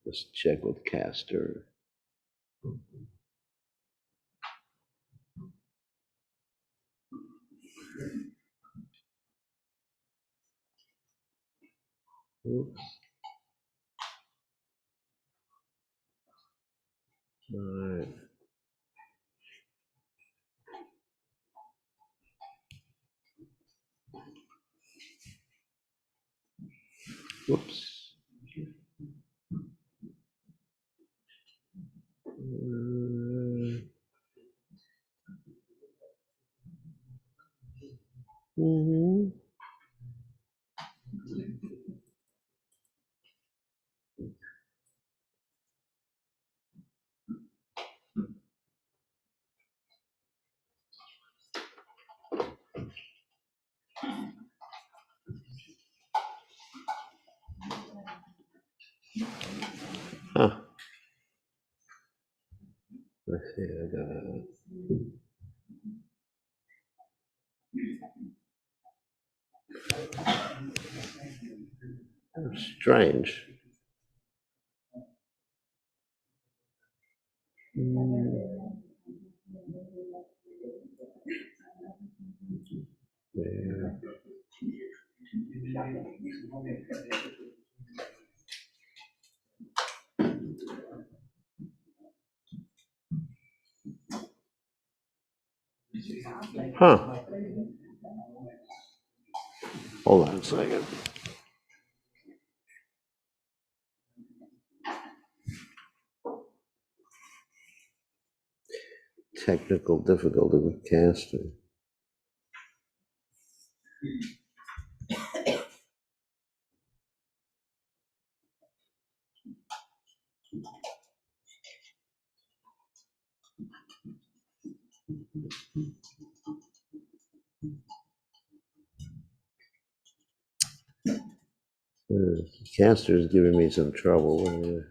Let's check with Castor. Oops. All right. Whoops. Mm-hmm. Huh. Let's see. I got. Oh, strange. Yeah. Huh. Hold on a second. Technical difficulty with casting. Castor is giving me some trouble.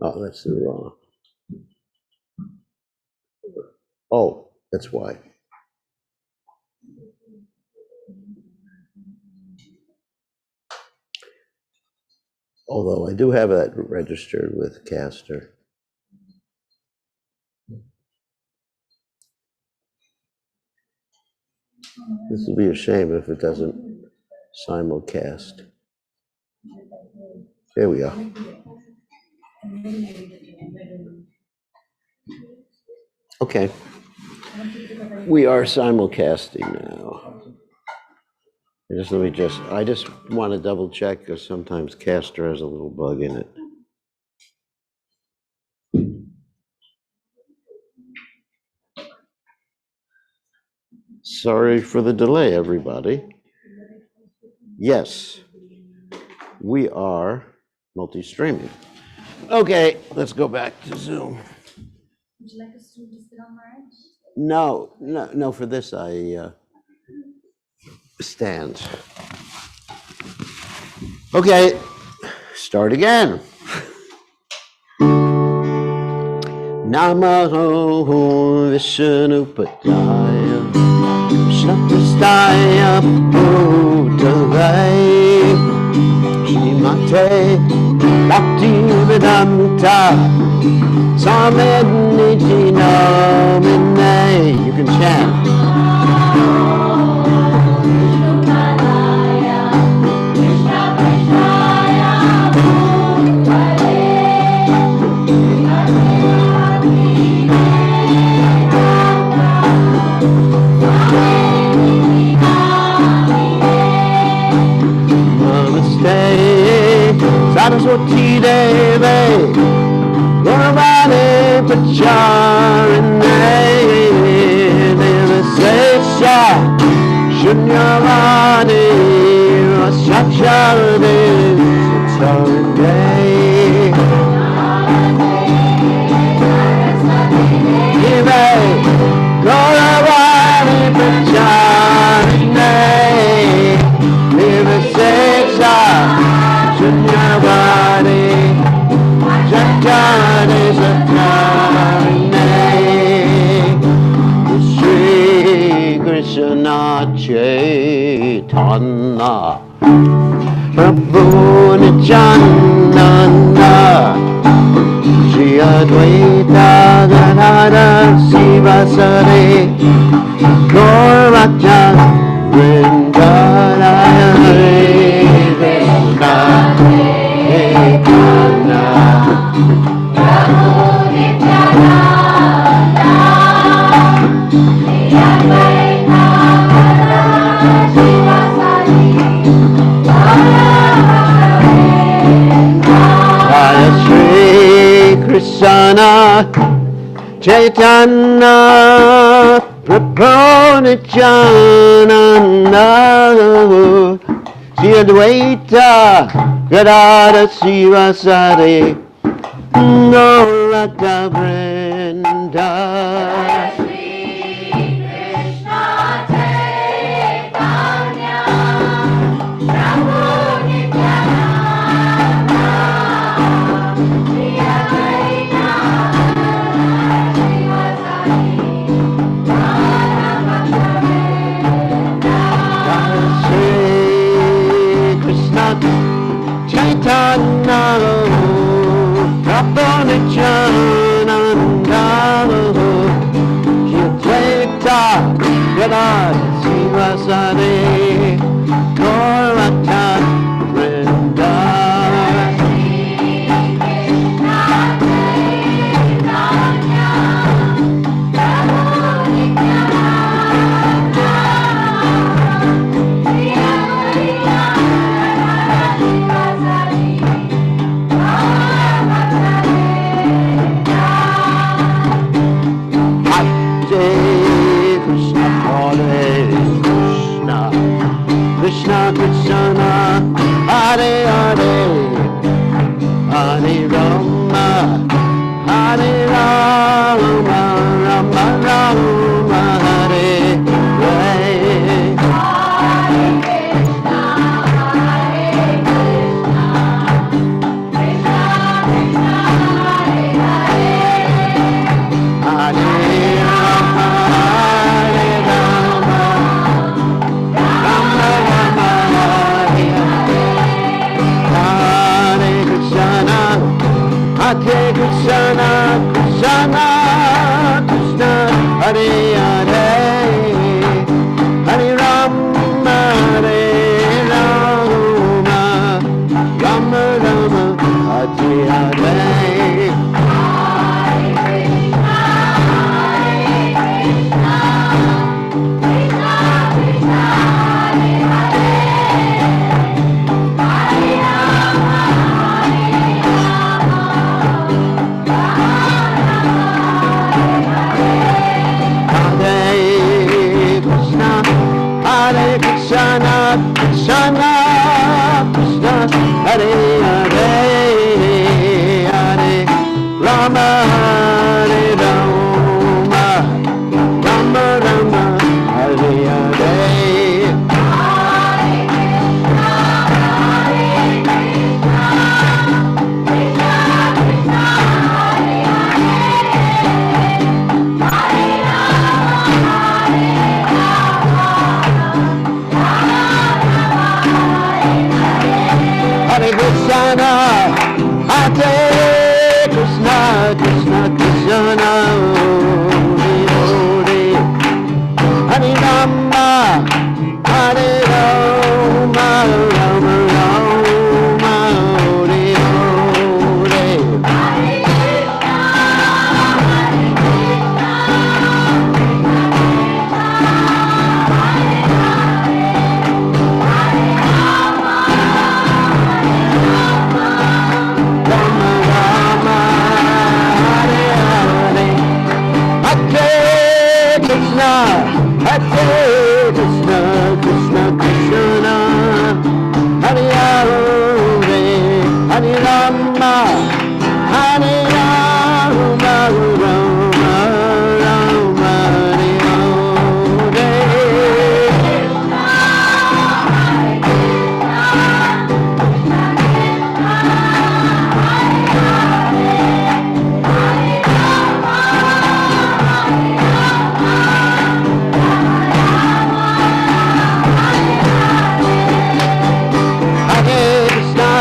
Oh, that's the wrong. Oh, that's why. Although I do have that registered with Castor. This would be a shame if it doesn't simulcast. There we are. Okay. We are simulcasting now. I just want to double check because sometimes Castor has a little bug in it. Sorry for the delay, everybody. Yes, we are multi-streaming. Okay, let's go back to Zoom. Would you like us to sit on my edge? No, for this I stand. Okay, start again. Namaho Vishnupataya Shnapastaya Bhutale Shrimate Bhaktivedanta Samedniti Namine. You can chant. Saraswati Devi Gurvani Pacharine Devasesha Shunyavani Rasacharade Sarade Devi Gurvani Pacharine Devasesha Shunyavani Jatane Satarine Shri Krishna Chaitanya Prabhu Nityananda Nanda Shri Advaita Gadadhara Sivasare Gaurabhakta Vrindaya Hare Krishna Chaitanya Prabhu Nityananda, Shri Advaita Gadadhara Sivasari, Gaurabhakta Jaya Shri Krishna Chaitanya Prabhu Nityananda Shri Advaita Gadadhara Sivasari Gaurabhakta Vrinda Shri Krishna Chaitanya, Prabhu Nityananda, Shri Advaita Sivasari, Gaurabhakta Shri Krishna Chaitanya Prabhu Nityananda Shri Advaita Gadadhara Sivasari Gaurabhakta Vrinda Krishna Krishna Hare Hare Hare Rama Hare Rama Rama Rama Hare Hare Hare Rama Hare Rama Rama Rama Hare Hare Krishna Hare Krishna Krishna Krishna Hare Hare Hare Rama Hare Rama Rama Rama Hare Hare Hare Krishna Krishna Krishna Hare Hare Hare Rama Hare Rama Rama Rama Hare Hare Hare Krishna, Hare Krishna, Krishna Krishna, Hare Hare Rama, Hare Rama, Rama Rama, Hare Hare. Rama Rama, Hare Hare, Hare Krishna, Hare Krishna, Krishna Krishna, Hare Hare, Hare Rama, Hare Rama, Rama Rama, Hare Hare.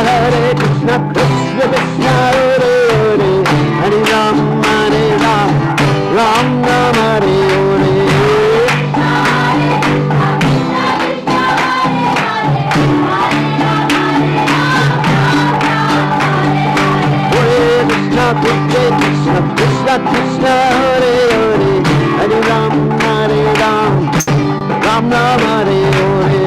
Hare Krishna, Krishna Krishna Krishna Hare Hare Hare Ram Ram Ram Hare Hare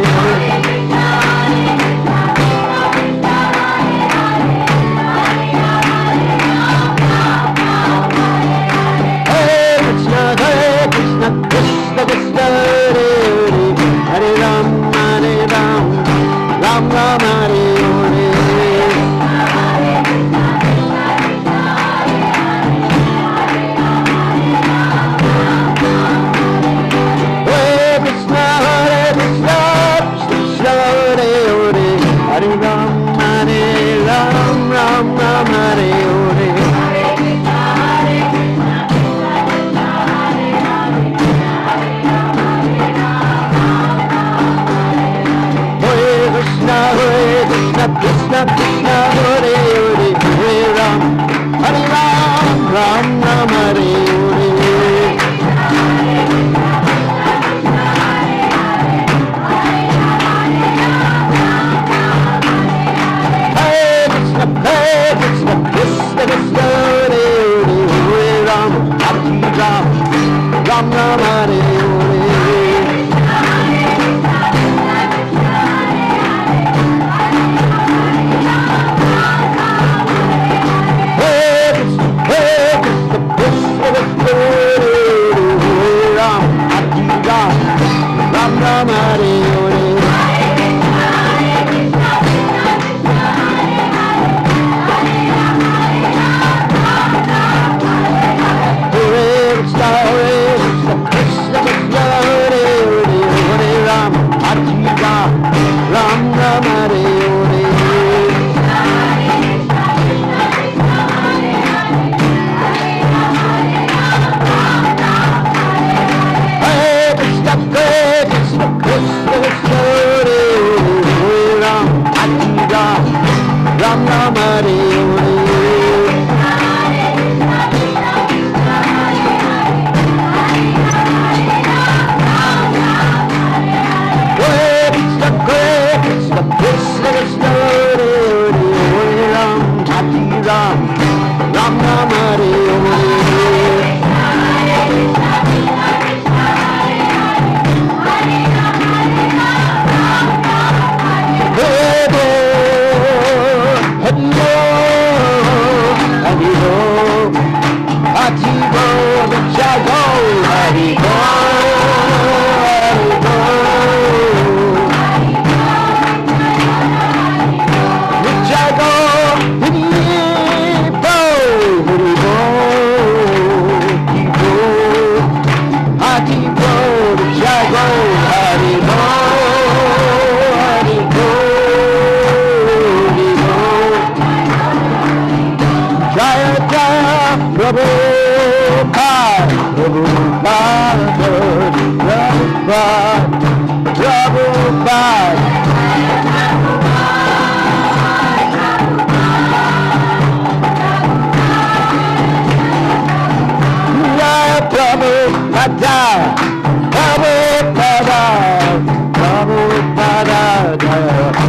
Krishna Krishna Krishna Hare Hare Hare Ram Ram Hare Hare Hare Krishna Krishna Krishna Hare Hare Hare Ram Ram Hare Hare Krishna Krishna Krishna Hare Hare Hare Ram Ram Hare Hare Hare Krishna Krishna Krishna Hare Hare Ram Ram Hare Hare Ram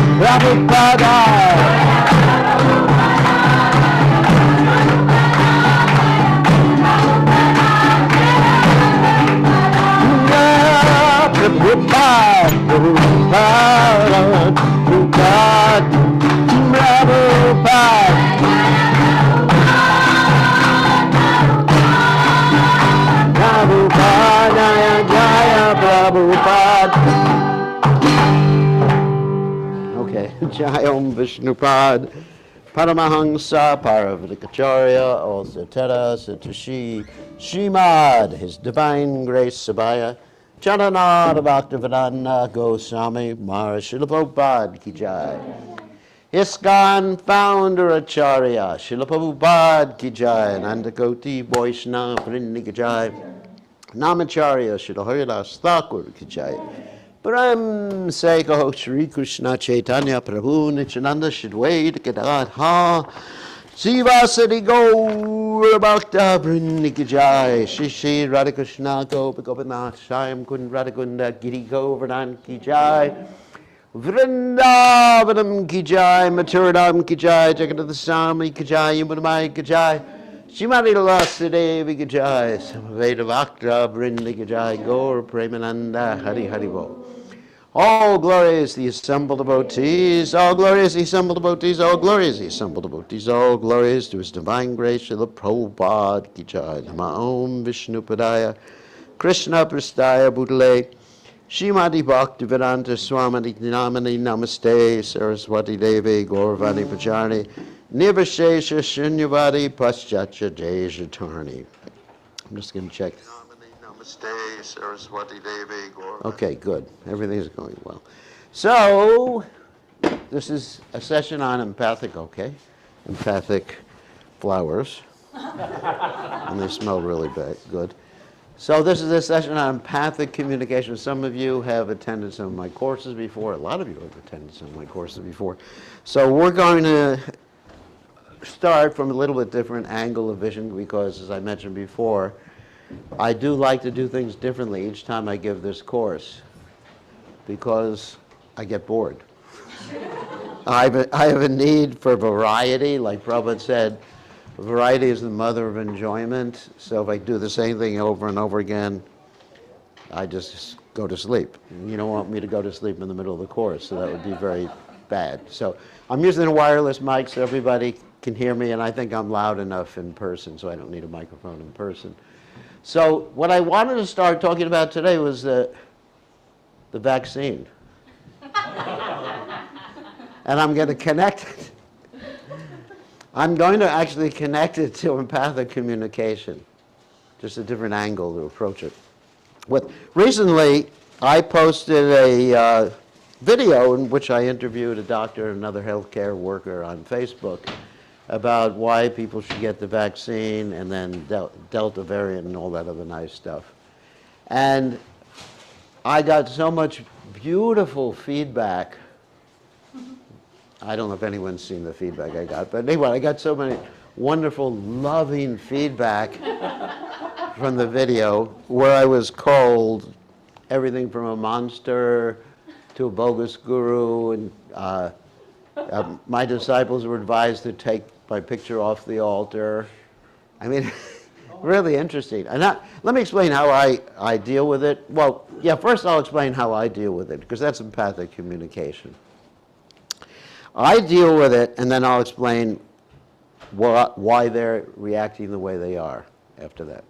Hare Hare Jai Om Vishnupad Paramahansa Paravatikacharya also Tera Satoshi Srimad His Divine Grace Sabaya Charanada Bhaktivedanta Goswami Maharaj Srila Prabhupada Ki Jai ISKCON Founder Acharya Srila Prabhupada Ki Jai Nandakoti Vaishnava Vrinda Ki Jai Namacharya Srila Haridas Thakur Ki Jai Prem Se Kaho Shri Krishna Chaitanya Prabhu Nityananda Shidwaid Kedaha Sivasati Gaur Bhakta Vrinda Ki Jai Shri Shri Radhakrishna Gopinath Shyam Kund Radhakunda Giri Govardhan Ki Jai Vrindavanam Ki Jai Maturadam Ki Jai Jagannath Swami Ki Jai Yamunamai Ki Jai Shimati Lasade Vigajai, Samaveda Vakta, Brindikajai, Gaur, Premananda, Hari Haribo. All glory is the assembled devotees, all glory is the assembled devotees, all glory is the assembled devotees, all glory is to His divine grace, Srila Prabhupada Ki Jai, Nama Om Vishnu Padaya, Krishna Prastaya Bhutale, Shrimati Bhaktivedanta Swami Namani Namaste, Saraswati Devi, Gauravani Pacharni, Nivashesha Shunyavadi Paschatya Dejatarni. I'm just going to check. Namaste, Saraswati Devi, Gauravani. Okay, good. Everything's going well. So, this is a session on empathic, okay? Empathic flowers. And they smell really good. So this is a session on empathic communication. Some of you have attended some of my courses before. A lot of you have attended some of my courses before. So we're going to start from a little bit different angle of vision because, as I mentioned before, I do like to do things differently each time I give this course because I get bored. I have a need for variety, like Prabhupada said. Variety is the mother of enjoyment, so if I do the same thing over and over again, I just go to sleep. You don't want me to go to sleep in the middle of the course, so that would be very bad. So I'm using a wireless mic so everybody can hear me, and I think I'm loud enough in person, so I don't need a microphone in person. So what I wanted to start talking about today was the vaccine. And I'm going to connect it. I'm going to actually connect it to empathic communication, just a different angle to approach it. Recently, I posted a video in which I interviewed a doctor and another healthcare worker on Facebook about why people should get the vaccine and then Delta variant and all that other nice stuff. And I got so much beautiful feedback. I don't know if anyone's seen the feedback I got, but anyway, I got so many wonderful, loving feedback from the video where I was called everything from a monster to a bogus guru, and my disciples were advised to take my picture off the altar. I mean, really interesting. And let me explain how I deal with it. Well, yeah, first I'll explain how I deal with it, because that's empathic communication. I deal with it, and then I'll explain why they're reacting the way they are after that.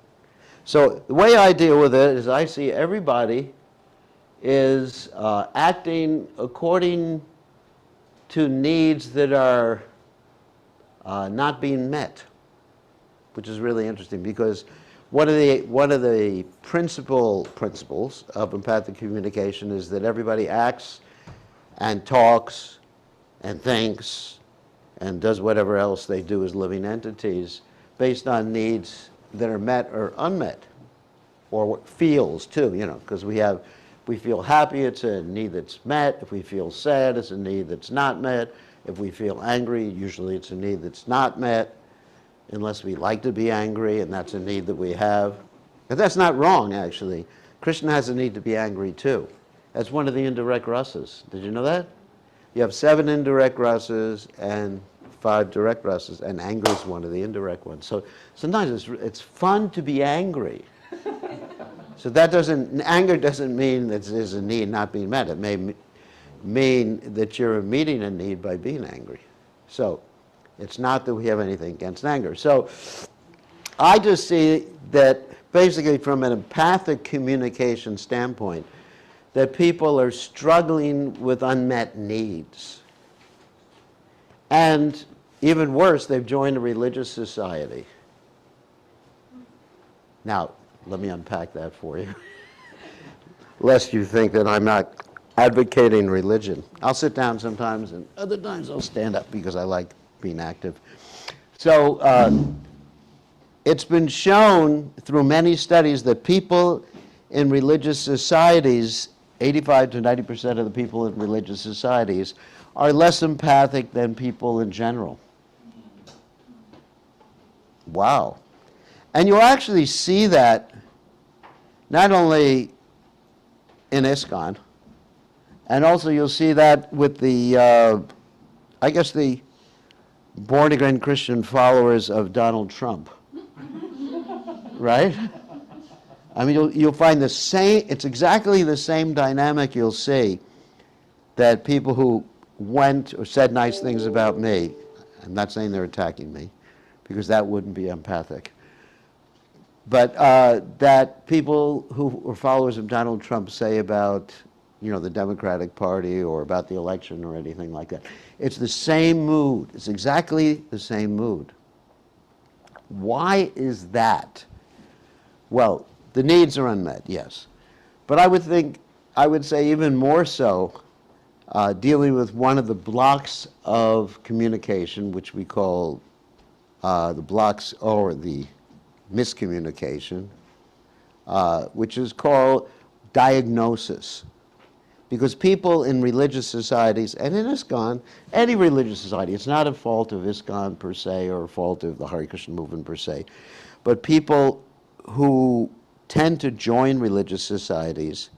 So the way I deal with it is I see everybody is acting according to needs that are not being met, which is really interesting because one of the principles of empathic communication is that everybody acts and talks and thinks and does whatever else they do as living entities based on needs that are met or unmet, or what feels too, because we feel happy, it's a need that's met. If we feel sad, it's a need that's not met. If we feel angry, usually it's a need that's not met, unless we like to be angry, and that's a need that we have. But that's not wrong, actually. Krishna has a need to be angry too. That's one of the indirect rasas. Did you know that? You have 7 indirect rasas and 5 direct rasas, and anger is one of the indirect ones. So sometimes it's fun to be angry. So anger doesn't mean that there's a need not being met. It may mean that you're meeting a need by being angry. So it's not that we have anything against anger. So I just see that basically from an empathic communication standpoint, that people are struggling with unmet needs. And even worse, they've joined a religious society. Now, let me unpack that for you, lest you think that I'm not advocating religion. I'll sit down sometimes, and other times I'll stand up because I like being active. So it's been shown through many studies that people in religious societies, 85 to 90% of the people in religious societies, are less empathic than people in general. Wow. And you'll actually see that not only in ISKCON, and also you'll see that with the, the born-again Christian followers of Donald Trump. Right? I mean, you'll find the same, it's exactly the same dynamic you'll see that people who went or said nice things about me, I'm not saying they're attacking me, because that wouldn't be empathic, but that people who are followers of Donald Trump say about, the Democratic Party or about the election or anything like that. It's the same mood. It's exactly the same mood. Why is that? Well, the needs are unmet, yes. But I would say even more so, dealing with one of the blocks of communication, which we call the blocks or the miscommunication, which is called diagnosis. Because people in religious societies, and in ISKCON, any religious society, it's not a fault of ISKCON per se or a fault of the Hare Krishna movement per se, but people who tend to join religious societies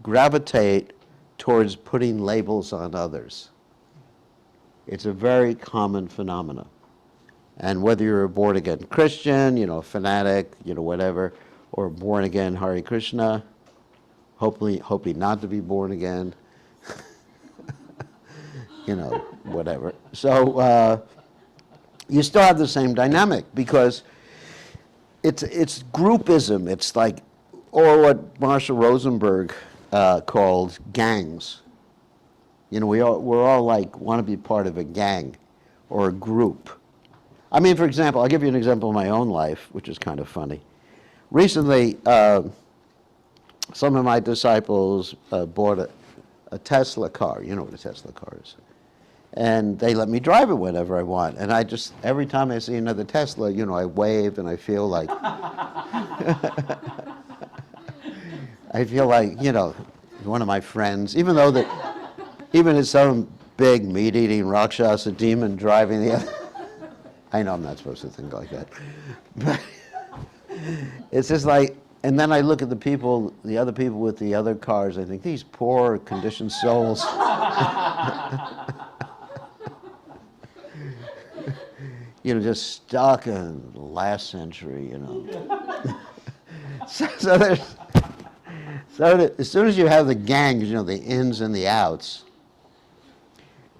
gravitate towards putting labels on others. It's a very common phenomenon. And whether you're a born-again Christian, fanatic, whatever, or born-again Hare Krishna, hopefully not to be born again, whatever. So you still have the same dynamic because it's groupism. It's like, or what Marshall Rosenberg called gangs. We're all like want to be part of a gang or a group. I mean, for example, I'll give you an example of my own life, which is kind of funny. Recently, some of my disciples bought a Tesla car. You know what a Tesla car is. And they let me drive it whenever I want. And I just, every time I see another Tesla, I wave and I feel like, one of my friends, even it's some big meat-eating Rakshasa demon driving the other. I know I'm not supposed to think like that. But it's just like, and then I look at the other people with the other cars, I think, these poor, conditioned souls. Just stuck in the last century, So as soon as you have the gangs, the ins and the outs,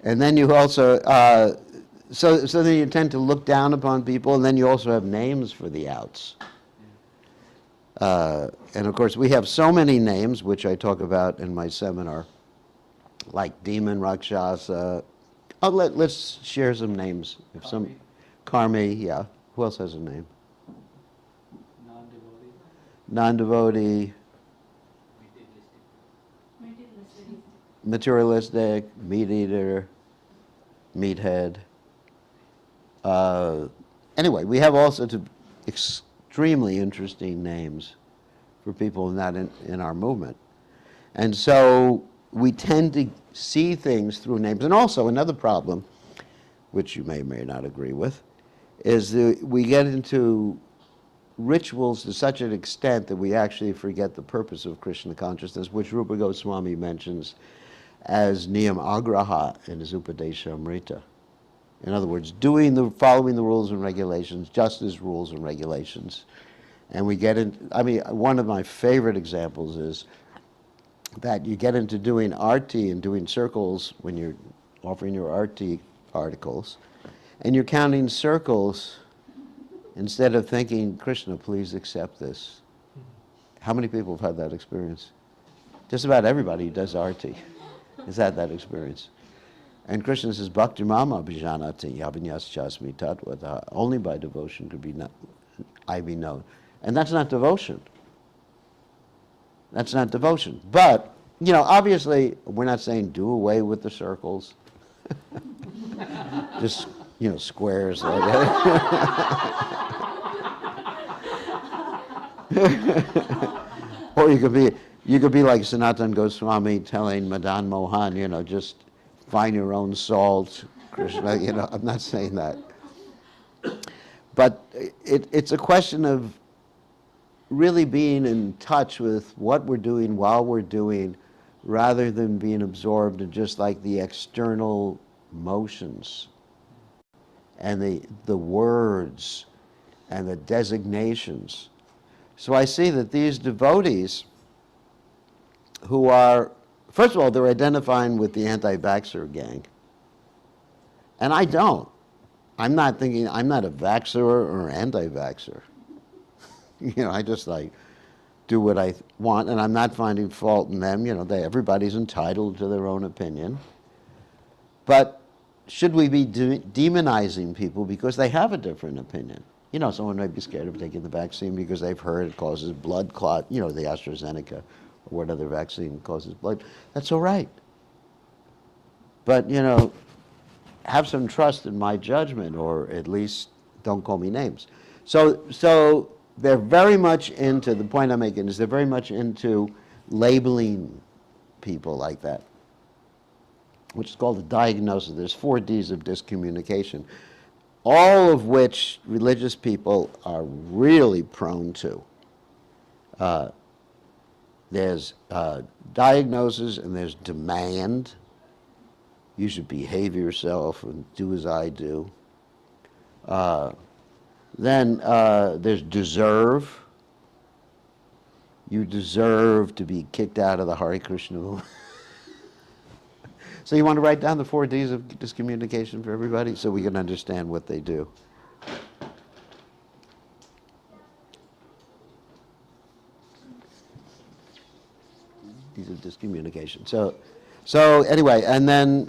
and then you also, so then you tend to look down upon people, and then you also have names for the outs. And of course, we have so many names, which I talk about in my seminar, like Demon, Rakshasa. Let's share some names. If some, Karmi, yeah. Who else has a name? Non-devotee. Materialistic, meat-eater, meathead. Anyway, we have also extremely interesting names for people not in our movement. And so we tend to see things through names. And also another problem, which you may or may not agree with, is that we get into rituals to such an extent that we actually forget the purpose of Krishna consciousness, which Rupa Goswami mentions as niyam agraha in his Upadeshamrita. In other words, following the rules and regulations, just as rules and regulations. And we get in, one of my favorite examples is that you get into doing arti and doing circles when you're offering your arti articles, and you're counting circles instead of thinking, Krishna, please accept this. How many people have had that experience? Just about everybody who does arti has had that experience. And Krishna says, Bhakti mama bhijanati yabhinyas chasmi tattva. Only by devotion could I be known. And that's not devotion. That's not devotion. But, obviously, we're not saying do away with the circles. Just, squares like that. Or you could be like Sanatana Goswami telling Madan Mohan, just find your own salt, Krishna, I'm not saying that. But it's a question of really being in touch with what we're doing while we're doing, rather than being absorbed in just like the external motions and the words and the designations. So I see that these devotees who are, first of all, they're identifying with the anti-vaxxer gang. And I don't. I'm not thinking, I'm not a vaxxer or anti-vaxxer. I just do what I want, and I'm not finding fault in them. Everybody's entitled to their own opinion. But should we be demonizing people because they have a different opinion? Someone might be scared of taking the vaccine because they've heard it causes blood clot, the AstraZeneca or what other vaccine causes blood. That's all right. But, have some trust in my judgment, or at least don't call me names. So they're very much into, the point I'm making is they're very much into labeling people like that, which is called a diagnosis. There's 4 Ds of discommunication, all of which religious people are really prone to. There's diagnosis and there's demand. You should behave yourself and do as I do. Then there's deserve. You deserve to be kicked out of the Hare Krishna movement. So you want to write down the 4 Ds of discommunication for everybody so we can understand what they do. Ds of discommunication. So anyway, and then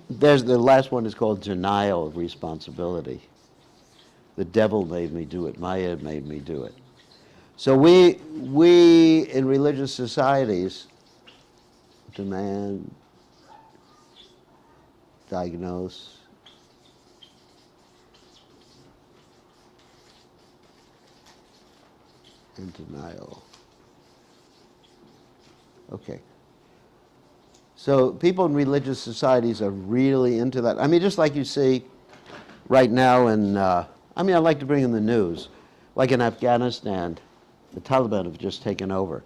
there's the last one is called denial of responsibility. The devil made me do it. Maya made me do it. So we in religious societies demand, diagnose, and denial. Okay. So people in religious societies are really into that. I mean, just like you see right now in, I like to bring in the news. Like in Afghanistan, the Taliban have just taken over.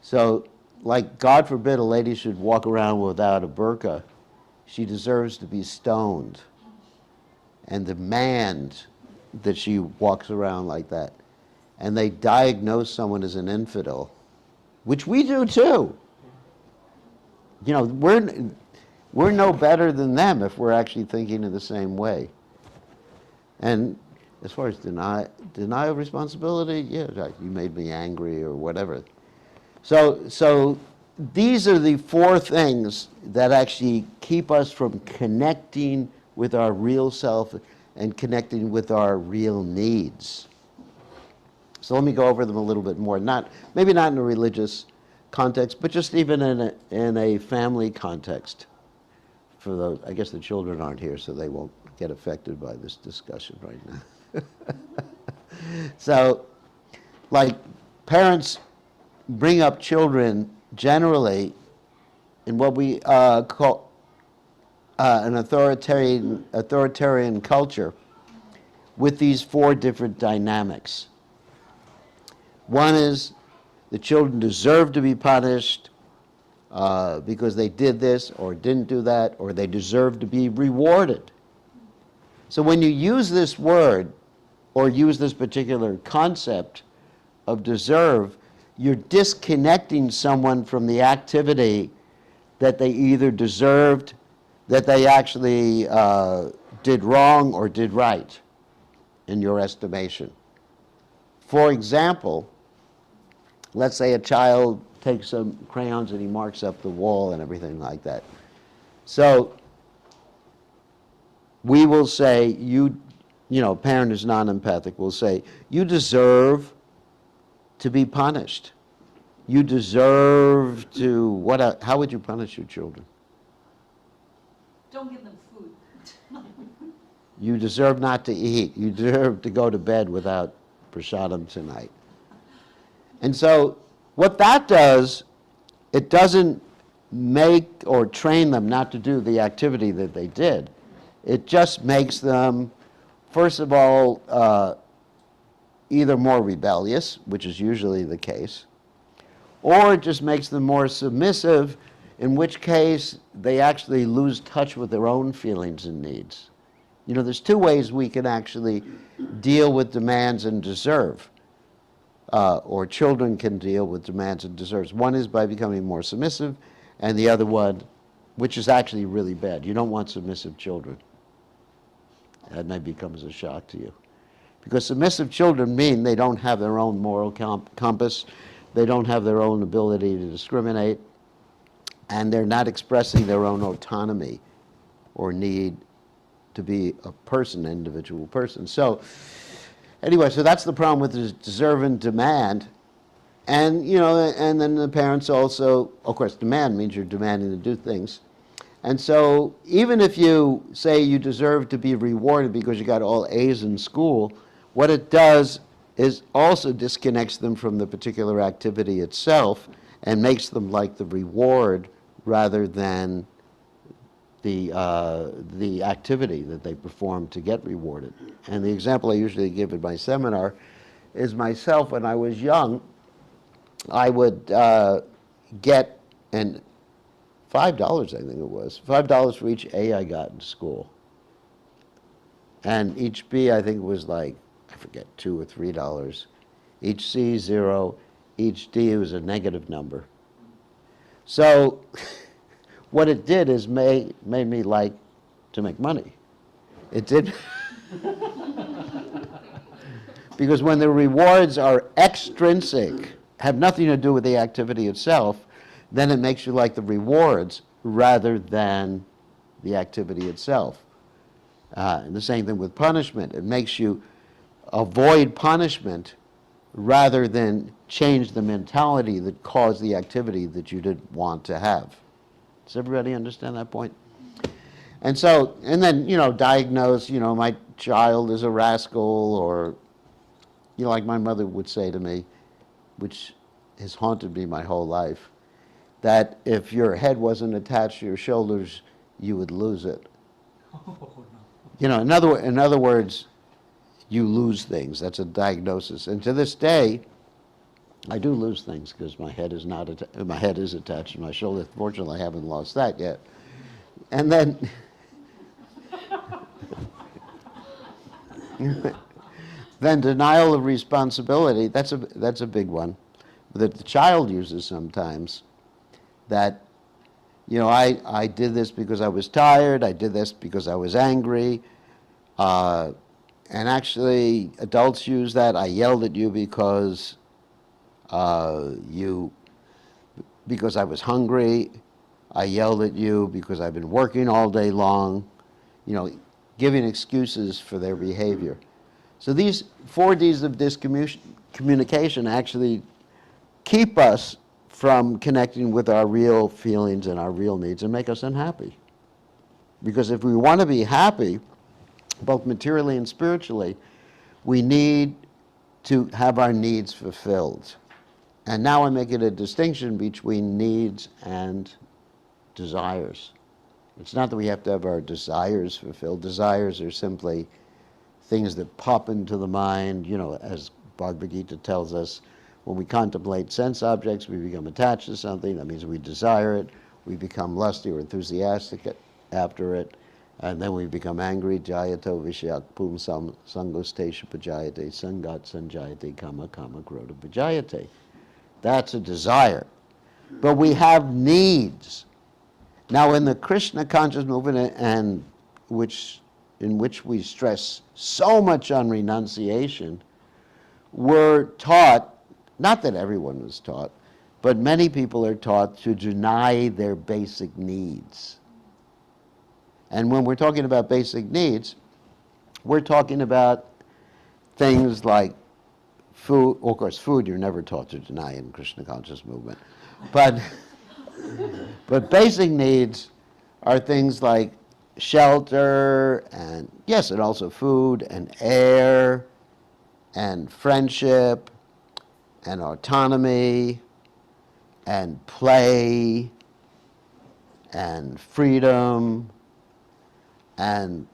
So, like, God forbid a lady should walk around without a burqa. She deserves to be stoned and demand that she walks around like that. And they diagnose someone as an infidel, which we do too. We're no better than them if we're actually thinking in the same way. And as far as deny of responsibility, yeah, you made me angry or whatever. So these are the 4 things that actually keep us from connecting with our real self and connecting with our real needs. So let me go over them a little bit more. Maybe not in a religious context, but just even in a family context. For those, I guess the children aren't here, so they won't get affected by this discussion right now. So, like, parents bring up children generally in what we call an authoritarian culture with these 4 different dynamics. One is the children deserve to be punished because they did this or didn't do that, or they deserve to be rewarded. So when you use this word or use this particular concept of deserve, you're disconnecting someone from the activity that they either deserved, that they actually did wrong or did right in your estimation. For example, let's say a child takes some crayons and he marks up the wall and everything like that. So we will say, a parent who's non-empathic will say, you deserve to be punished. You deserve to, how would you punish your children? Don't give them food. You deserve not to eat. You deserve to go to bed without prasadam tonight. And so what that does, it doesn't make or train them not to do the activity that they did. It just makes them, first of all, either more rebellious, which is usually the case, or it just makes them more submissive, in which case they actually lose touch with their own feelings and needs. You know, there's two ways we can actually deal with demands and deserve, or children can deal with demands and deserves. One is by becoming more submissive, and the other one, which is actually really bad. You don't want submissive children. That may become a shock to you. Because submissive children mean they don't have their own moral compass, they don't have their own ability to discriminate, and they're not expressing their own autonomy or need to be a person, an individual person. So anyway, so that's the problem with the deserve and demand. And, you know, and then the parents also, of course, demand means you're demanding to do things. And so even if you say you deserve to be rewarded because you got all A's in school, what it does is also disconnects them from the particular activity itself and makes them like the reward rather than the activity that they perform to get rewarded. And the example I usually give in my seminar is myself. When I was young, I would get, and $5, I think it was, $5 for each A I got in school. And each B, I think, was like, I forget, $2 or $3. Each C, 0. Each D was a negative number. So what it did is made me like to make money. It did. Because when the rewards are extrinsic, have nothing to do with the activity itself, then it makes you like the rewards rather than the activity itself. And the same thing with punishment. It makes you avoid punishment rather than change the mentality that caused the activity that you didn't want to have. Does everybody understand that point? And so, and then, you know, diagnose, you know, my child is a rascal, or, you know, like my mother would say to me, which has haunted me my whole life, that if your head wasn't attached to your shoulders, you would lose it. You know, in other words, you lose things. That's a diagnosis. And to this day, I do lose things because my head is not my head is attached to my shoulder. Fortunately, I haven't lost that yet. And then then denial of responsibility. That's a big one that the child uses sometimes. That, you know, I did this because I was tired. I did this because I was angry. And actually, adults use that. I yelled at you because because I was hungry. I yelled at you because I've been working all day long. You know, giving excuses for their behavior. So these 4 Ds of discommunication actually keep us from connecting with our real feelings and our real needs and make us unhappy. Because if we want to be happy, both materially and spiritually, we need to have our needs fulfilled. And now I'm making a distinction between needs and desires. It's not that we have to have our desires fulfilled. Desires are simply things that pop into the mind, you know, as Bhagavad Gita tells us, when we contemplate sense objects, we become attached to something. That means we desire it. We become lusty or enthusiastic after it. And then we become angry. Jayato vishyak pum sangostesha pajayate sangat sanjayate kama kama krodha pajayate. That's a desire. But we have needs. Now, in the Krishna conscious movement, and in which we stress so much on renunciation, we're taught, not that everyone was taught, but many people are taught to deny their basic needs. And when we're talking about basic needs, we're talking about things like food. Of course, food you're never taught to deny in Krishna conscious movement. But basic needs are things like shelter, and yes, and also food and air and friendship and autonomy and play and freedom and,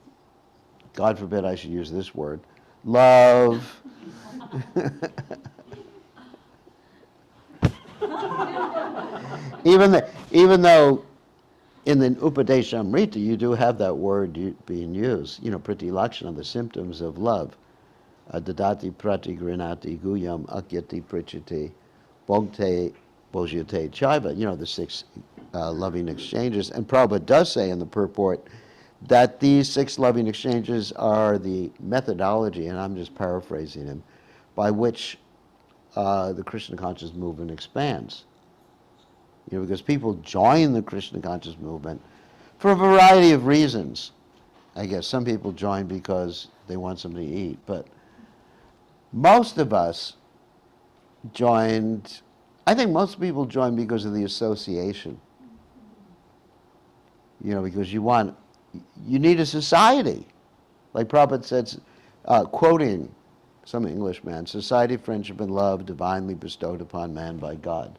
God forbid I should use this word, love. Even though in the Upadeshamrita, you do have that word being used, priti lakshana, the symptoms of love. Dadati prati grinati guyam akyati prichati bhogte bhojyate chaiva, the six loving exchanges. And Prabhupada does say in the purport that these six loving exchanges are the methodology, and I'm just paraphrasing him, by which the Krishna conscious movement expands. Because people join the Krishna conscious movement for a variety of reasons. I guess some people join because they want something to eat, but most of us joined, I think most people join because of the association. Because you need a society. Like Prabhupada said, quoting some Englishman, society, friendship, and love divinely bestowed upon man by God.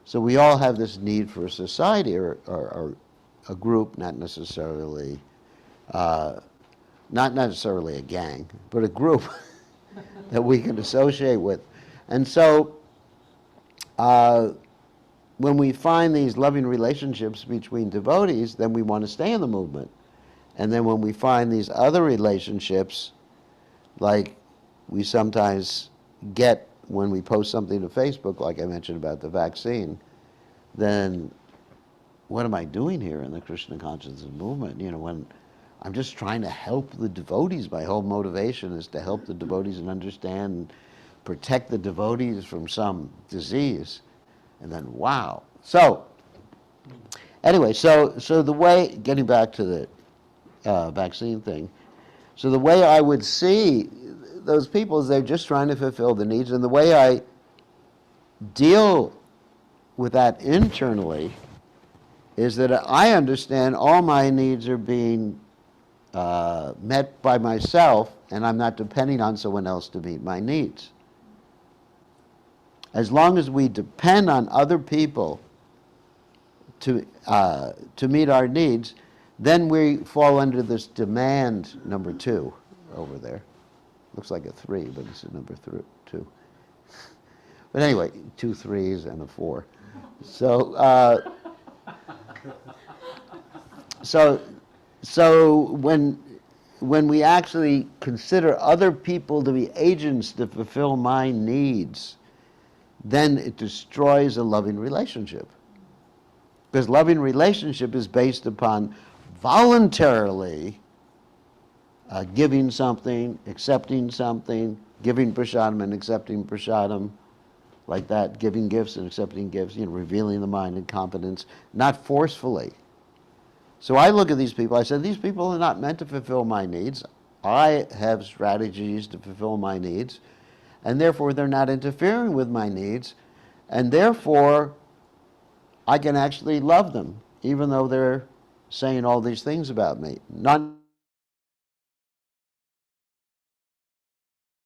So we all have this need for a society or a group, not necessarily a gang, but a group that we can associate with. And so when we find these loving relationships between devotees, then we want to stay in the movement. And then when we find these other relationships, like we sometimes get when we post something to Facebook, like I mentioned about the vaccine, then what am I doing here in the Krishna consciousness movement? When I'm just trying to help the devotees. My whole motivation is to help the devotees and understand and protect the devotees from some disease. And then, wow. So, anyway, so the way, getting back to the vaccine thing, so the way I would see those people is they're just trying to fulfill the needs, and the way I deal with that internally is that I understand all my needs are being met by myself, and I'm not depending on someone else to meet my needs. As long as we depend on other people to meet our needs, then we fall under this demand number 2 over there. Looks like a 3, but it's a number 2. But anyway, 2 3s and a 4. So, so when we actually consider other people to be agents to fulfill my needs, then it destroys a loving relationship. Because loving relationship is based upon voluntarily giving something, accepting something, giving prasadam and accepting prasadam, like that, giving gifts and accepting gifts, revealing the mind and competence, not forcefully. So I look at these people, I said, these people are not meant to fulfill my needs. I have strategies to fulfill my needs, and therefore they're not interfering with my needs, and therefore I can actually love them, even though they're saying all these things about me. Not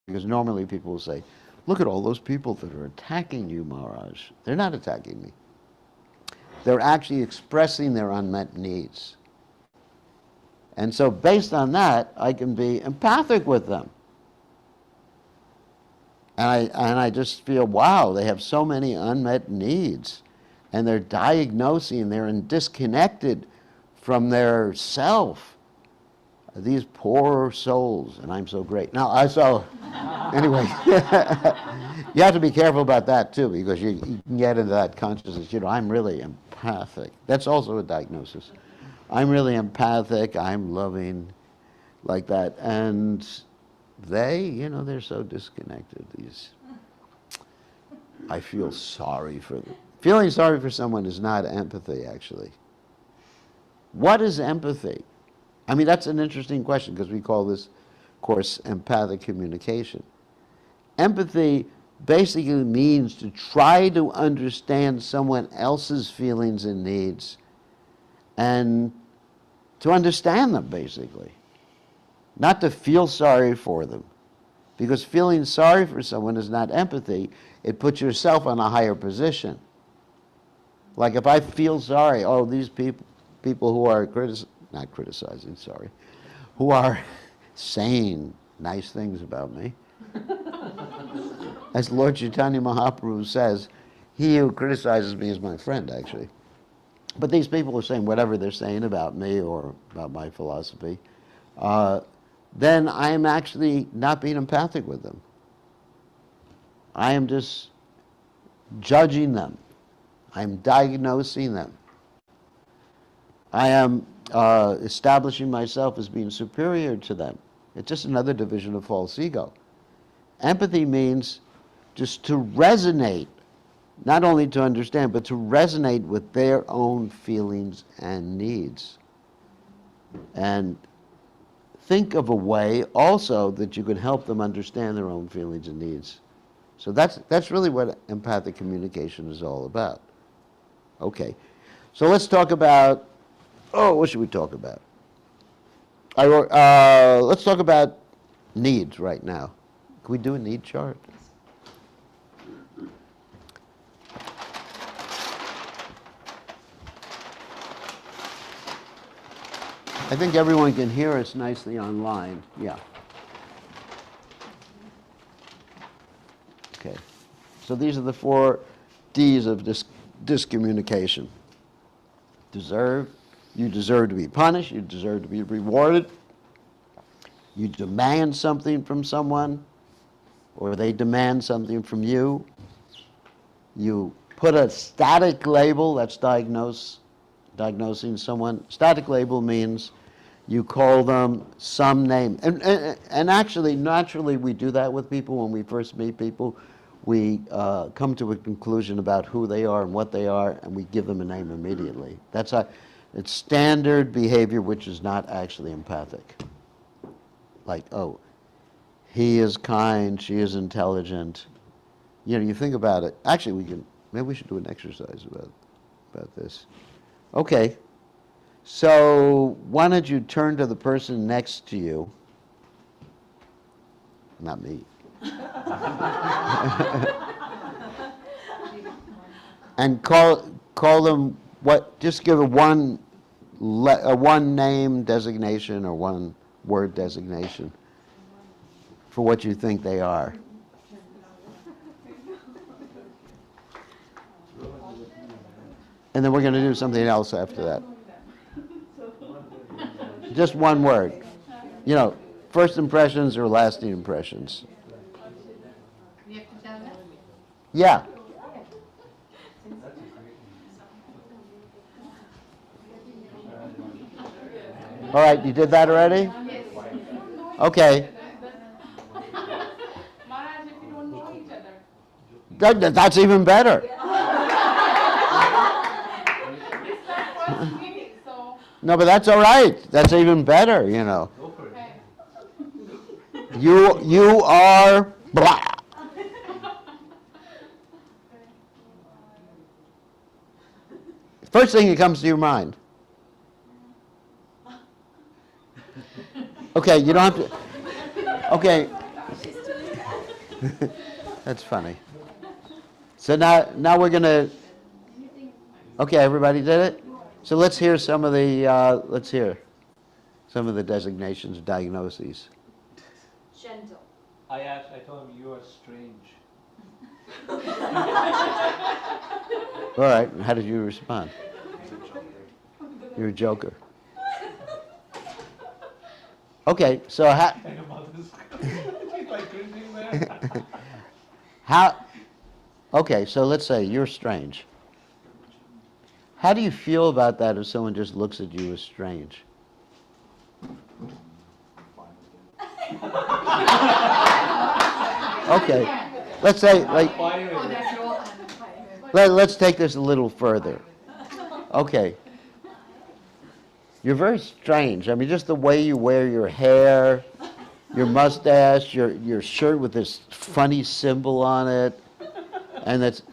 because normally people will say, look at all those people that are attacking you, Maharaj. They're not attacking me. They're actually expressing their unmet needs. And so based on that, I can be empathic with them. And I just feel, wow, they have so many unmet needs. And they're diagnosing, they're disconnected from their self. These poor souls, and I'm so great. Now, anyway, you have to be careful about that too, because you can get into that consciousness, I'm really empathic. That's also a diagnosis. I'm really empathic, I'm loving, like that. And they, they're so disconnected. I feel sorry for them. Feeling sorry for someone is not empathy, actually. What is empathy? I mean, that's an interesting question, because we call this course empathic communication. Empathy basically means to try to understand someone else's feelings and needs and to understand them, basically. Not to feel sorry for them. Because feeling sorry for someone is not empathy. It puts yourself on a higher position. Like if I feel sorry, these people who are not criticizing, sorry, who are saying nice things about me. As Lord Chaitanya Mahaprabhu says, he who criticizes me is my friend, actually. But these people are saying whatever they're saying about me or about my philosophy, then I am actually not being empathic with them. I am just judging them. I'm diagnosing them. I am establishing myself as being superior to them. It's just another division of false ego. Empathy means just to resonate, not only to understand, but to resonate with their own feelings and needs. And think of a way also that you can help them understand their own feelings and needs. So that's really what empathic communication is all about. Okay, so let's talk about, what should we talk about? Let's talk about needs right now. Can we do a need chart? I think everyone can hear us nicely online. Yeah. Okay. So these are the 4 D's of discommunication. Deserve. You deserve to be punished. You deserve to be rewarded. You demand something from someone, or they demand something from you. You put a static label, that's diagnosing someone. Static label means you call them some name. And actually, naturally, we do that with people when we first meet people. We come to a conclusion about who they are and what they are, and we give them a name immediately. It's standard behavior, which is not actually empathic. Like, oh, he is kind, she is intelligent. You know, you think about it. Actually, maybe we should do an exercise about this. Okay, so why don't you turn to the person next to you, not me, and call them what? Just give a one name designation or one word designation for what you think they are. And then we're going to do something else after that. Just one word. You know, first impressions or lasting impressions. You have to tell them? Yeah. All right, you did that already? Okay. Maharaj, if you don't know each other. That's even better. It's like first meeting, so. No, but that's all right. That's even better, you know. Okay. You are blah. First thing that comes to your mind. Okay, you don't have to. Okay. That's funny. So now we're gonna. Okay, everybody did it. So let's hear some of the designations, diagnoses. Gentle. I told him you are strange. All right. How did you respond? You're a joker. Okay, so okay, so let's say you're strange. How do you feel about that if someone just looks at you as strange? Okay, let's say, like, let's take this a little further. Okay. You're very strange. I mean, just the way you wear your hair, your mustache, your shirt with this funny symbol on it, and that's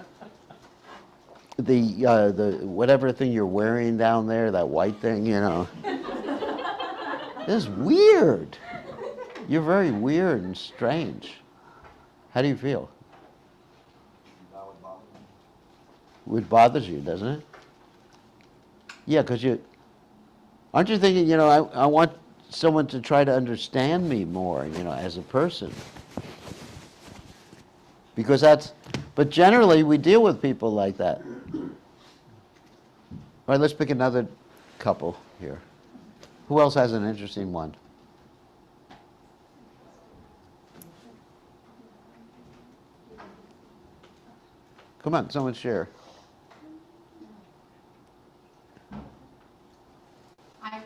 the whatever thing you're wearing down there, that white thing, you know. It's weird. You're very weird and strange. How do you feel? It bothers you, doesn't it? Yeah, because aren't you thinking, you know, I want someone to try to understand me more, you know, as a person. Because but generally we deal with people like that. All right, let's pick another couple here. Who else has an interesting one? Come on, someone share. I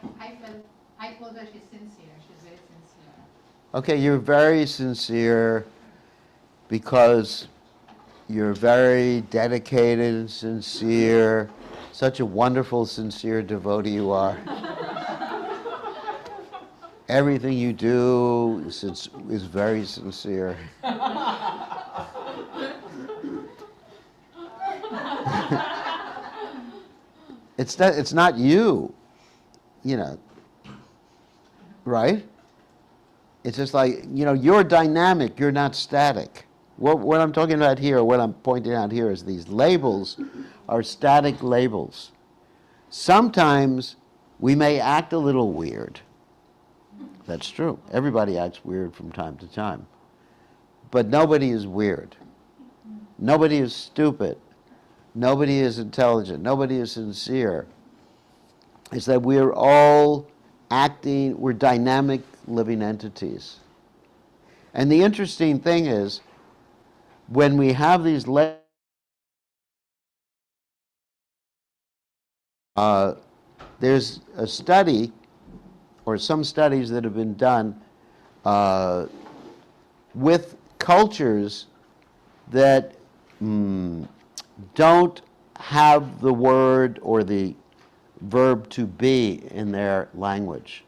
told her she's sincere. She's very sincere. Okay, you're very sincere because you're very dedicated and sincere. Such a wonderful, sincere devotee you are. Everything you do is very sincere. It's not you, right? It's just like, you're dynamic, you're not static. What I'm talking about here, what I'm pointing out here is these labels are static labels. Sometimes we may act a little weird. That's true. Everybody acts weird from time to time. But nobody is weird. Nobody is stupid. Nobody is intelligent. Nobody is sincere. It's that we're all we're dynamic living entities. And the interesting thing is, when we have these there's a study, or some studies that have been done with cultures that don't have the word or the verb to be in their language.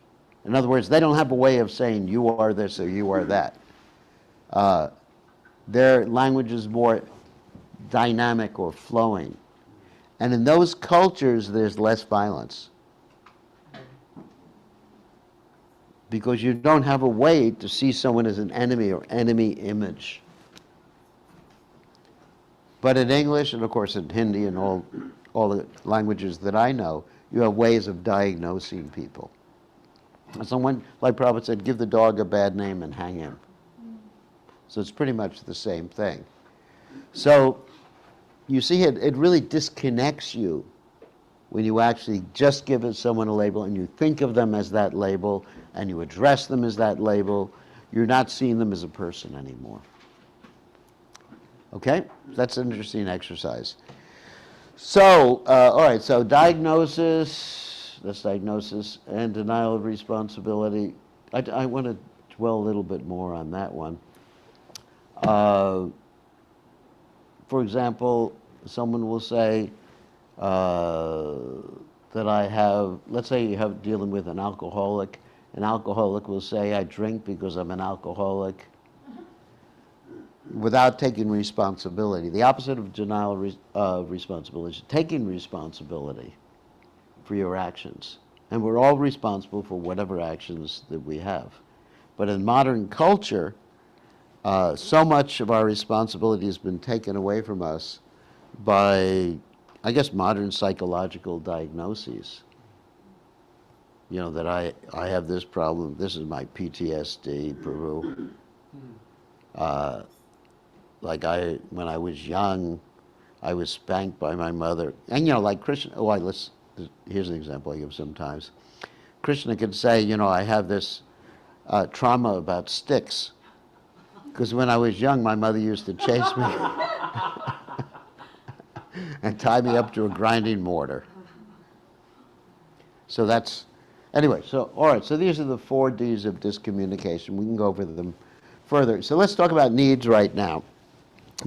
In other words, they don't have a way of saying you are this or you are that. Their language is more dynamic or flowing. And in those cultures, there's less violence. Because you don't have a way to see someone as an enemy or enemy image. But in English, and of course in Hindi and all the languages that I know, you have ways of diagnosing people. Someone, like Prabhupada said, give the dog a bad name and hang him. So it's pretty much the same thing. So you see, it really disconnects you when you actually just give someone a label and you think of them as that label and you address them as that label. You're not seeing them as a person anymore. Okay? That's an interesting exercise. So, all right, so diagnosis, that's diagnosis, and denial of responsibility. I want to dwell a little bit more on that one. For example, someone will say that I have, let's say you have dealing with an alcoholic. An alcoholic will say, I drink because I'm an alcoholic, without taking responsibility. The opposite of denial of responsibility is taking responsibility for your actions. And we're all responsible for whatever actions that we have. But in modern culture, so much of our responsibility has been taken away from us by, I guess, modern psychological diagnoses. That I have this problem, this is my PTSD, Peru. Like when I was young, I was spanked by my mother. And like Krishna, here's an example I give sometimes. Krishna could say, I have this trauma about sticks. Because when I was young, my mother used to chase me and tie me up to a grinding mortar. So that's, anyway, so all right, so these are the 4 Ds of discommunication. We can go over them further. So let's talk about needs right now.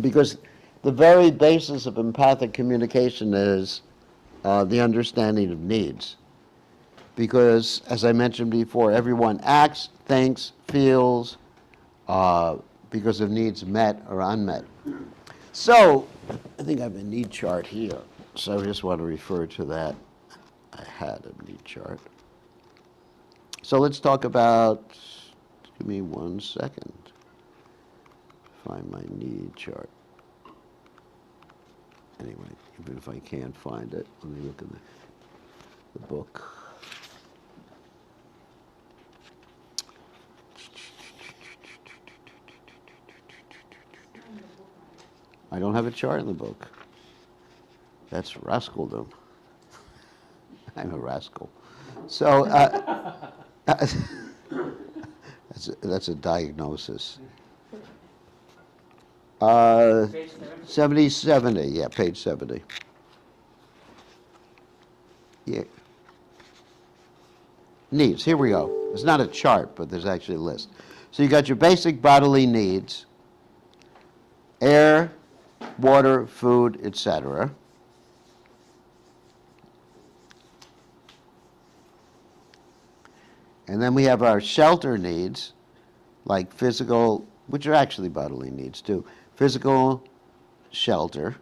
Because the very basis of empathic communication is the understanding of needs. Because, as I mentioned before, everyone acts, thinks, feels because of needs met or unmet. So, I think I have a need chart here. So I just want to refer to that. I had a need chart. So let's talk about, give me 1 second. Find my need chart. Anyway, even if I can't find it, let me look in the book. I don't have a chart in the book. That's rascaldom. I'm a rascal. So that's a diagnosis. Page 70. 70, yeah, page 70. Yeah. Needs, here we go. It's not a chart, but there's actually a list. So you got your basic bodily needs, air, water, food, etc. And then we have our shelter needs, like physical, which are actually bodily needs too. Physical shelter.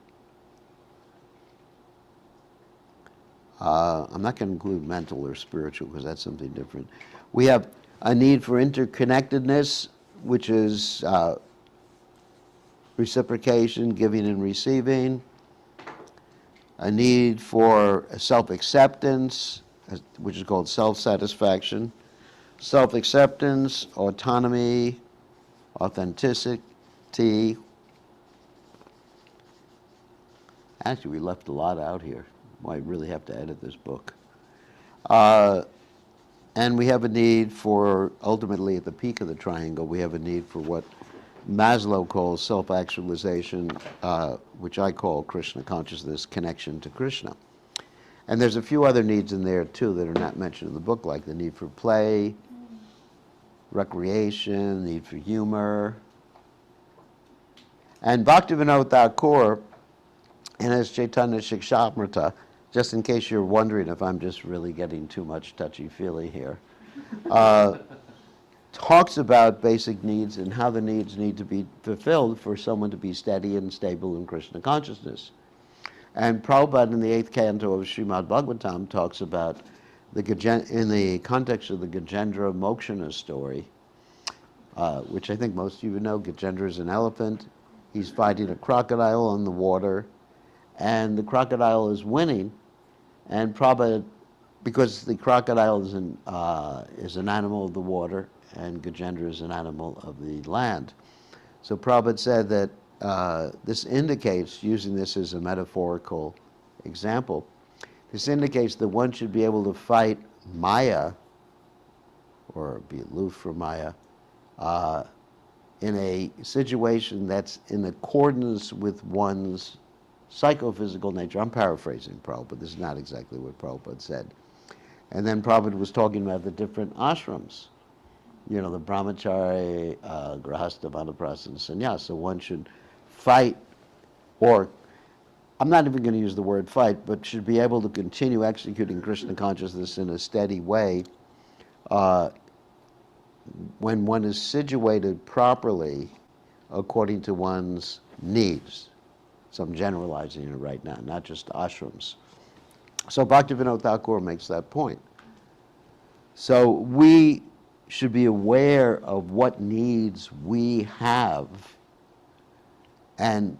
I'm not going to include mental or spiritual because that's something different. We have a need for interconnectedness, which is reciprocation, giving and receiving. A need for self-acceptance, which is called self-satisfaction. Self-acceptance, autonomy, authenticity. Actually, we left a lot out here. Well, I really have to edit this book. And we have a need for, ultimately at the peak of the triangle, we have a need for what Maslow calls self-actualization, which I call Krishna consciousness, connection to Krishna. And there's a few other needs in there too that are not mentioned in the book, like the need for play, recreation, need for humor. And Bhaktivinoda Thakur, in his Chaitanya Shikshamrita, just in case you're wondering if I'm just really getting too much touchy-feely here, talks about basic needs and how the needs need to be fulfilled for someone to be steady and stable in Krishna consciousness. And Prabhupada in the 8th canto of Srimad Bhagavatam talks about, in the context of the Gajendra Mokshana story, which I think most of you know. Gajendra is an elephant. He's fighting a crocodile in the water, and the crocodile is winning. And Prabhupada, because the crocodile is an animal of the water, and Gajendra is an animal of the land. So Prabhupada said that this indicates, using this as a metaphorical example, this indicates that one should be able to fight Maya, or be aloof from Maya, in a situation that's in accordance with one's psychophysical nature. I'm paraphrasing Prabhupada, this is not exactly what Prabhupada said. And then Prabhupada was talking about the different ashrams. You know, the brahmachari, grahastha, vanaprastha, and sannyasa. So one should fight, or I'm not even going to use the word fight, but should be able to continue executing Krishna consciousness in a steady way when one is situated properly according to one's needs. So I'm generalizing it right now, not just ashrams. So Bhaktivinoda Thakur makes that point. So we should be aware of what needs we have, and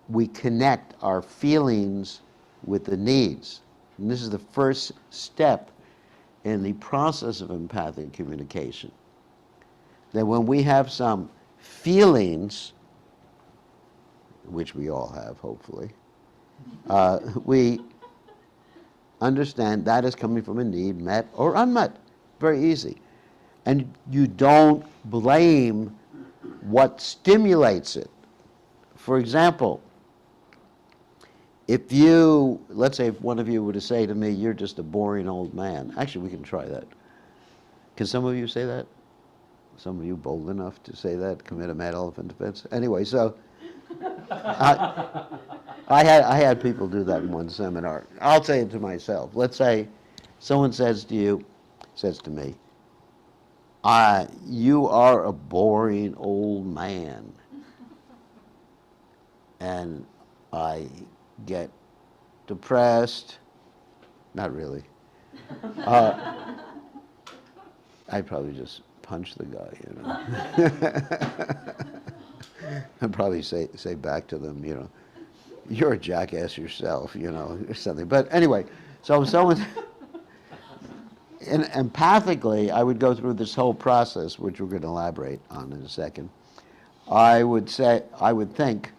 we connect our feelings with the needs. And this is the first step in the process of empathic communication. That when we have some feelings, which we all have, hopefully, we understand that is coming from a need, met or unmet. Very easy. And you don't blame what stimulates it. For example, if you, let's say if one of you were to say to me, you're just a boring old man. Actually, we can try that. Can some of you say that? Some of you bold enough to say that, commit a mad elephant defense? Anyway, so I had people do that in one seminar. I'll say it to myself. Let's say someone says to me, you are a boring old man. And I get depressed. Not really. I'd probably just punch the guy, you know. I'd probably say back to them, you know, you're a jackass yourself, you know, or something. But anyway, so if someone, and empathically, I would go through this whole process, which we're going to elaborate on in a second. I would think,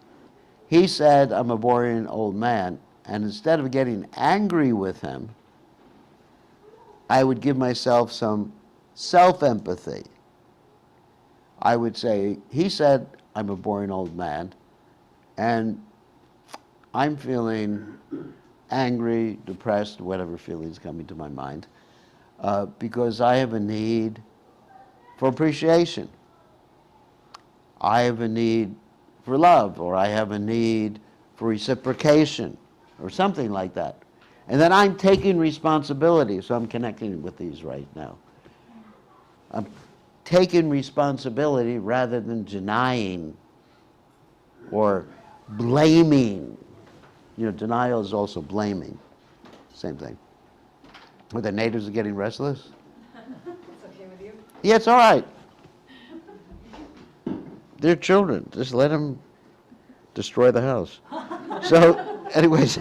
he said I'm a boring old man, and instead of getting angry with him, I would give myself some self-empathy. I would say, he said, I'm a boring old man, and I'm feeling angry, depressed, whatever feelings coming to my mind, because I have a need for appreciation. I have a need for love, or I have a need for reciprocation, or something like that. And then I'm taking responsibility, so I'm connecting with these right now. I'm taking responsibility rather than denying or blaming. You know, denial is also blaming. Same thing. Where the natives are getting restless? It's okay with you? Yeah, it's all right. They're children. Just let them destroy the house. So, anyways,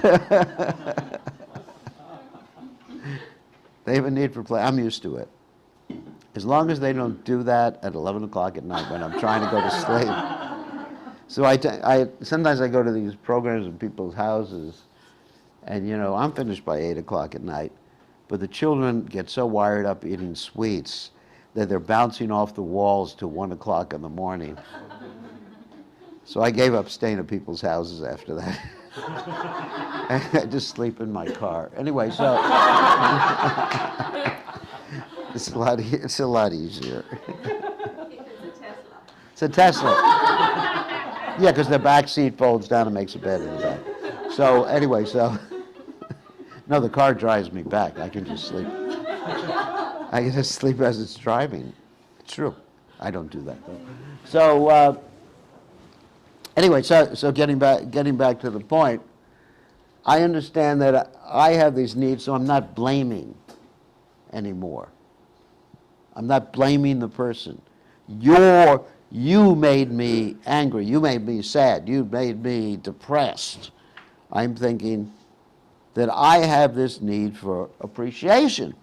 they have a need for play. I'm used to it. As long as they don't do that at 11 o'clock at night when I'm trying to go to sleep. So sometimes I go to these programs in people's houses, and you know, I'm finished by 8 o'clock at night, but the children get so wired up eating sweets that they're bouncing off the walls till 1 o'clock in the morning. So I gave up staying at people's houses after that. I just sleep in my car. Anyway, so it's a lot easier. It's a Tesla. Yeah, because the back seat folds down and makes a bed in the back. So anyway, no, the car drives me back. I can just sleep. I can just sleep as it's driving. It's true. I don't do that though. So anyway, so getting back to the point, I understand that I have these needs, so I'm not blaming anymore. I'm not blaming the person. You made me angry. You made me sad. You made me depressed. I'm thinking that I have this need for appreciation.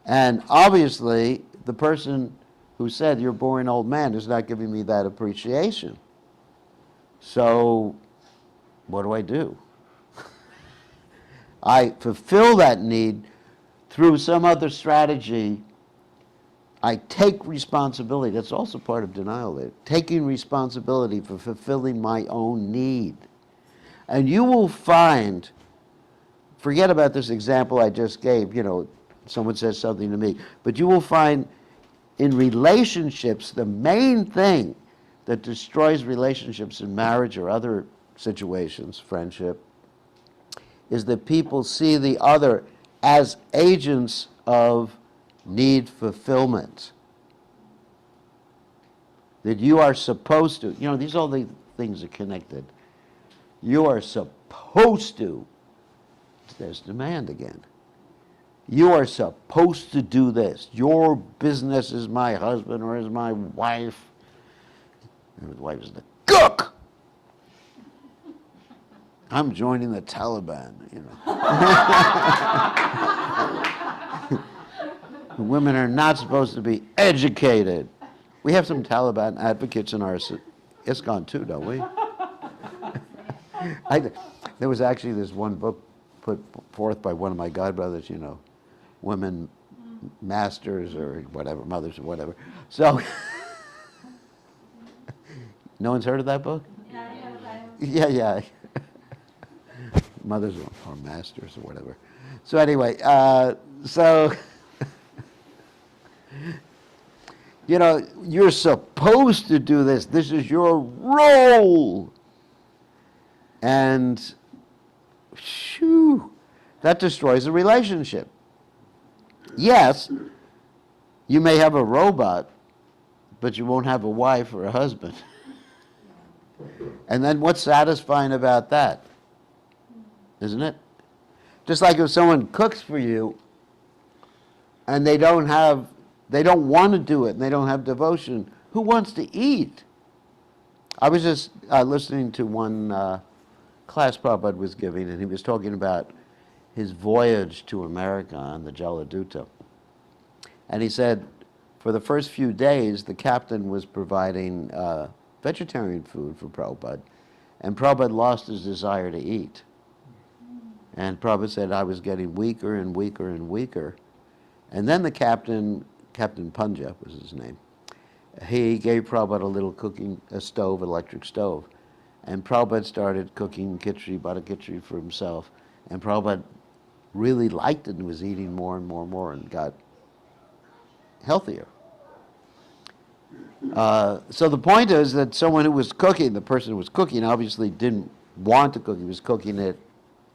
And obviously, the person who said, you're a boring old man, is not giving me that appreciation. So, what do? I fulfill that need through some other strategy. I take responsibility. That's also part of denial there. Taking responsibility for fulfilling my own need. And you will find, forget about this example I just gave, you know, someone says something to me, but you will find in relationships, the main thing that destroys relationships in marriage or other situations, friendship, is that people see the other as agents of need fulfillment. That you are supposed to, you know, all these things are connected. You are supposed to, there's demand again. You are supposed to do this. Your business is my husband or is my wife. And the wife is the cook. I'm joining the Taliban, you know. Women are not supposed to be educated. We have some Taliban advocates in our ISKCON too, don't we? There was actually this one book put forth by one of my godbrothers, you know, women masters or whatever, mothers or whatever. So, no one's heard of that book? Yeah. Mothers or masters or whatever. So anyway, you know, you're supposed to do this. This is your role. And, shoo, that destroys a relationship. Yes, you may have a robot, but you won't have a wife or a husband. And then what's satisfying about that? Isn't it? Just like if someone cooks for you and they don't want to do it and they don't have devotion, who wants to eat? I was just listening to one class Prabhupada was giving, and he was talking about his voyage to America on the Jaladuta. And he said for the first few days, the captain was providing vegetarian food for Prabhupada, and Prabhupada lost his desire to eat. And Prabhupada said I was getting weaker and weaker and weaker. And then the captain, Captain Punja was his name, he gave Prabhupada a little stove, electric stove. And Prabhupada started cooking khichdi, butter khichdi for himself. And Prabhupada really liked it and was eating more and more and more and got healthier. So the point is that someone who was cooking, the person who was cooking, obviously didn't want to cook. He was cooking it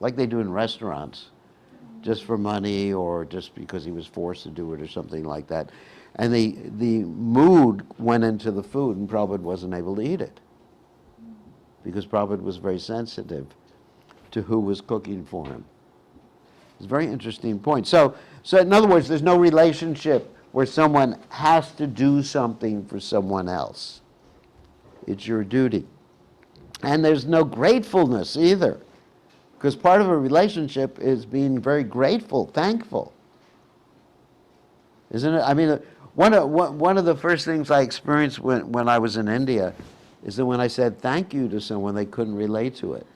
like they do in restaurants, just for money or just because he was forced to do it or something like that. And the mood went into the food, and Prabhupada wasn't able to eat it because Prabhupada was very sensitive to who was cooking for him. It's a very interesting point. So in other words, there's no relationship where someone has to do something for someone else. It's your duty. And there's no gratefulness either, because part of a relationship is being very grateful, thankful. Isn't it? I mean, one of the first things I experienced when I was in India is that when I said thank you to someone, they couldn't relate to it.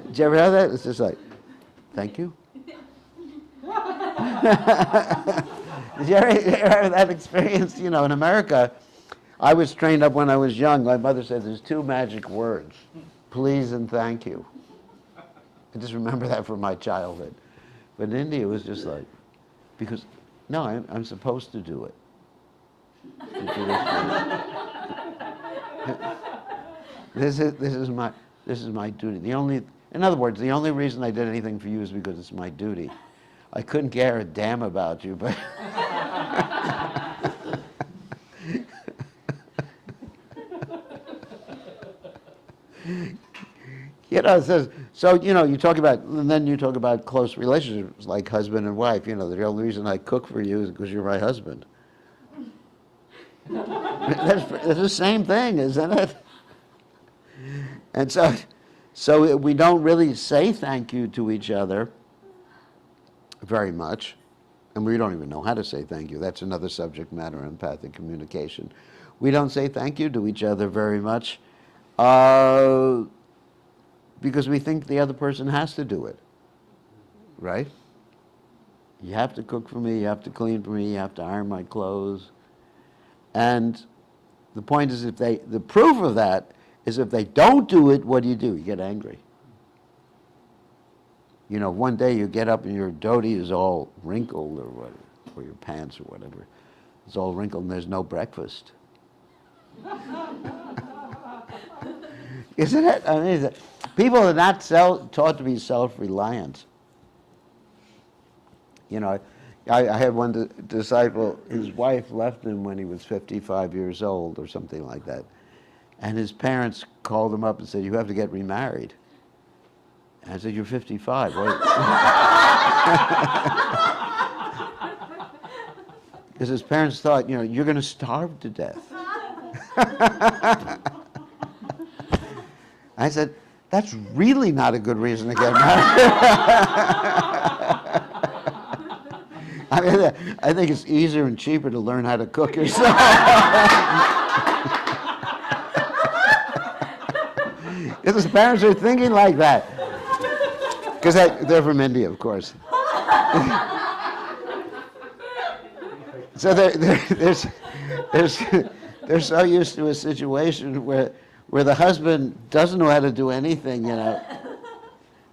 Did you ever have that? It's just like, thank you. Did you ever have that experience? You know, in America, I was trained up when I was young. My mother said there's two magic words, please and thank you. I just remember that from my childhood. But in India, it was just like, because, no, I'm supposed to do it. This is my duty. In other words, the only reason I did anything for you is because it's my duty. I couldn't care a damn about you, but you know, so you know, you talk about, and then you talk about close relationships like husband and wife. You know, the only reason I cook for you is because you're my husband. It's the same thing, isn't it? And so we don't really say thank you to each other very much, and we don't even know how to say thank you. That's another subject matter, empathic communication. We don't say thank you to each other very much because we think the other person has to do it, right? You have to cook for me, you have to clean for me, you have to iron my clothes. And the point is, the proof of that is if they don't do it, what do? You get angry. You know, one day you get up and your dhoti is all wrinkled or your pants or whatever. It's all wrinkled and there's no breakfast. Isn't it? I mean, people are not taught to be self-reliant. You know, I had one disciple, his wife left him when he was 55 years old or something like that. And his parents called him up and said, you have to get remarried. And I said, you're 55. Because his parents thought, you know, you're going to starve to death. I said, that's really not a good reason to get married. I mean, I think it's easier and cheaper to learn how to cook yourself. Because his parents are thinking like that. Because they're from India, of course. So they're so used to a situation where the husband doesn't know how to do anything, you know,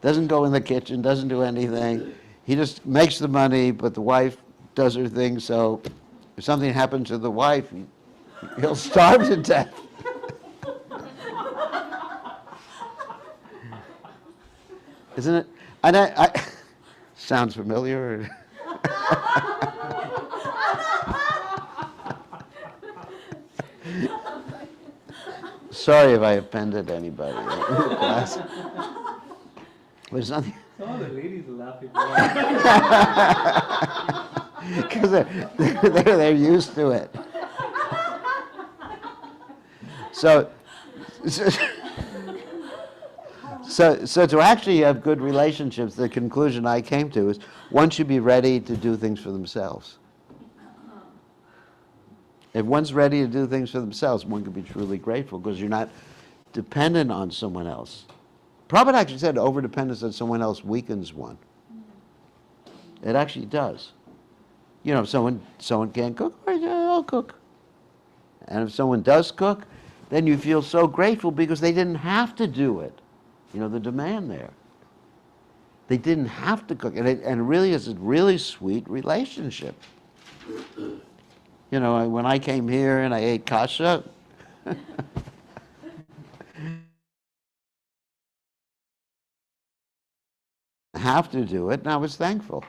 doesn't go in the kitchen, doesn't do anything. He just makes the money, but the wife does her thing, so if something happens to the wife, he'll starve to death. Isn't it? And I sounds familiar. Sorry if I offended anybody. There's nothing. Some of the ladies are laughing. Because they're used to it. So to actually have good relationships, the conclusion I came to is one should be ready to do things for themselves. If one's ready to do things for themselves, one can be truly grateful because you're not dependent on someone else. Prabhupada actually said overdependence on someone else weakens one. It actually does. You know, if someone can't cook, all right, yeah, I'll cook. And if someone does cook, then you feel so grateful because they didn't have to do it. You know, the demand there. They didn't have to cook. And it really is a really sweet relationship. You know, when I came here and I ate kasha, have to do it, and I was thankful.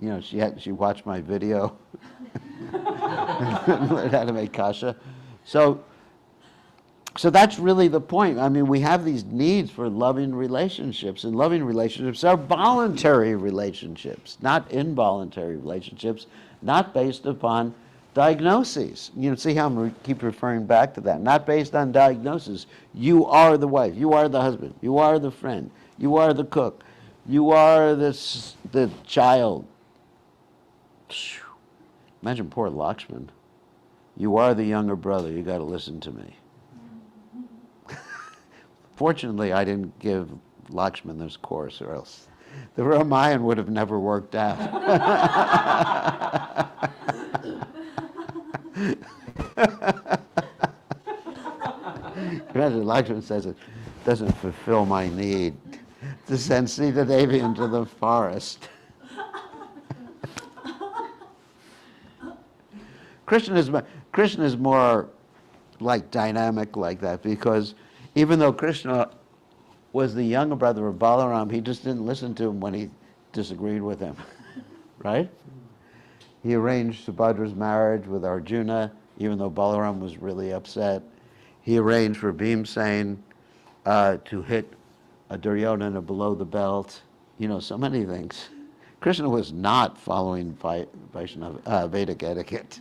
You know, she watched my video, learned how to make kasha. So that's really the point. I mean, we have these needs for loving relationships, and loving relationships are voluntary relationships, not involuntary relationships, not based upon diagnoses. You know, see how I'm keep referring back to that. Not based on diagnoses. You are the wife. You are the husband. You are the friend. You are the cook. You are the child. Imagine poor Lakshman. You are the younger brother. You got to listen to me. Fortunately, I didn't give Lakshman this course, or else the Ramayan would have never worked out. Imagine Lakshman says it doesn't fulfill my need to send Sita Devi into the forest. Krishna is more like dynamic like that, because even though Krishna was the younger brother of Balaram, he just didn't listen to him when he disagreed with him, right? He arranged Subhadra's marriage with Arjuna, even though Balaram was really upset. He arranged for Bhimsen to hit a Duryodhana below the belt. You know, so many things. Krishna was not following Vaishnava, Vedic etiquette.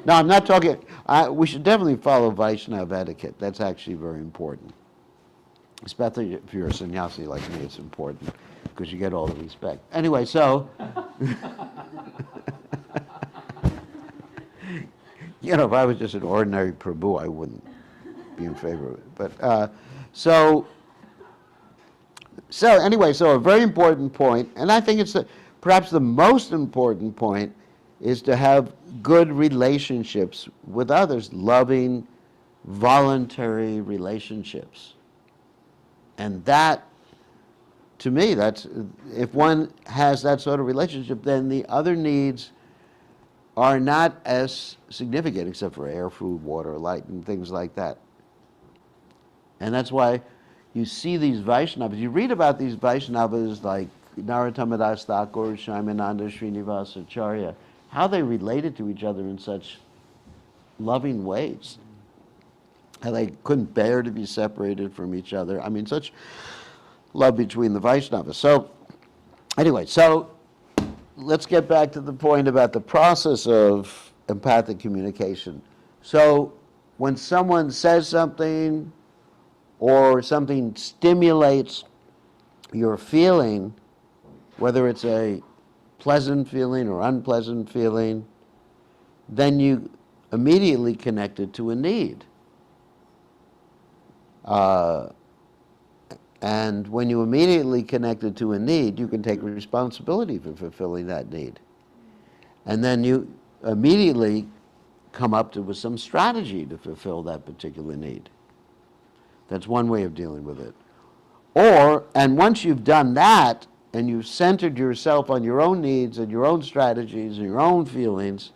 No, I'm not talking. We should definitely follow Vaishnava etiquette. That's actually very important. Especially if you're a sannyasi like me, it's important because you get all the respect. Anyway, so you know, if I was just an ordinary Prabhu, I wouldn't be in favor of it. But so anyway, so a very important point, and I think it's perhaps the most important point, is to have good relationships with others, loving, voluntary relationships. And that, to me, that's, if one has that sort of relationship, then the other needs are not as significant, except for air, food, water, light, and things like that. And that's why you see these Vaishnavas, you read about these Vaishnavas like Narottama Das Thakur, Shaimananda Srinivasa Acharya, how they related to each other in such loving ways. How they couldn't bear to be separated from each other. I mean, such love between the Vaishnavas. So, anyway, so let's get back to the point about the process of empathic communication. So, when someone says something or something stimulates your feeling, whether it's a pleasant feeling or unpleasant feeling, then you immediately connect it to a need. And when you immediately connect it to a need, you can take responsibility for fulfilling that need. And then you immediately come up with some strategy to fulfill that particular need. That's one way of dealing with it. And once you've done that, and you've centered yourself on your own needs and your own strategies and your own feelings,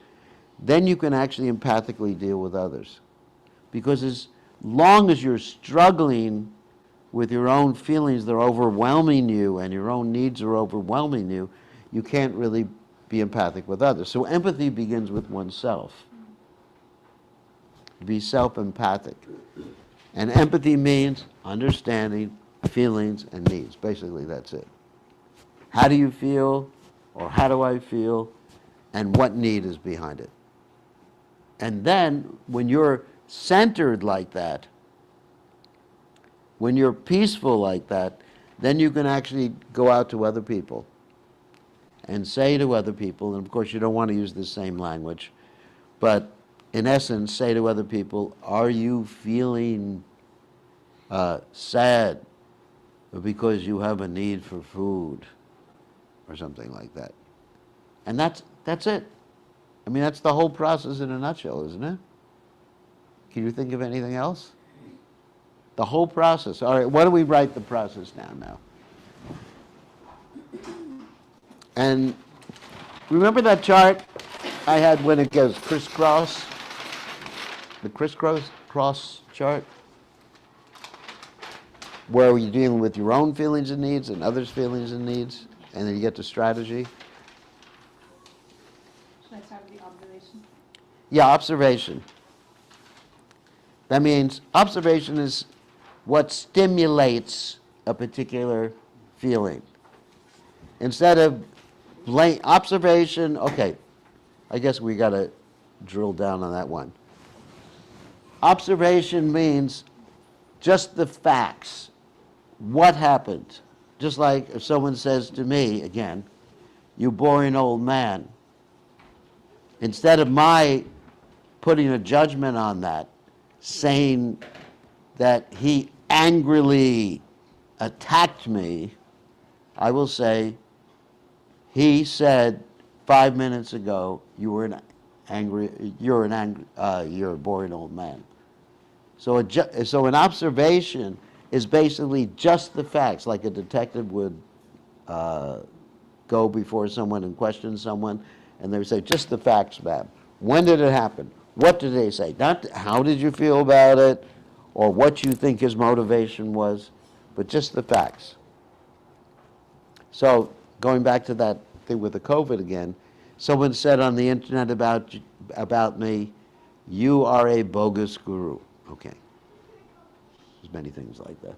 then you can actually empathically deal with others. Because as long as you're struggling with your own feelings that are overwhelming you and your own needs are overwhelming you, you can't really be empathic with others. So empathy begins with oneself. Be self-empathic. And empathy means understanding feelings and needs. Basically, that's it. How do you feel, or how do I feel, and what need is behind it? And then, when you're centered like that, when you're peaceful like that, then you can actually go out to other people and say to other people, and of course you don't want to use the same language, but in essence say to other people, are you feeling sad because you have a need for food or something like that. And that's it. I mean, that's the whole process in a nutshell, isn't it? Can you think of anything else? The whole process. All right, why don't we write the process down now? And remember that chart I had when it goes crisscross? The crisscross chart? Where you're dealing with your own feelings and needs and others' feelings and needs, and then you get to strategy. Should I start with the observation? Yeah, observation. That means observation is what stimulates a particular feeling. Instead of observation, okay, I guess we got to drill down on that one. Observation means just the facts. What happened? Just like if someone says to me, again, you boring old man, instead of my putting a judgment on that, saying that he angrily attacked me, I will say, he said 5 minutes ago, you're a boring old man. So an observation is basically just the facts, like a detective would go before someone and question someone, and they would say, just the facts, ma'am. When did it happen? What did they say? Not how did you feel about it, or what you think his motivation was, but just the facts. So going back to that thing with the COVID again, someone said on the internet about me, you are a bogus guru. Okay. There's many things like that.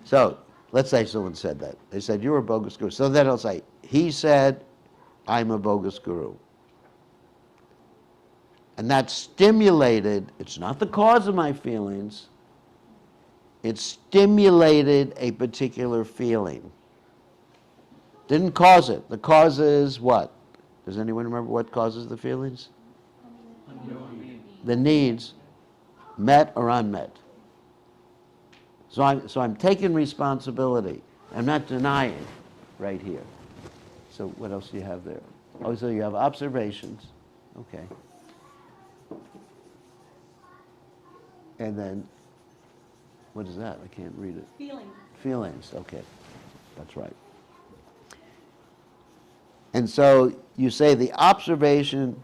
So let's say someone said that. They said, you're a bogus guru. So then I'll say, he said, I'm a bogus guru. And that stimulated, it's not the cause of my feelings, it stimulated a particular feeling. Didn't cause it. The cause is what? Does anyone remember what causes the feelings? The needs, met or unmet. So I'm taking responsibility. I'm not denying right here. So what else do you have there? Oh, so you have observations. Okay. And then, what is that? I can't read it. Feeling. Feelings, okay. That's right. And so you say the observation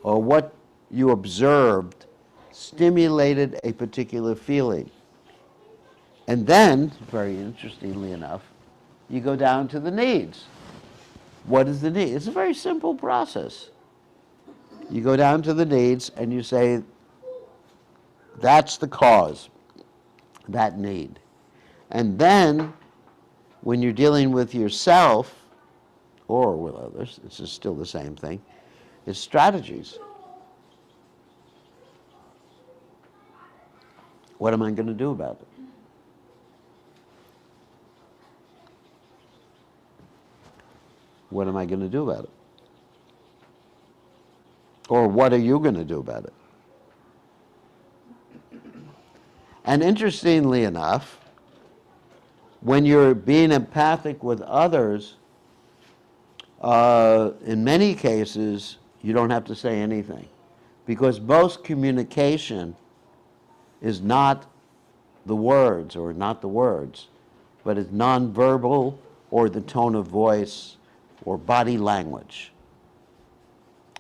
or what you observed stimulated a particular feeling. And then, very interestingly enough, you go down to the needs. What is the need? It's a very simple process. You go down to the needs and you say, that's the cause, that need. And then, when you're dealing with yourself, or with others, this is still the same thing, is strategies. What am I going to do about it? What am I going to do about it? Or what are you going to do about it? And interestingly enough, when you're being empathic with others, in many cases, you don't have to say anything. Because most communication is not the words, or not the words, but it's nonverbal, or the tone of voice, or body language.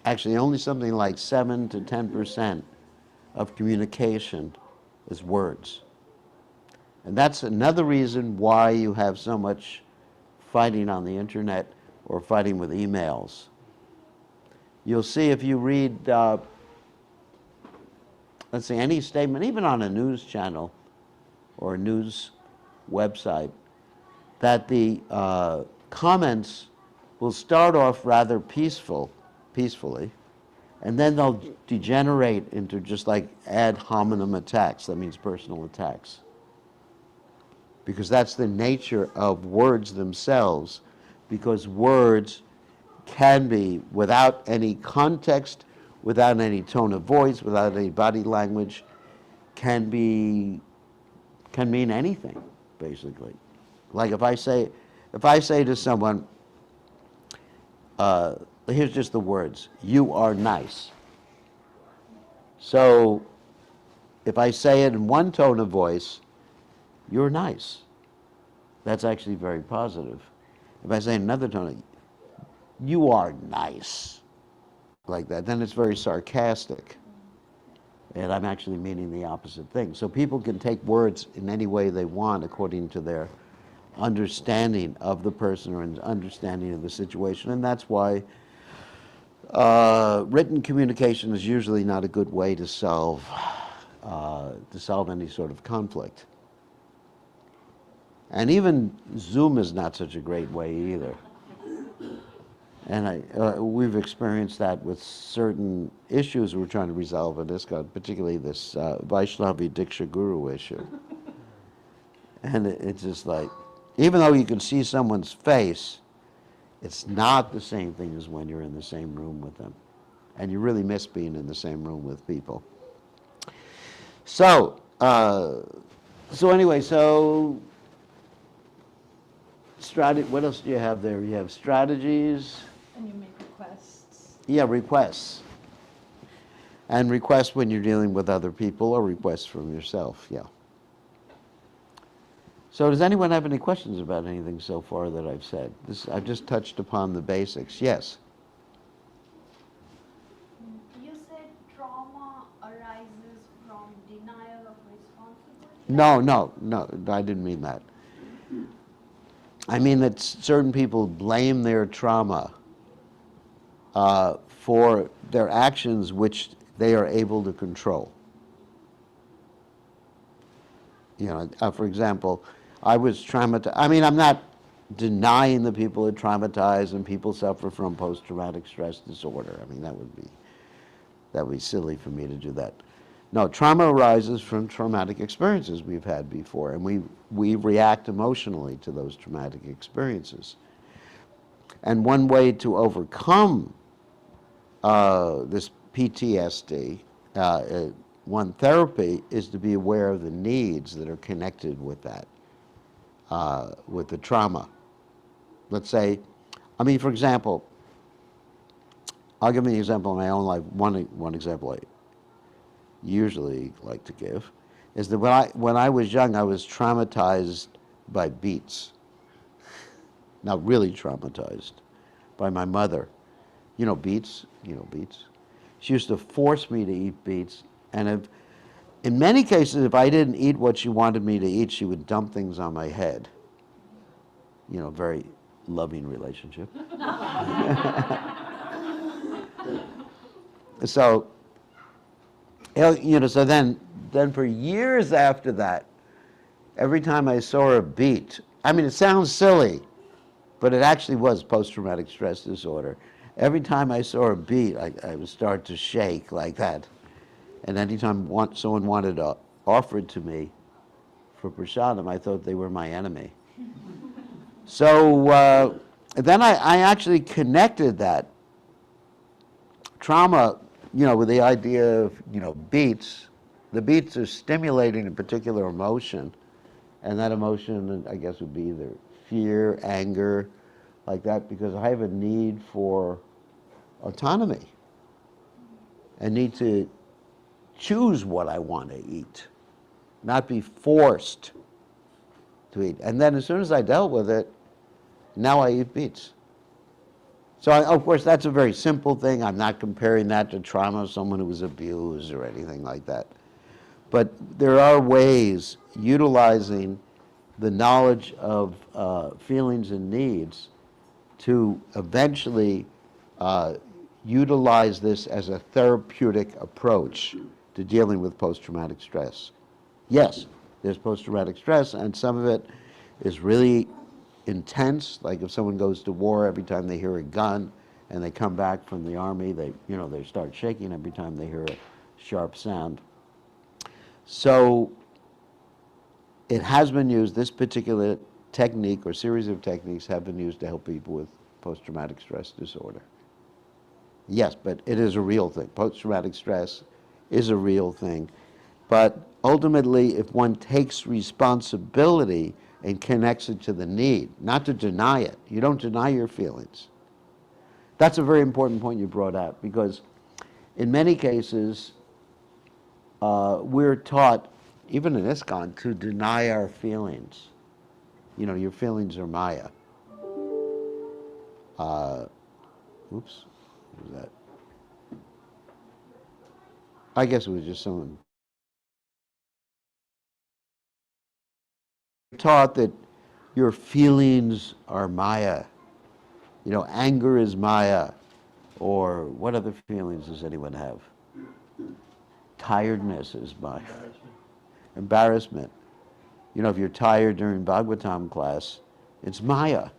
Actually, only something like 7 to 10% of communication is words. And that's another reason why you have so much fighting on the internet or fighting with emails. You'll see if you read, let's say, any statement, even on a news channel or a news website, that the comments will start off rather peacefully, and then they'll degenerate into just like ad hominem attacks. That means personal attacks. Because that's the nature of words themselves, because words can be, without any context, without any tone of voice, without any body language, can mean anything, basically. Like if I say to someone, here's just the words, "You are nice." So if I say it in one tone of voice, "You're nice," that's actually very positive. If I say in another tone, "You are nice," like that, then it's very sarcastic. And I'm actually meaning the opposite thing. So people can take words in any way they want according to their understanding of the person or understanding of the situation. And that's why written communication is usually not a good way to solve any sort of conflict. And even Zoom is not such a great way either. And we've experienced that with certain issues we're trying to resolve in this, particularly this Vaishnavi Diksha Guru issue. And it's just like, even though you can see someone's face, it's not the same thing as when you're in the same room with them. And you really miss being in the same room with people. So, anyway, what else do you have there? You have strategies. And you make requests. Yeah, requests. And requests when you're dealing with other people or requests from yourself, yeah. So does anyone have any questions about anything so far that I've said? I've just touched upon the basics. Yes? You said trauma arises from denial of responsibility? No, I didn't mean that. I mean that certain people blame their trauma for their actions which they are able to control. You know, for example, I was traumatized. I mean, I'm not denying that people are traumatized and people suffer from post-traumatic stress disorder. I mean, that would be silly for me to do that. No, trauma arises from traumatic experiences we've had before, and we react emotionally to those traumatic experiences. And one way to overcome this PTSD, one therapy, is to be aware of the needs that are connected with that, with the trauma. Let's say, I mean, for example, I'll give you an example of my own life. One example I usually like to give is that when I was young, I was traumatized by beets. Now, really traumatized by my mother. You know beets? She used to force me to eat beets, and in many cases, if I didn't eat what she wanted me to eat, she would dump things on my head. You know, very loving relationship. So, you know, so then for years after that, every time I saw a beet, I mean, it sounds silly, but it actually was post-traumatic stress disorder. Every time I saw a beet, I would start to shake like that. And anytime someone wanted to offer it to me for prasadam, I thought they were my enemy. So then I actually connected that trauma, you know, with the idea of, you know, beets. The beets are stimulating a particular emotion, and that emotion, I guess, would be either fear, anger, like that, because I have a need for autonomy. I need to choose what I want to eat, not be forced to eat. And then as soon as I dealt with it, now I eat beets. So, of course, that's a very simple thing. I'm not comparing that to trauma of someone who was abused or anything like that. But there are ways, utilizing the knowledge of feelings and needs, to eventually utilize this as a therapeutic approach to dealing with post-traumatic stress. Yes, there's post-traumatic stress, and some of it is really intense. Like if someone goes to war, every time they hear a gun and they come back from the army, they start shaking every time they hear a sharp sound. So it has been used, this particular technique or series of techniques have been used to help people with post-traumatic stress disorder. Yes, but it is a real thing. Post-traumatic stress is a real thing. But ultimately, if one takes responsibility and connects it to the need, not to deny it, you don't deny your feelings. That's a very important point you brought out, because in many cases, we're taught, even in ISKCON, to deny our feelings. You know, your feelings are Maya. Oops, what was that? I guess it was just someone. Taught that your feelings are Maya. You know, anger is Maya. Or what other feelings does anyone have? Tiredness is Maya. Embarrassment. You know, if you're tired during Bhagavatam class, it's Maya.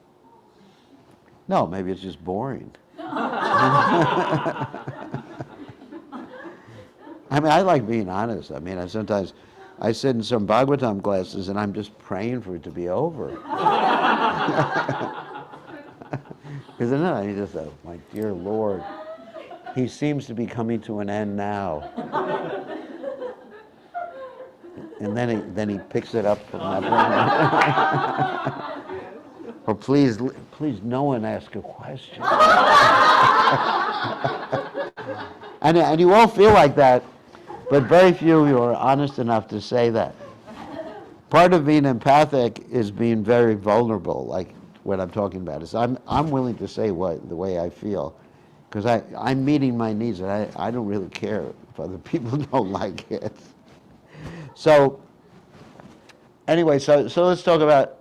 No, maybe it's just boring. I mean, I like being honest. I mean, sometimes I sit in some Bhagavatam classes and I'm just praying for it to be over. Because then I just thought, my dear Lord, he seems to be coming to an end now. And then he picks it up from that point. Or please, no one ask a question. And you all feel like that, but very few of you are honest enough to say that. Part of being empathic is being very vulnerable, like what I'm talking about. Is I'm willing to say the way I feel, because I'm meeting my needs, and I don't really care if other people don't like it. So anyway, so let's talk about,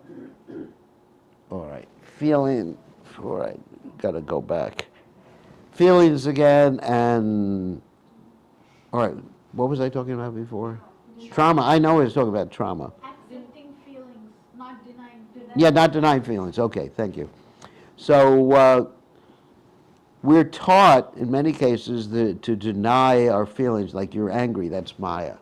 all right, feeling, all right, got to go back. Feelings again, and, all right, what was I talking about before? Trauma. I know I was talking about trauma. Accepting feelings, not denying. Yeah, not denying feelings. Okay, thank you. So we're taught in many cases to deny our feelings, like you're angry, that's Maya.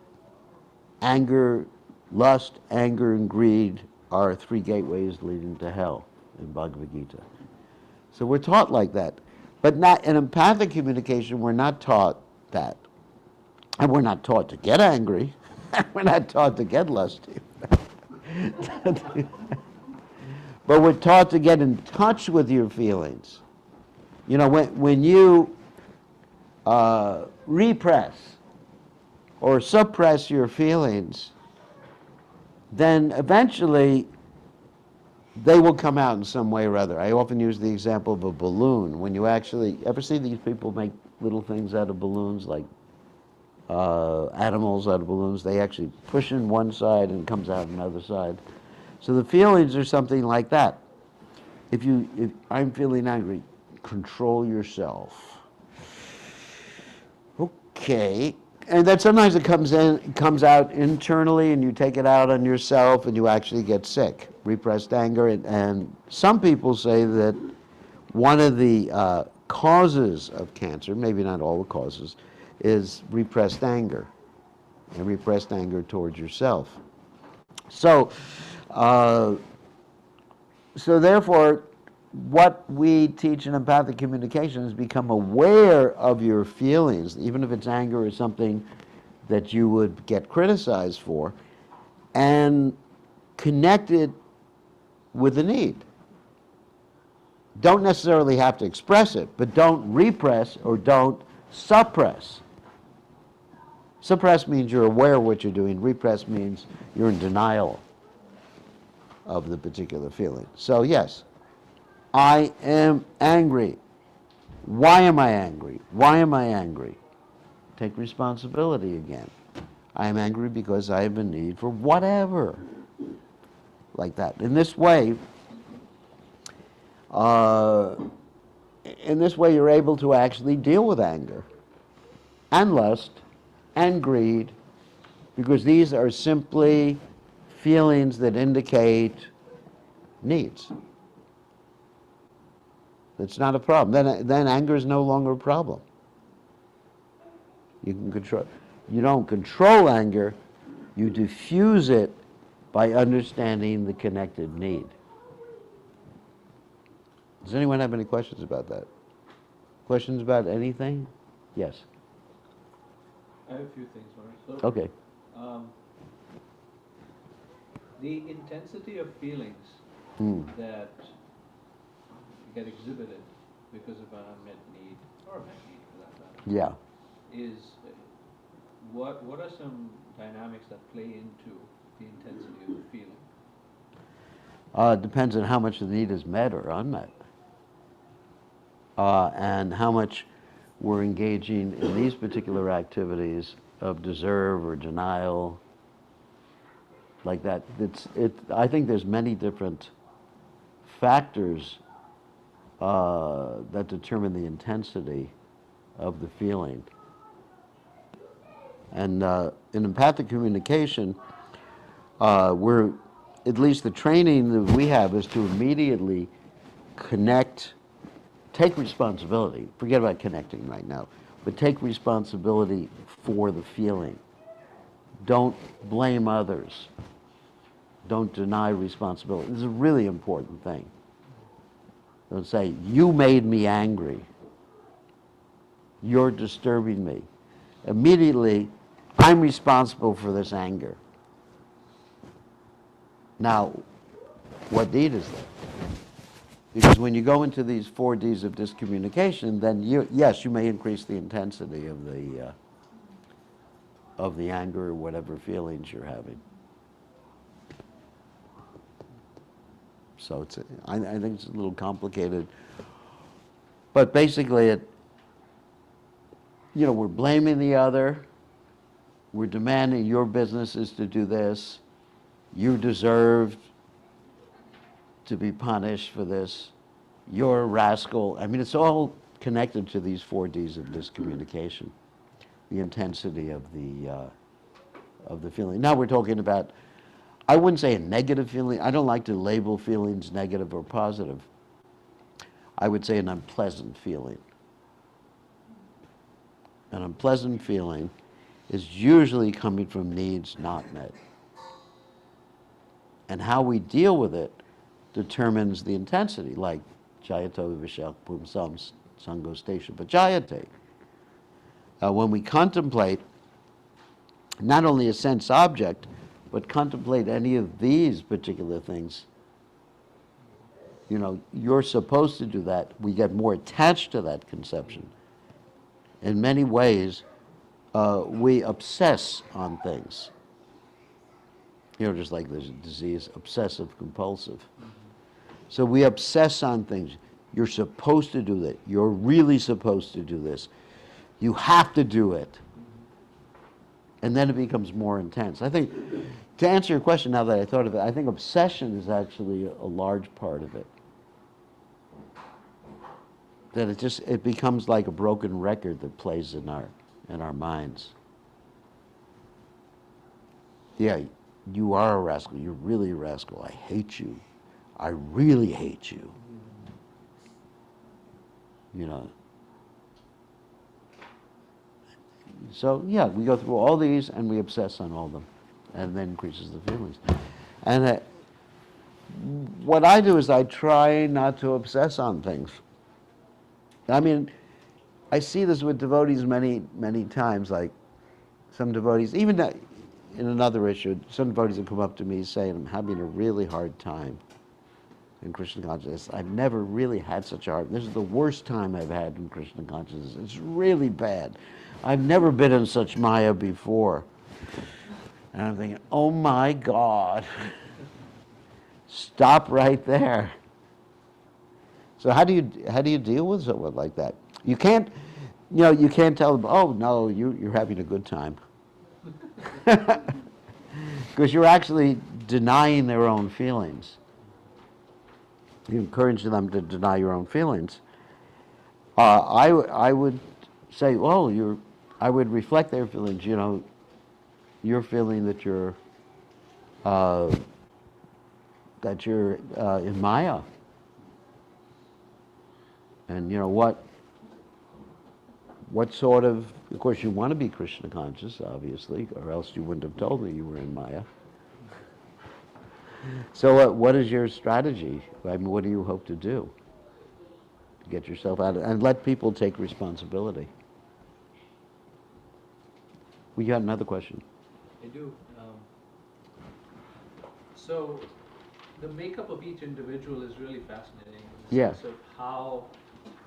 Anger, lust, anger, and greed are three gateways leading to hell in Bhagavad Gita. So we're taught like that. But not in empathic communication, we're not taught that. And we're not taught to get angry. We're not taught to get lusty. But we're taught to get in touch with your feelings. You know, when you repress or suppress your feelings, then eventually they will come out in some way or other. I often use the example of a balloon. When you actually, ever see these people make little things out of balloons, like animals out of balloons? They actually push in one side and it comes out another side. So the feelings are something like that. If I'm feeling angry, control yourself. Okay. And then sometimes it comes out internally, and you take it out on yourself, and you actually get sick. Repressed anger, and some people say that one of the causes of cancer, maybe not all the causes, is repressed anger, and repressed anger towards yourself. So therefore, what we teach in empathic communication is become aware of your feelings, even if it's anger or something that you would get criticized for, and connect it with the need. Don't necessarily have to express it, but don't repress or don't suppress. Suppress means you're aware of what you're doing. Repress means you're in denial of the particular feeling. So yes, I am angry. Why am I angry? Why am I angry? Take responsibility again. I am angry because I have a need for whatever. Like that. In this way, you're able to actually deal with anger and lust and greed, because these are simply feelings that indicate needs. It's not a problem. Then anger is no longer a problem. You don't control anger, you diffuse it by understanding the connected need. Does anyone have any questions about that? Questions about anything? Yes. I have a few things, Mark. Okay. Um, the intensity of feelings that get exhibited because of an unmet need, or a met need for that matter, Yeah. is what are some dynamics that play into the intensity of the feeling? It depends on how much the need is met or unmet, and how much we're engaging in these particular activities of deserve or denial, like that. I think there's many different factors that determine the intensity of the feeling. And in empathic communication, we're, at least the training that we have is to immediately connect, take responsibility. Forget about connecting right now, but take responsibility for the feeling. Don't blame others. Don't deny responsibility. This is a really important thing. Don't say, you made me angry. You're disturbing me. Immediately, I'm responsible for this anger. Now, what need is there? Because when you go into these 4 Ds of discommunication, then yes, you may increase the intensity of the anger or whatever feelings you're having. So I think it's a little complicated, but basically we're blaming the other. We're demanding your business is to do this. You deserve to be punished for this. You're a rascal. I mean, it's all connected to these 4 Ds of discommunication, the intensity of the feeling. Now we're talking about, I wouldn't say a negative feeling. I don't like to label feelings negative or positive. I would say an unpleasant feeling. An unpleasant feeling is usually coming from needs not met. And how we deal with it determines the intensity, like Jayato Vishak Pumsam Sango Station Pachayate. When we contemplate not only a sense object, but contemplate any of these particular things, you're supposed to do that. We get more attached to that conception. In many ways, we obsess on things. Just like there's a disease, obsessive compulsive. So we obsess on things. You're supposed to do that. You're really supposed to do this. You have to do it. And then it becomes more intense. I think, to answer your question now that I thought of it, I think obsession is actually a large part of it. That it becomes like a broken record that plays in our minds. Yeah, you are a rascal. You're really a rascal. I hate you. I really hate you. So yeah, we go through all these and we obsess on all of them, and then increases the feelings. And what I do is I try not to obsess on things. I mean, I see this with devotees many, many times, like some devotees, even in another issue, some devotees have come up to me saying, I'm having a really hard time in Krishna consciousness. I've never really had such a hard, this is the worst time I've had in Krishna consciousness. It's really bad. I've never been in such Maya before. And I'm thinking, oh my God, stop right there. So how do you deal with someone like that? You can't, you can't tell them, oh no, you're having a good time. Because you're actually denying their own feelings. You encourage them to deny your own feelings. I would say, well, I would reflect their feelings. You're feeling that you're in Maya, and what sort of course you want to be Krishna conscious, obviously, or else you wouldn't have told me you were in Maya. So what is your strategy? I mean, what do you hope to do to get yourself out of it? And let people take responsibility. We got another question. I do. So the makeup of each individual is really fascinating in the Yeah. sense of how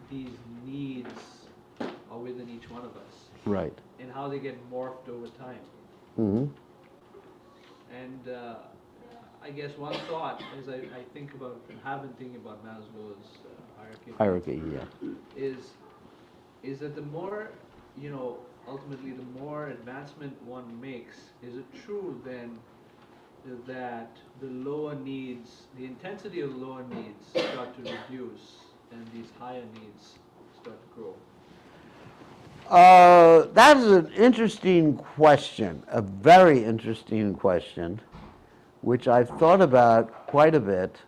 these needs are within each one of us Right. and how they get morphed over time. Mm-hmm. And I guess one thought, as I think about, and have been thinking about Maslow's hierarchy, Hierarchy, yeah. is that the more, ultimately the more advancement one makes, is it true then that the lower needs, the intensity of the lower needs start to reduce and these higher needs start to grow? That is an interesting question, a very interesting question, which I've thought about quite a bit.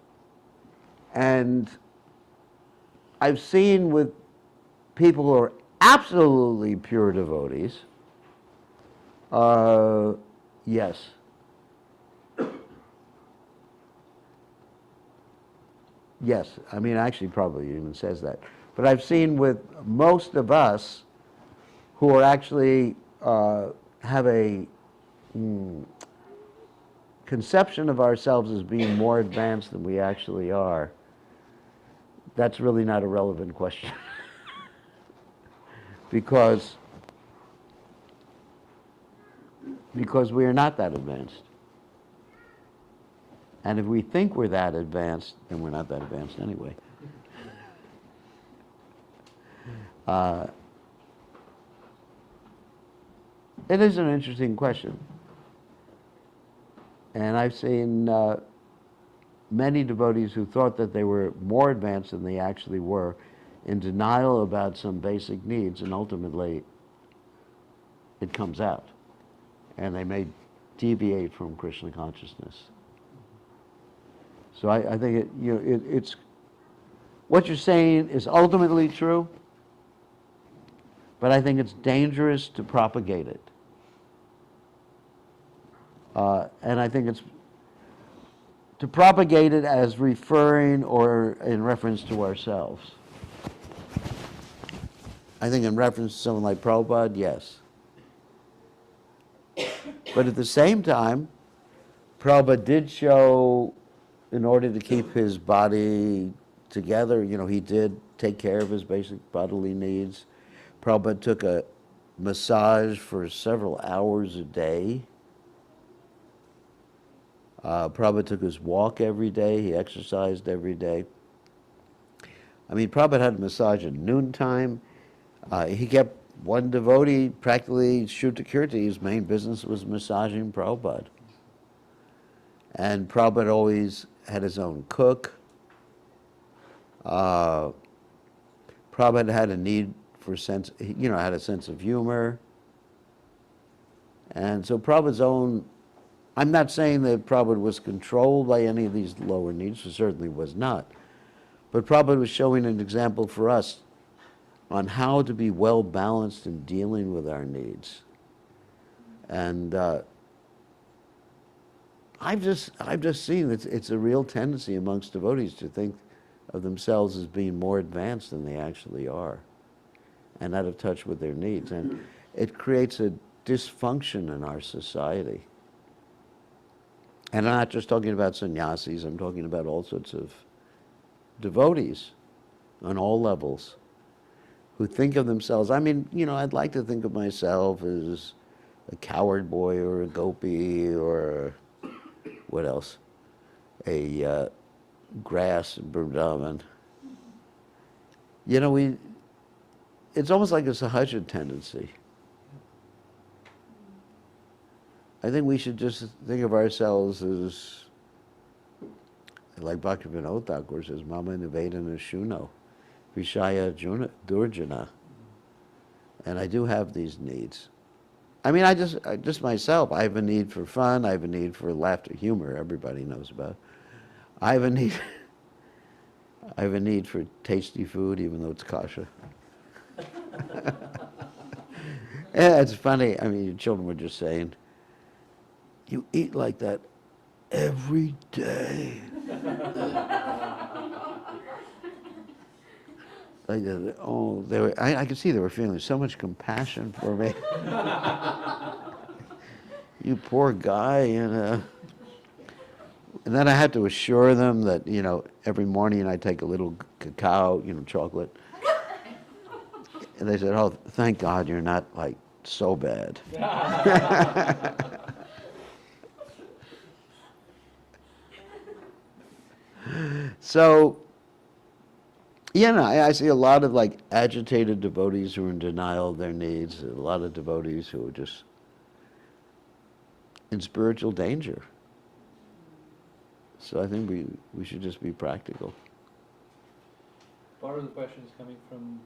And I've seen with people who are absolutely pure devotees, yes. Yes, I mean, actually, probably even says that. But I've seen with most of us who are actually have a conception of ourselves as being more advanced than we actually are, that's really not a relevant question. because we are not that advanced. And if we think we're that advanced, then we're not that advanced anyway. It is an interesting question. And I've seen many devotees who thought that they were more advanced than they actually were, in denial about some basic needs, and ultimately it comes out. And they may deviate from Krishna consciousness. So I think it's what you're saying is ultimately true, but I think it's dangerous to propagate it. And I think it's to propagate it as referring or in reference to ourselves. I think in reference to someone like Prabhupada, yes. But at the same time, Prabhupada did show, in order to keep his body together, he did take care of his basic bodily needs. Prabhupada took a massage for several hours a day. Prabhupada took his walk every day. He exercised every day. I mean, Prabhupada had a massage at noontime. He kept one devotee, practically Shruta Kirti, his main business was massaging Prabhupada. And Prabhupada always had his own cook. Prabhupada had a need for had a sense of humor. And so Prabhupada's own, I'm not saying that Prabhupada was controlled by any of these lower needs, he certainly was not. But Prabhupada was showing an example for us on how to be well balanced in dealing with our needs. And I've just seen it's a real tendency amongst devotees to think of themselves as being more advanced than they actually are, and out of touch with their needs. And it creates a dysfunction in our society. And I'm not just talking about sannyasis, I'm talking about all sorts of devotees on all levels who think of themselves, I'd like to think of myself as a coward boy or a gopi or what else? A grass Vrindavan. It's almost like a sahaja tendency. I think we should just think of ourselves as, like Bhaktivinoda Thakur says, Mama Nivedana Shuno, Vishaya Durjana. And I do have these needs. I mean, I just myself, I have a need for fun, I have a need for laughter, humor, everybody knows about. I have a need for tasty food, even though it's kasha. Yeah, it's funny. I mean, your children were just saying, you eat like that every day. Like, I could see they were feeling so much compassion for me. You poor guy, And then I had to assure them that, every morning I take a little cacao, chocolate. And they said, oh, thank God you're not, like, so bad. So, I see a lot of, like, agitated devotees who are in denial of their needs, a lot of devotees who are just in spiritual danger. So I think we should just be practical. Part of the question is coming from,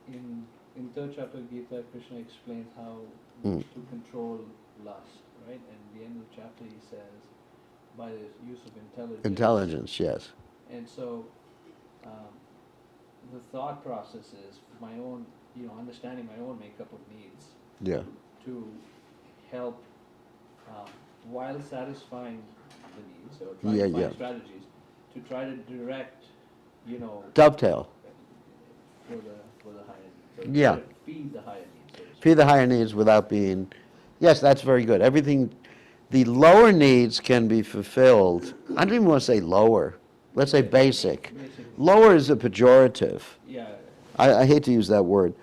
in third chapter of Gita, Krishna explains how to control lust, right? And at the end of the chapter he says, by the use of intelligence. Intelligence, yes. And so, the thought process is my own, understanding my own makeup of needs Yeah. to help, while satisfying the needs or trying to find strategies to try to direct, Dovetail. for the higher needs. So Yeah. try to feed the higher needs. So to speak. Feed the higher needs without being, yes, that's very good. Everything, the lower needs can be fulfilled. I don't even want to say lower. Let's say basic. Lower is a pejorative. Yeah. I hate to use that word.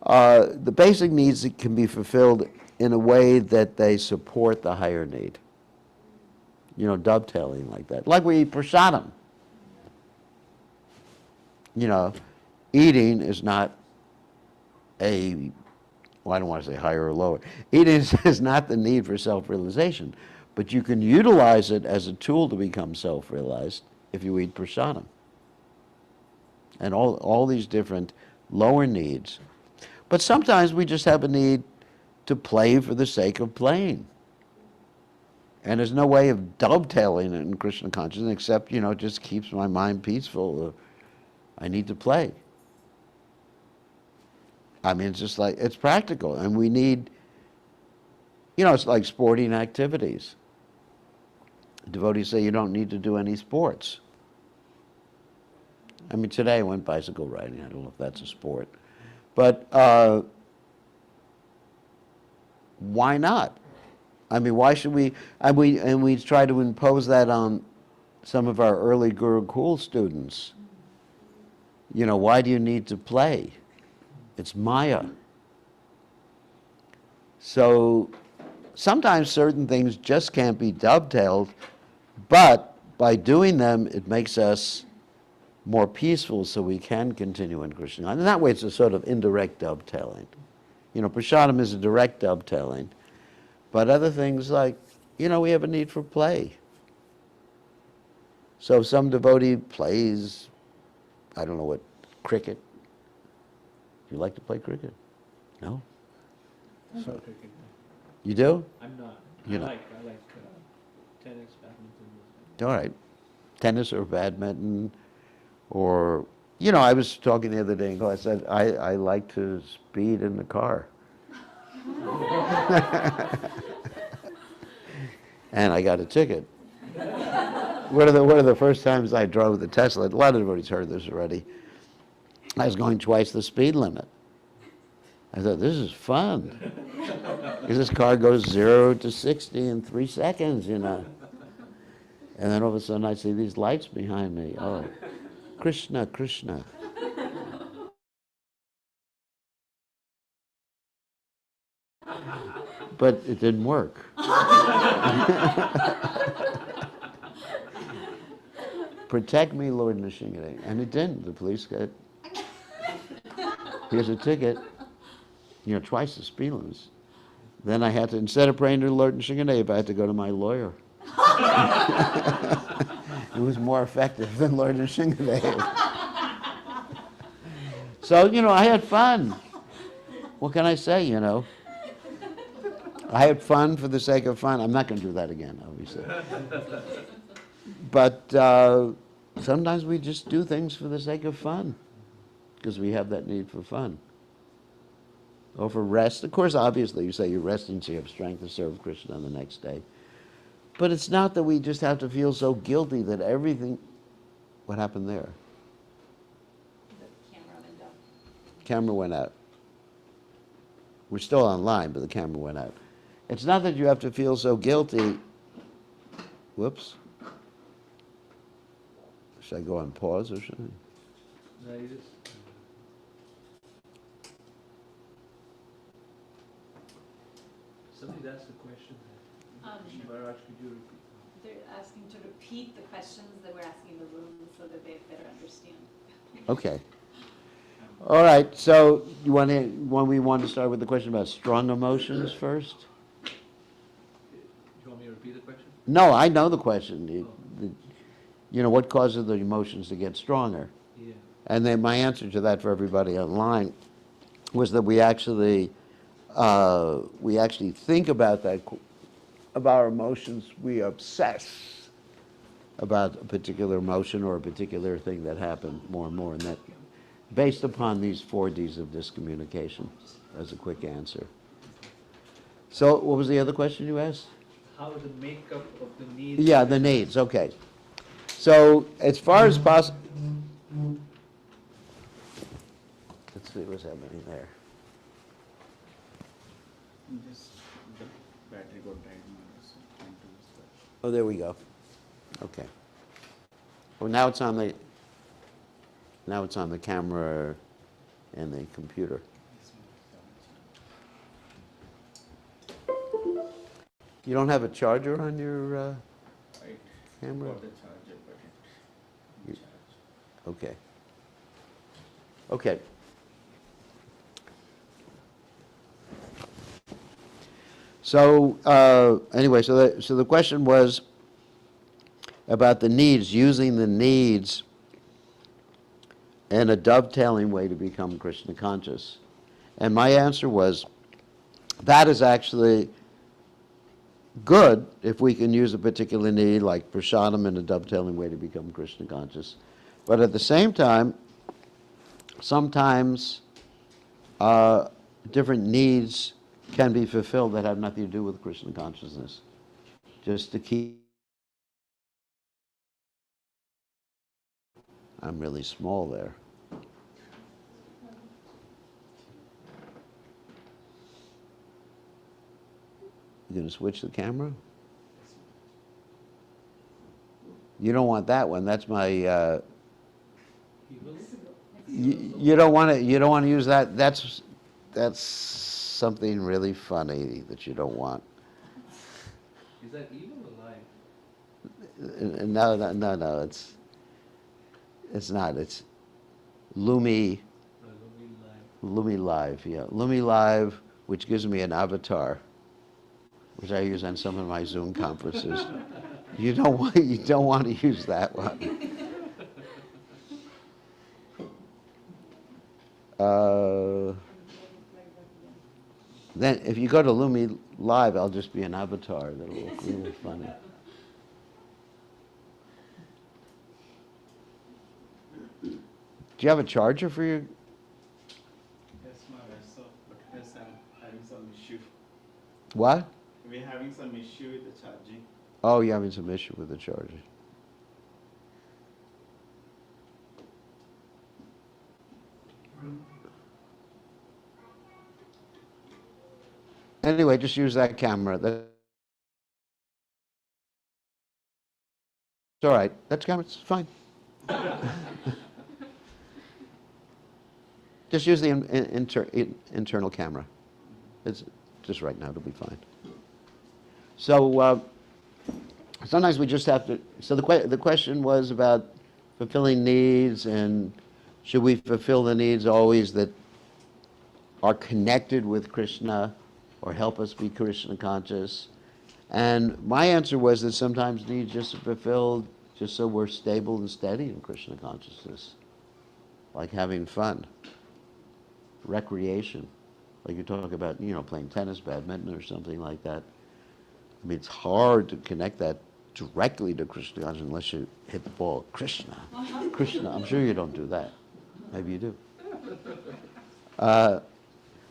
The basic needs can be fulfilled in a way that they support the higher need. Dovetailing like that. Like we eat prasadam. Eating is not I don't want to say higher or lower. Eating is not the need for self-realization, but you can utilize it as a tool to become self-realized if you eat prasadam. And all these different lower needs. But sometimes we just have a need to play for the sake of playing. And there's no way of dovetailing it in Krishna consciousness except, it just keeps my mind peaceful. I need to play. I mean, it's just like, it's practical. And we need, it's like sporting activities. Devotees say you don't need to do any sports. I mean, today I went bicycle riding. I don't know if that's a sport. But why not? I mean, why should we? And we try to impose that on some of our early Gurukul students. Why do you need to play? It's Maya. So sometimes certain things just can't be dovetailed, but by doing them, it makes us more peaceful so we can continue in Krishna. And that way it's a sort of indirect dovetailing. Prasadam is a direct dovetailing. But other things like, we have a need for play. So if some devotee plays, I don't know what, cricket. Do you like to play cricket? No? I'm not cricket. You do? I'm not. You I know. like tennis, badminton. All right. Tennis or badminton or, I was talking the other day in class, I said, I like to speed in the car. And I got a ticket. One of the first times I drove the Tesla, a lot of everybody's heard this already, I was going twice the speed limit. I thought, this is fun. Because this car goes 0 to 60 in 3 seconds, And then all of a sudden I see these lights behind me. Oh, Krishna, Krishna. But it didn't work. Protect me, Lord Nrsimhadev. And it didn't. The police got, here's a ticket, twice the speed limits. Then I had to, instead of praying to Lord Nrsimhadev, I had to go to my lawyer. It was more effective than Lord Nrsimhadev. So, I had fun. What can I say, I had fun for the sake of fun. I'm not going to do that again, obviously. But sometimes we just do things for the sake of fun because we have that need for fun. Or for rest. Of course, obviously, you say you're resting so you have strength to serve Krishna the next day. But it's not that we just have to feel so guilty that everything... What happened there? The camera went down. Camera went out. We're still online, but the camera went out. It's not that you have to feel so guilty. Whoops. Should I go on pause or should I? No, you just. Somebody asked a question. Maharaj, could you repeat? They're asking to repeat the questions that we're asking in the room so that they better understand. Okay. All right, so we want to start with the question about strong emotions first? Do you want me to repeat the question? No, I know the question. What causes the emotions to get stronger? Yeah. And then my answer to that for everybody online was that we actually think about our emotions. We obsess about a particular emotion or a particular thing that happened more and more, and that based upon these 4 Ds of discommunication, as a quick answer. So what was the other question you asked? How the makeup of the needs. Yeah, the needs, okay. So as far as possible, let's see what's happening there. Just the battery got died. So trying to use that. Oh, there we go. Okay. Well, now it's on the camera and the computer. You don't have a charger on your I camera? got the charger, but it didn't charge. Okay. Okay. So anyway, so the question was about the needs, using the needs in a dovetailing way to become Krishna conscious. And my answer was, that is actually good if we can use a particular need like prasadam in a dovetailing way to become Krishna conscious. But at the same time, sometimes different needs can be fulfilled that have nothing to do with Krishna consciousness. Just to keep... I'm really small there. You gonna switch the camera? You don't want that one. That's my. You don't want to. You don't want to use that. That's something really funny that you don't want. Is that evil or live? No. It's not. It's Lumi. Lumi Live. Yeah, Lumi Live, which gives me an avatar, which I use on some of my Zoom conferences. You don't want to use that one. Then if you go to Lumi Live, I'll just be an avatar. That'll look really funny. Do you have a charger for your... Yes, my myself, but yes, I'm having some issue. What? We're having some issue with the charging. Oh, you're having some issue with the charger. Anyway, just use that camera. That's all right. That's camera. It's fine. Just use the internal camera. It's just right now. It'll be fine. So sometimes we just have to. So the question was about fulfilling needs, and should we fulfill the needs always that are connected with Krishna or help us be Krishna conscious? And my answer was that sometimes needs just are fulfilled just so we're stable and steady in Krishna consciousness, like having fun, recreation, like you talk about, playing tennis, badminton, or something like that. I mean, it's hard to connect that directly to Krishna consciousness unless you hit the ball, Krishna. I'm sure you don't do that. Maybe you do.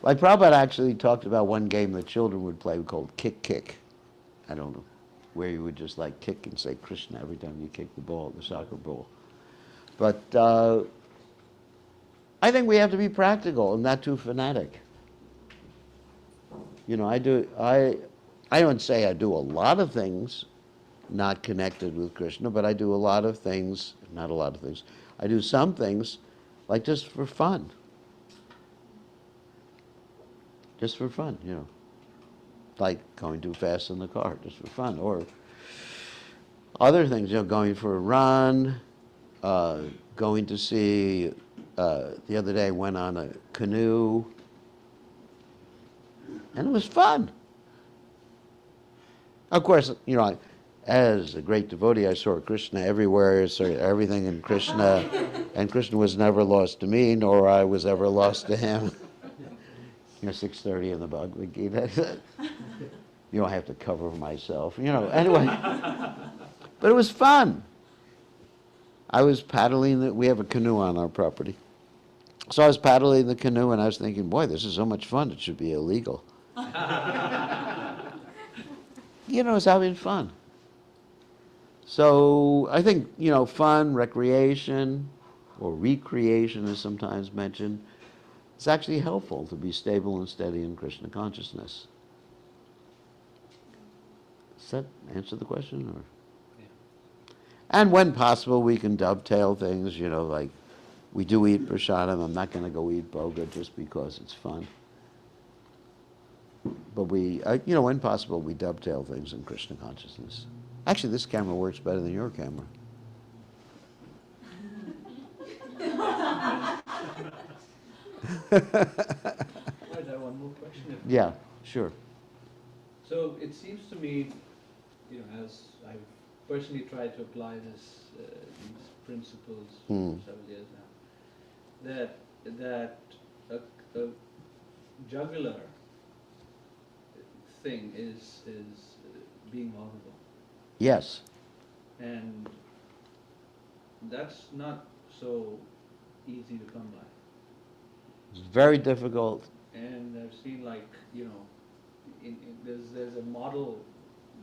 Like Prabhupada actually talked about one game that children would play called kick. I don't know, where you would just like kick and say Krishna every time you kick the ball, the soccer ball. But I think we have to be practical and not too fanatic. I don't say I do a lot of things not connected with Krishna, but I do a lot of things, not a lot of things, I do some things like just for fun. Just for fun, you know. Like going too fast in the car, just for fun. Or other things, you know, going for a run, going to see, the other day I went on a canoe, and it was fun. Of course, you know, as a great devotee, I saw Krishna everywhere, I saw everything in Krishna, and Krishna was never lost to me, nor I was ever lost to him. You know, 6:30 in the Bhagavad Gita. You don't have to cover myself, you know, anyway. But it was fun. I was paddling, we have a canoe on our property. So I was paddling the canoe and I was thinking, boy, this is so much fun, it should be illegal. You know, it's having fun. So I think, you know, fun, recreation, or recreation is sometimes mentioned, it's actually helpful to be stable and steady in Krishna consciousness. Does that answer the question? Or? Yeah. And when possible, we can dovetail things, you know, like we do eat prasadam. I'm not going to go eat boga just because it's fun. But we, you know, when possible, we dovetail things in Krishna consciousness. Actually, this camera works better than your camera. Right, I have one more question. Yeah, sure. So it seems to me, you know, as I've personally tried to apply these principles for several years now, that a jugular thing is being vulnerable, Yes. and that's not so easy to come by. It's very difficult. And I've seen, like, you know, there's a model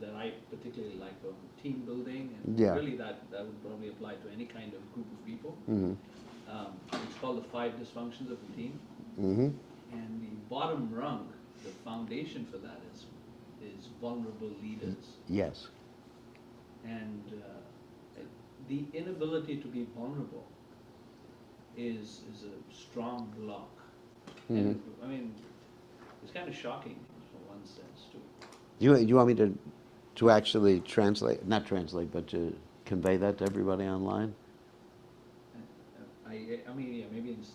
that I particularly like on team building, and Yeah. really that would probably apply to any kind of group of people. Mm-hmm. It's called the 5 dysfunctions of the team, Mm-hmm. and the bottom rung, the foundation for that is vulnerable leaders, Yes. and the inability to be vulnerable is a strong block. And I mean, it's kind of shocking in one sense too. You want me to actually translate, not translate, but to convey that to everybody online? I mean, yeah, maybe in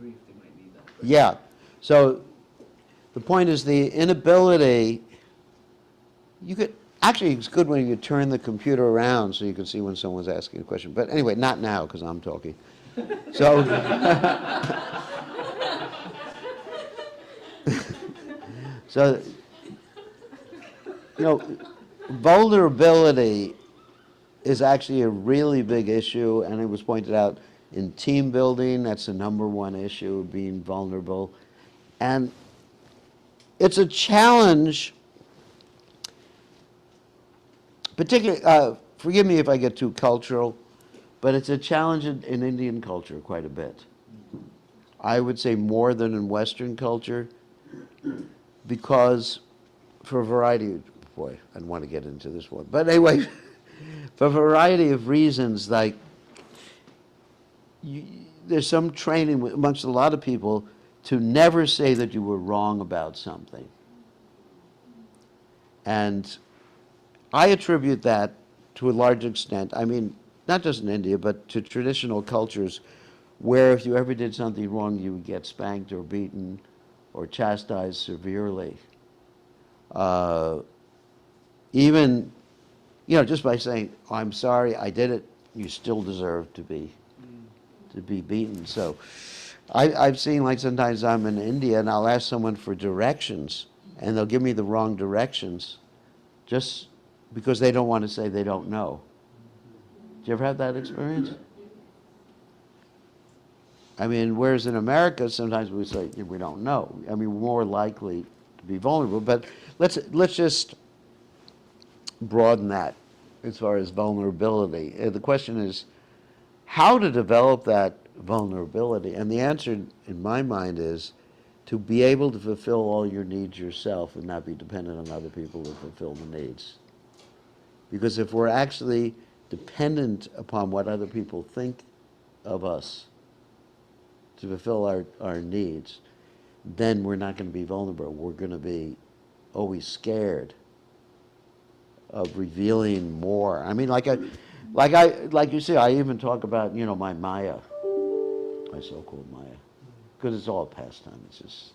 brief they might need that. But Yeah. So the point is the inability, you could, actually it's good when you turn the computer around so you can see when someone's asking a question. But anyway, not now because I'm talking. So, so, you know, vulnerability is actually a really big issue, and it was pointed out in team building, that's the #1 issue, being vulnerable. And it's a challenge, particularly, forgive me if I get too cultural, but it's a challenge in Indian culture quite a bit. I would say more than in Western culture, because for a variety of, boy, I don't want to get into this one, but anyway, for a variety of reasons, like, there's some training amongst a lot of people to never say that you were wrong about something. And I attribute that to a large extent, I mean, not just in India, but to traditional cultures where if you ever did something wrong, you would get spanked or beaten or chastised severely. Even, you know, just by saying, oh, I'm sorry, I did it, you still deserve to be beaten. So I've seen, like, sometimes I'm in India and I'll ask someone for directions and they'll give me the wrong directions just because they don't want to say they don't know. Do you ever have that experience? I mean, whereas in America, sometimes we say, we don't know. I mean, we're more likely to be vulnerable. But let's just broaden that as far as vulnerability. The question is how to develop that vulnerability. And the answer, in my mind, is to be able to fulfill all your needs yourself and not be dependent on other people to fulfill the needs. Because if we're actually dependent upon what other people think of us to fulfill our needs, then we're not going to be vulnerable. We're going to be always scared of revealing more. I mean, like you see, I even talk about, you know, my Maya, my so-called Maya, because it's all a pastime. It's just,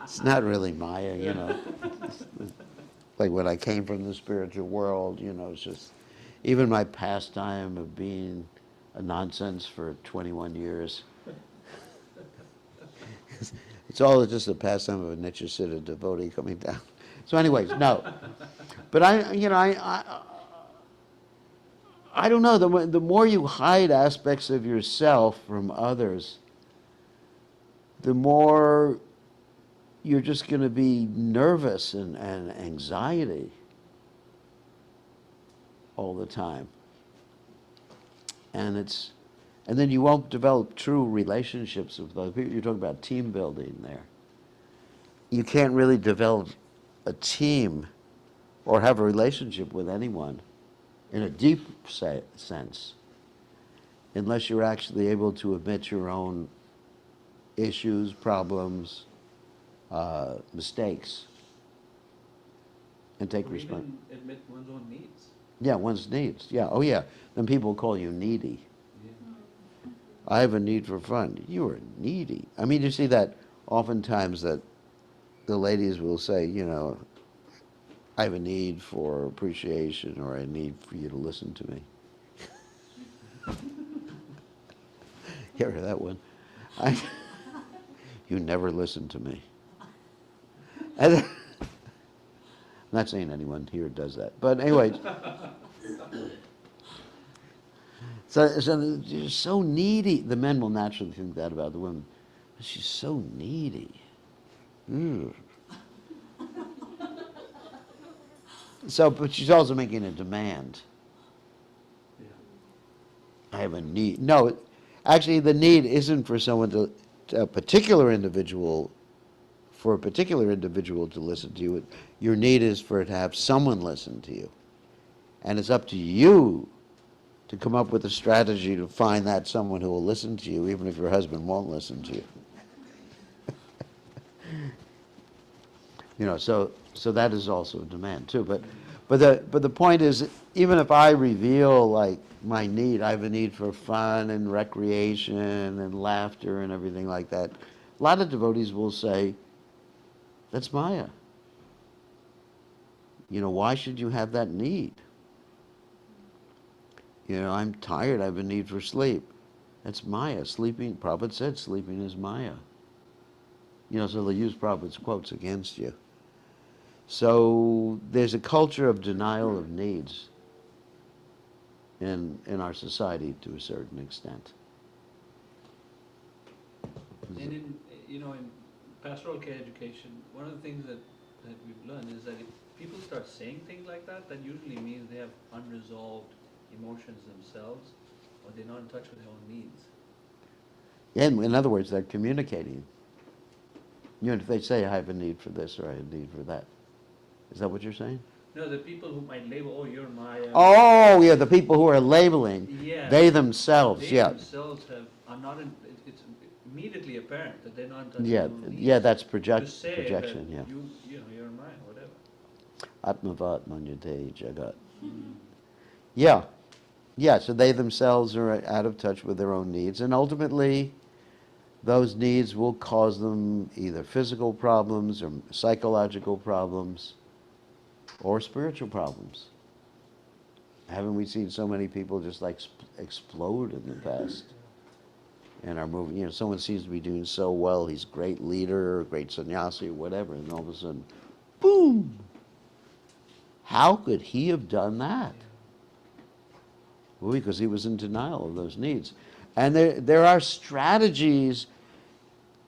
it's not really Maya, you know. Like when I came from the spiritual world, you know, it's just, even my pastime of being a nonsense for 21 years. It's all just a pastime of a Nityasiddha devotee coming down. So anyways, no. But I don't know, the more you hide aspects of yourself from others, the more you're just going to be nervous and anxiety all the time. And then you won't develop true relationships with other people. You're talking about team building there. You can't really develop a team or have a relationship with anyone in a deep sense unless you're actually able to admit your own issues, problems, mistakes, and take Or responsibility. even admit one's own needs. Yeah, one's needs. Yeah, oh yeah. Then people call you needy. Yeah. I have a need for fun. You are needy. I mean, you see that oftentimes that the ladies will say, you know, I have a need for appreciation, or I need for you to listen to me. You ever heard that one? You never listen to me. I'm not saying anyone here does that, but anyways. So you're so needy. The men will naturally think that about the women. She's so needy. Mm. So, but she's also making a demand. Yeah. I have a need. No, actually, the need isn't for someone a particular individual, for a particular individual to listen to you. Your need is for it to have someone listen to you. And it's up to you to come up with a strategy to find that someone who will listen to you, even if your husband won't listen to you. You know, so that is also a demand too. But the point is, even if I reveal like my need, I have a need for fun and recreation and laughter and everything like that. A lot of devotees will say, that's Maya. You know, why should you have that need? You know, I'm tired, I have a need for sleep. That's Maya. Sleeping, Prabhupada said, sleeping is Maya. You know, so they'll use Prabhupada's quotes against you. So there's a culture of denial of needs in our society to a certain extent. And in, you know, in pastoral care education, one of the things that we've learned is that if people start saying things like that, that usually means they have unresolved emotions themselves, or they're not in touch with their own needs. Yeah, in other words, they're communicating. You know, if they say, I have a need for this or I have a need for that. Is that what you're saying? No, the people who might label, oh, you're Maya. Oh, yeah, the people who are labeling, Yeah. they themselves, They yeah. themselves are not in, it's immediately apparent that they're not in touch with Yeah, their own needs. yeah, that's To projection, say yeah. that you know, you're Maya, whatever. Atmavat manyate jagat. Yeah, yeah, so they themselves are out of touch with their own needs, and ultimately, those needs will cause them either physical problems or psychological problems or spiritual problems. Haven't we seen so many people just like explode in the past? In our movie, you know, someone seems to be doing so well, he's a great leader, or great sannyasi, or whatever, and all of a sudden, boom! How could he have done that? Well, because he was in denial of those needs. And there are strategies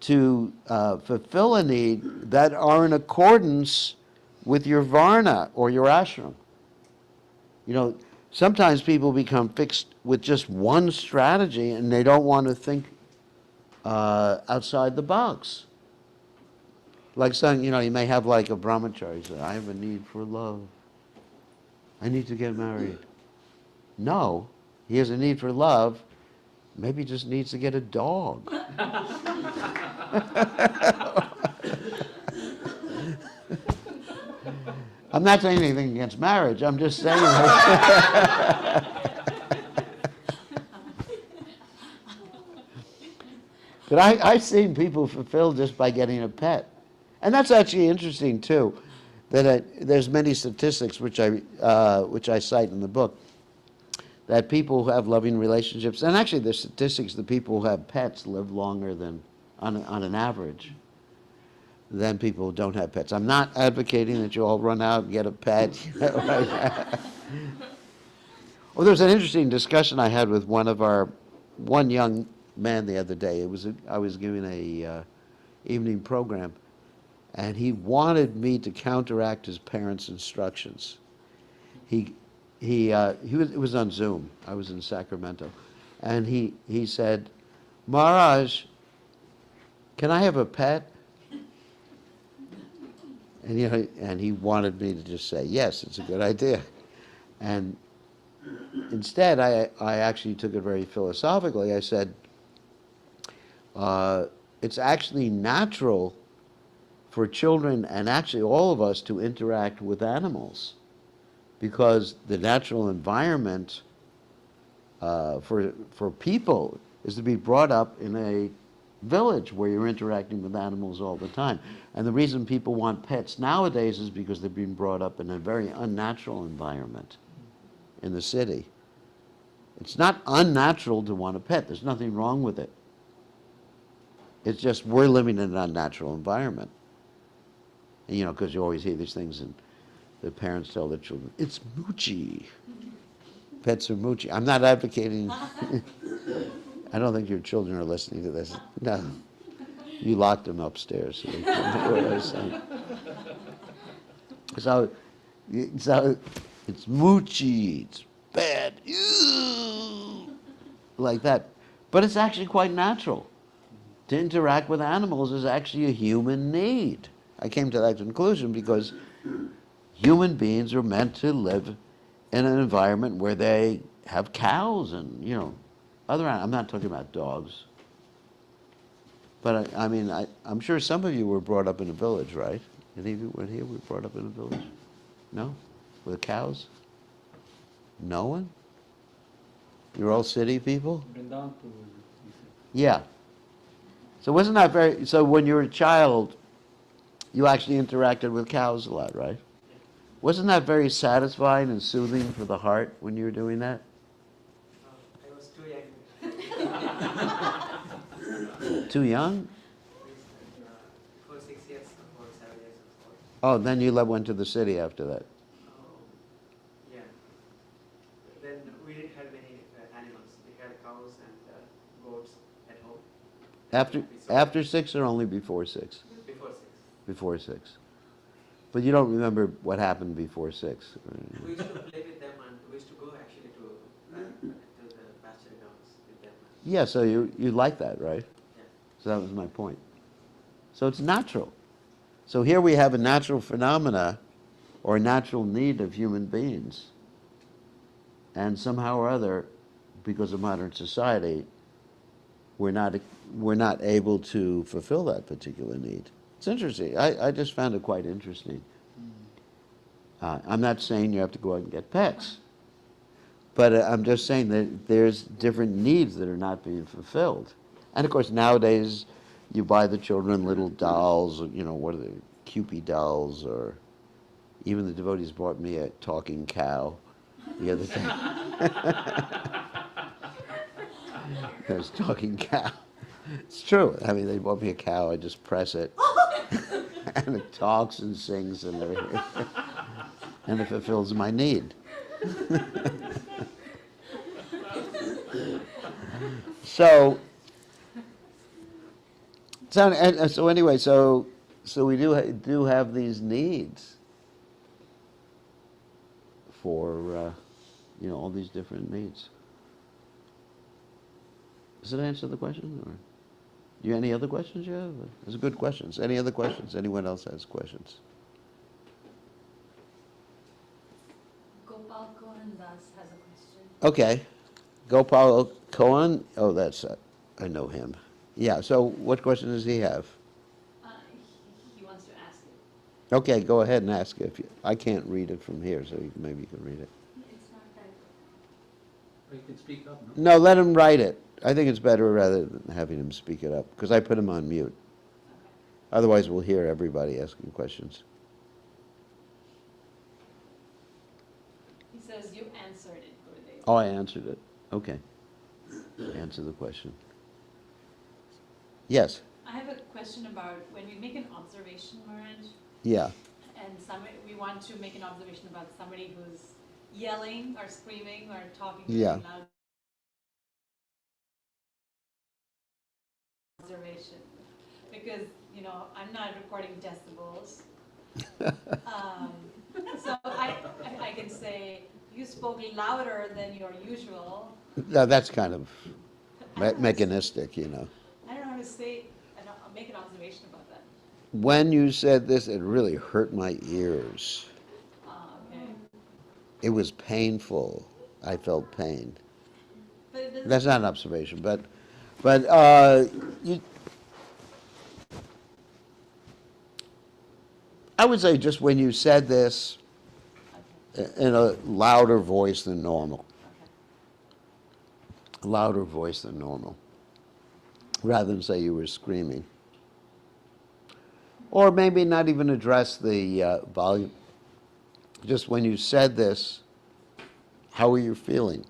to fulfill a need that are in accordance with your varna or your ashram. You know, sometimes people become fixed with just one strategy and they don't want to think outside the box. Like saying, you know, you may have like a brahmachari say, I have a need for love. I need to get married. No, he has a need for love. Maybe he just needs to get a dog. I'm not saying anything against marriage. I'm just saying but I've seen people fulfilled just by getting a pet. And that's actually interesting, too, that there's many statistics which I cite in the book, that people who have loving relationships, and actually the statistics, the people who have pets live longer than, on an average, than people who don't have pets. I'm not advocating that you all run out and get a pet. Well, there was an interesting discussion I had with one young man the other day. I was giving a evening program, and he wanted me to counteract his parents' instructions. It was on Zoom. I was in Sacramento, and he said, Maharaj, can I have a pet? And you know, and he wanted me to just say yes, it's a good idea. And instead, I actually took it very philosophically. I said, it's actually natural for children and actually all of us to interact with animals, because the natural environment for people is to be brought up in a village where you're interacting with animals all the time. And the reason people want pets nowadays is because they're being brought up in a very unnatural environment in the city. It's not unnatural to want a pet. There's nothing wrong with it. It's just we're living in an unnatural environment. And, you know, because you always hear these things, and the parents tell their children, it's moochy. Pets are moochy. I'm not advocating. I don't think your children are listening to this. No. You locked them upstairs. So they couldn't hear what I was saying. So it's moochy. It's bad. Ew, like that. But it's actually quite natural. To interact with animals is actually a human need. I came to that conclusion because human beings are meant to live in an environment where they have cows and, you know, I'm not talking about dogs. But I mean, I'm sure some of you were brought up in a village, right? Any of you were here, were brought up in a village? No? With cows? No one? You're all city people? Vrindavan. Yeah. So wasn't that so when you were a child, you actually interacted with cows a lot, right? Wasn't that very satisfying and soothing for the heart when you were doing that? I was too young. Too young? For 6 years or 7 years or so. Oh, then you went to the city after that. Yeah. Then we didn't have many animals. We had cows and goats at home. After 6 or only before 6? Before 6. Before 6. But you don't remember what happened before 6? We used to play with them, and we used to go actually to the pasture grounds with them. Yeah, so you like that, right? Yeah. So that was my point. So it's natural. So here we have a natural phenomena or a natural need of human beings. And somehow or other, because of modern society, we're not able to fulfill that particular need. It's interesting. I just found it quite interesting. I'm not saying you have to go out and get pets, but I'm just saying that there's different needs that are not being fulfilled. And of course, nowadays, you buy the children little dolls, you know, what are they, Kewpie dolls, or even the devotees bought me a talking cow the other day. There's talking cow. It's true. I mean, they bought me a cow. I just press it, and it talks and sings and everything, and it fulfills my need. So anyway, so we do have these needs for you know, all these different needs. Does it answer the question? Or? You any other questions you have? Those are good questions. Any other questions? Anyone else has questions? Gopal Kohan Das has a question. Okay. Gopal Kohan. Oh, that's, I know him. Yeah, so what question does he have? He wants to ask it. Okay, go ahead and ask it. I can't read it from here, so maybe you can read it. It's not typed. Or you can speak up, no? No, let him write it. I think it's better rather than having him speak it up, because I put him on mute. Otherwise, we'll hear everybody asking questions. He says you answered it, Gurudev. Oh, I answered it. Okay. Answer the question. Yes. I have a question about when we make an observation, Maharaj, Yeah. and we want to make an observation about somebody who's yelling or screaming or talking Yeah. really loud. Observation, because I'm not recording decibels, so I can say you spoke louder than your usual. No, that's kind of mechanistic, I don't know how to say, I'll make an observation about that. When you said this, it really hurt my ears. Okay. It was painful. I felt pain. But it doesn't. That's not an observation, but you, I would say just when you said this in a louder voice than normal. Okay. Louder voice than normal, rather than say you were screaming. Or maybe not even address the volume. Just when you said this, how are you feeling?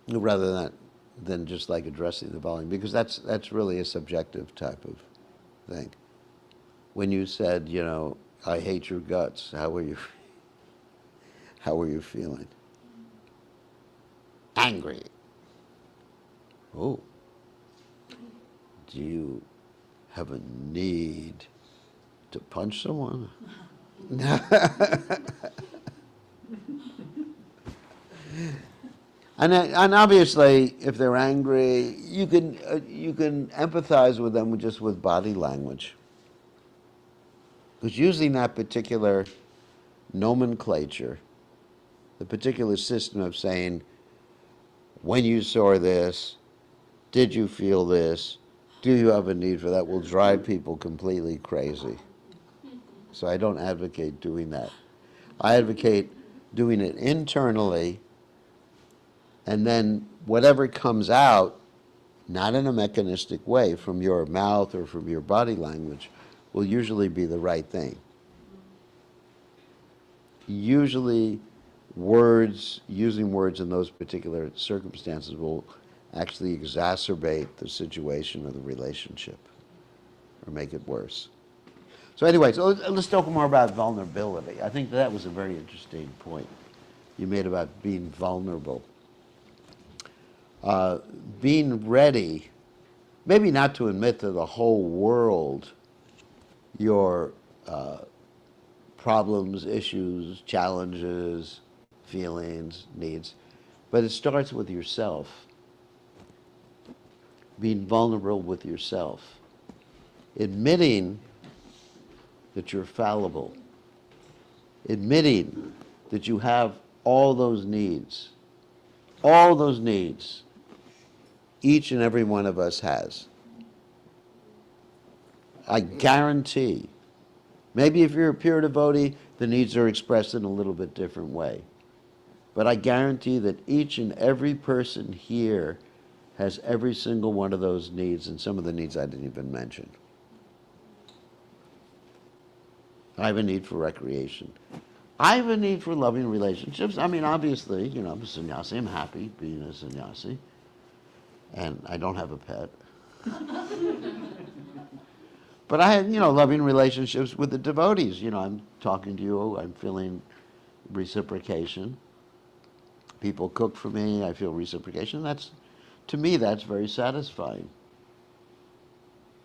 Rather than just like addressing the volume, because that's really a subjective type of thing. When you said, I hate your guts, how are you feeling? Angry. Oh. Do you have a need to punch someone? And obviously, if they're angry, you can empathize with them just with body language, because using that particular nomenclature, the particular system of saying, when you saw this, did you feel this? Do you have a need for that? Will drive people completely crazy. So I don't advocate doing that. I advocate doing it internally, and then whatever comes out, not in a mechanistic way from your mouth or from your body language, will usually be the right thing. Usually using words in those particular circumstances will actually exacerbate the situation or the relationship or make it worse. So anyway, so let's talk more about vulnerability. I think that was a very interesting point you made about being vulnerable. Being ready, maybe not to admit to the whole world your problems, issues, challenges, feelings, needs, but it starts with yourself. Being vulnerable with yourself. Admitting that you're fallible. Admitting that you have all those needs. All those needs. Each and every one of us has. I guarantee, maybe if you're a pure devotee, the needs are expressed in a little bit different way. But I guarantee that each and every person here has every single one of those needs, and some of the needs I didn't even mention. I have a need for recreation. I have a need for loving relationships. I mean, obviously, I'm a sannyasi. I'm happy being a sannyasi. And I don't have a pet. But I have, loving relationships with the devotees. I'm talking to you. I'm feeling reciprocation. People cook for me. I feel reciprocation. To me, that's very satisfying.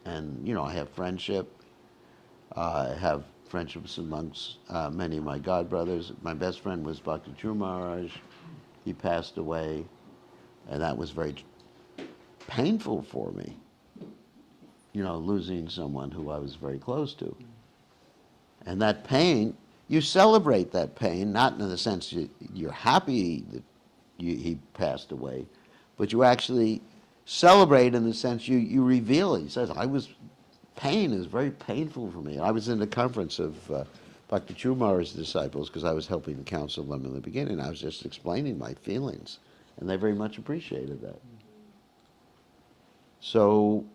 And, I have friendship. I have friendships amongst many of my godbrothers. My best friend was Bhakti Maharaj. He passed away, and that was very painful for me, losing someone who I was very close to. And that pain, you celebrate that pain, not in the sense you're happy that he passed away, but you actually celebrate in the sense you reveal it. He says, pain is very painful for me. I was in the conference of Dr. Chumar's disciples because I was helping counsel them in the beginning. I was just explaining my feelings, and they very much appreciated that. So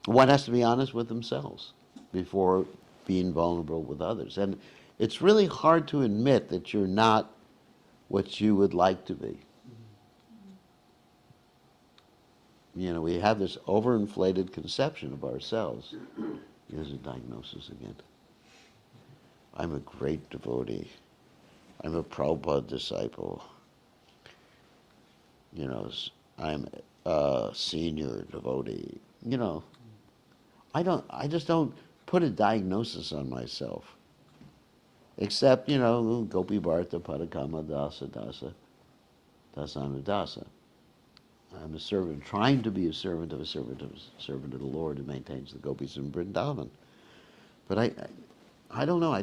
one has to be honest with themselves before being vulnerable with others. And it's really hard to admit that you're not what you would like to be. We have this overinflated conception of ourselves. Here's a diagnosis again. I'm a great devotee. I'm a Prabhupada disciple. I'm a senior devotee. I just don't put a diagnosis on myself. Except, Gopi Bharta Padakama Dasa Dasa Dasana Dasa. I'm a servant, trying to be a servant of the Lord who maintains the gopis in Vrindavan. But I don't know.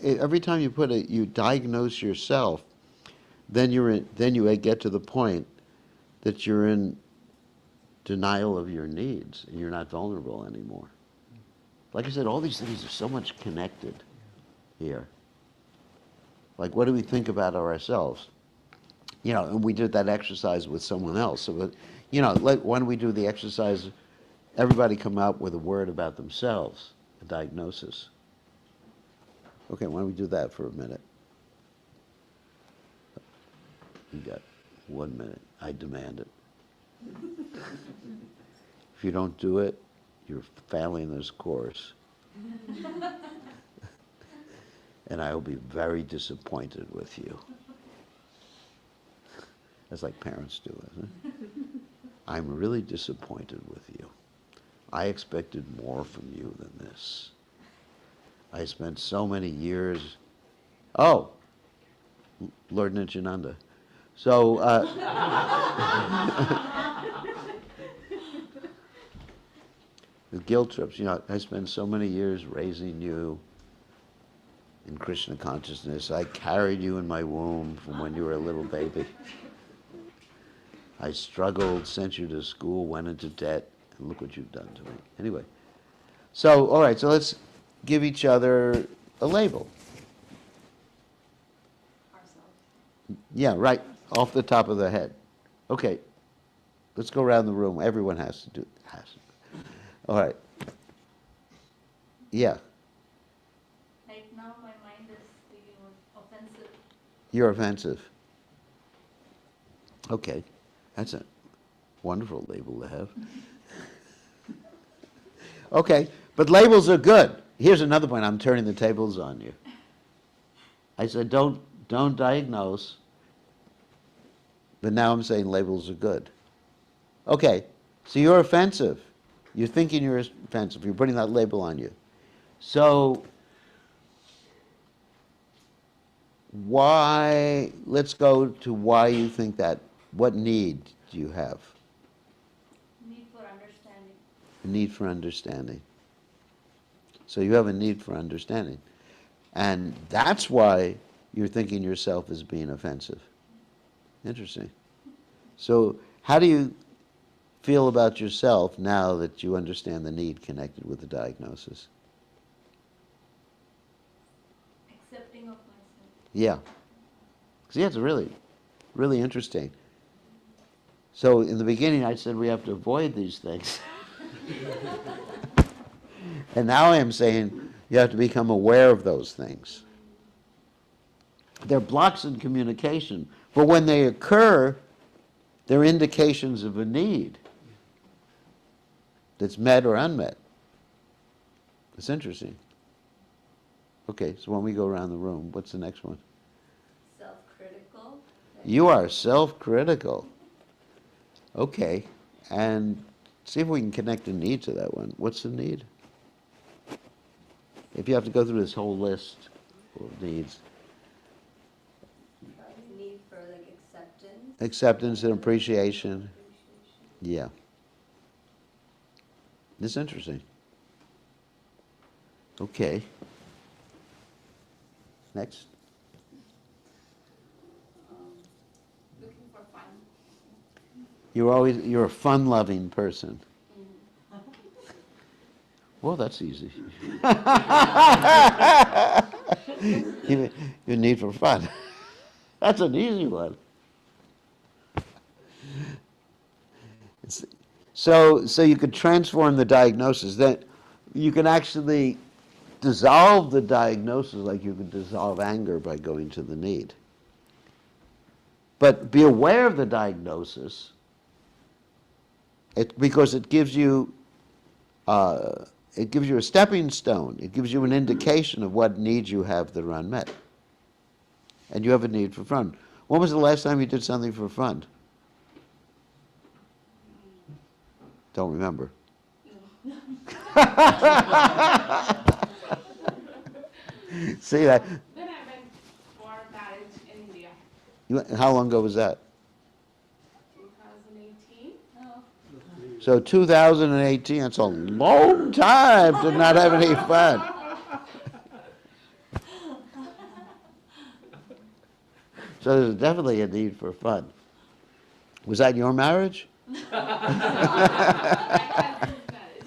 Every time you diagnose yourself, then you get to the point that you're in denial of your needs and you're not vulnerable anymore. Like I said, all these things are so much connected here. Like, what do we think about ourselves? And we did that exercise with someone else. So, like when we do the exercise, everybody come up with a word about themselves, a diagnosis. Okay, why don't we do that for a minute? You got 1 minute. I demand it. If you don't do it, you're failing this course. And I will be very disappointed with you. That's like parents do, isn't it? I'm really disappointed with you. I expected more from you than this. I spent so many years. Oh, Lord Nityananda. So, the guilt trips, I spent so many years raising you in Krishna consciousness. I carried you in my womb from when you were a little baby. I struggled, sent you to school, went into debt, and look what you've done to me. Anyway, so, all right, so let's give each other a label. Ourselves. Yeah, right, off the top of the head. Okay, let's go around the room. Everyone has to do it. All right. Yeah, Right now, my mind is thinking of offensive. you're offensive. Okay, that's a wonderful label to have. Okay, but labels are good. Here's another point. I'm turning the tables on you. I said don't diagnose, but now I'm saying labels are good. Okay, so you're offensive. You're thinking you're offensive. You're putting that label on you. So let's go to why you think that. What need do you have? Need for understanding. A need for understanding. So you have a need for understanding. And that's why you're thinking yourself as being offensive. Interesting. So how do you feel about yourself now that you understand the need connected with the diagnosis? Accepting of myself. Yeah. See, that's really, really interesting. So in the beginning I said we have to avoid these things. And now I am saying you have to become aware of those things. They're blocks in communication, but when they occur, they're indications of a need that's met or unmet. It's interesting. Okay, so when we go around the room, what's the next one? Self-critical. You are self-critical. Okay, and see if we can connect a need to that one. What's the need? If you have to go through this whole list of needs. Need for like acceptance. Acceptance and appreciation. Yeah. This is interesting. Okay. Next. Looking for fun. You're a fun-loving person. Well, that's easy. You need for fun. That's an easy one. So you could transform the diagnosis. That you can actually dissolve the diagnosis like you could dissolve anger by going to the need. But be aware of the diagnosis, because it gives you a stepping stone. It gives you an indication of what needs you have that are unmet. And you have a need for fun. When was the last time you did something for fun? Don't remember. See that? Then I went for marriage in India, How long ago was that? 2018. Oh, So 2018, that's a long time to not have any fun. So there's definitely a need for fun. Was that your marriage? My cousin's marriage.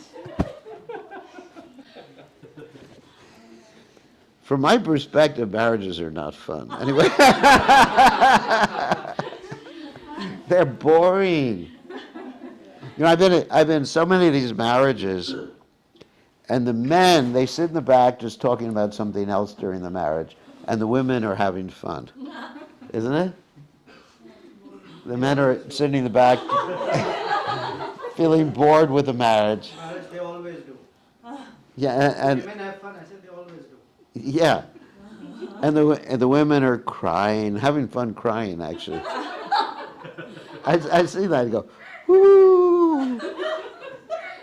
From my perspective, marriages are not fun. Anyway, they're boring. You know, I've been in so many of these marriages, and the men, they sit in the back just talking about something else during the marriage, and the women are having fun. Isn't it? The men are sitting in the back feeling bored with the marriage. Marriage, they always do. Yeah, and Women have fun, I said they always do. yeah. And the women are crying, having fun crying, actually. I see that and go, ooh,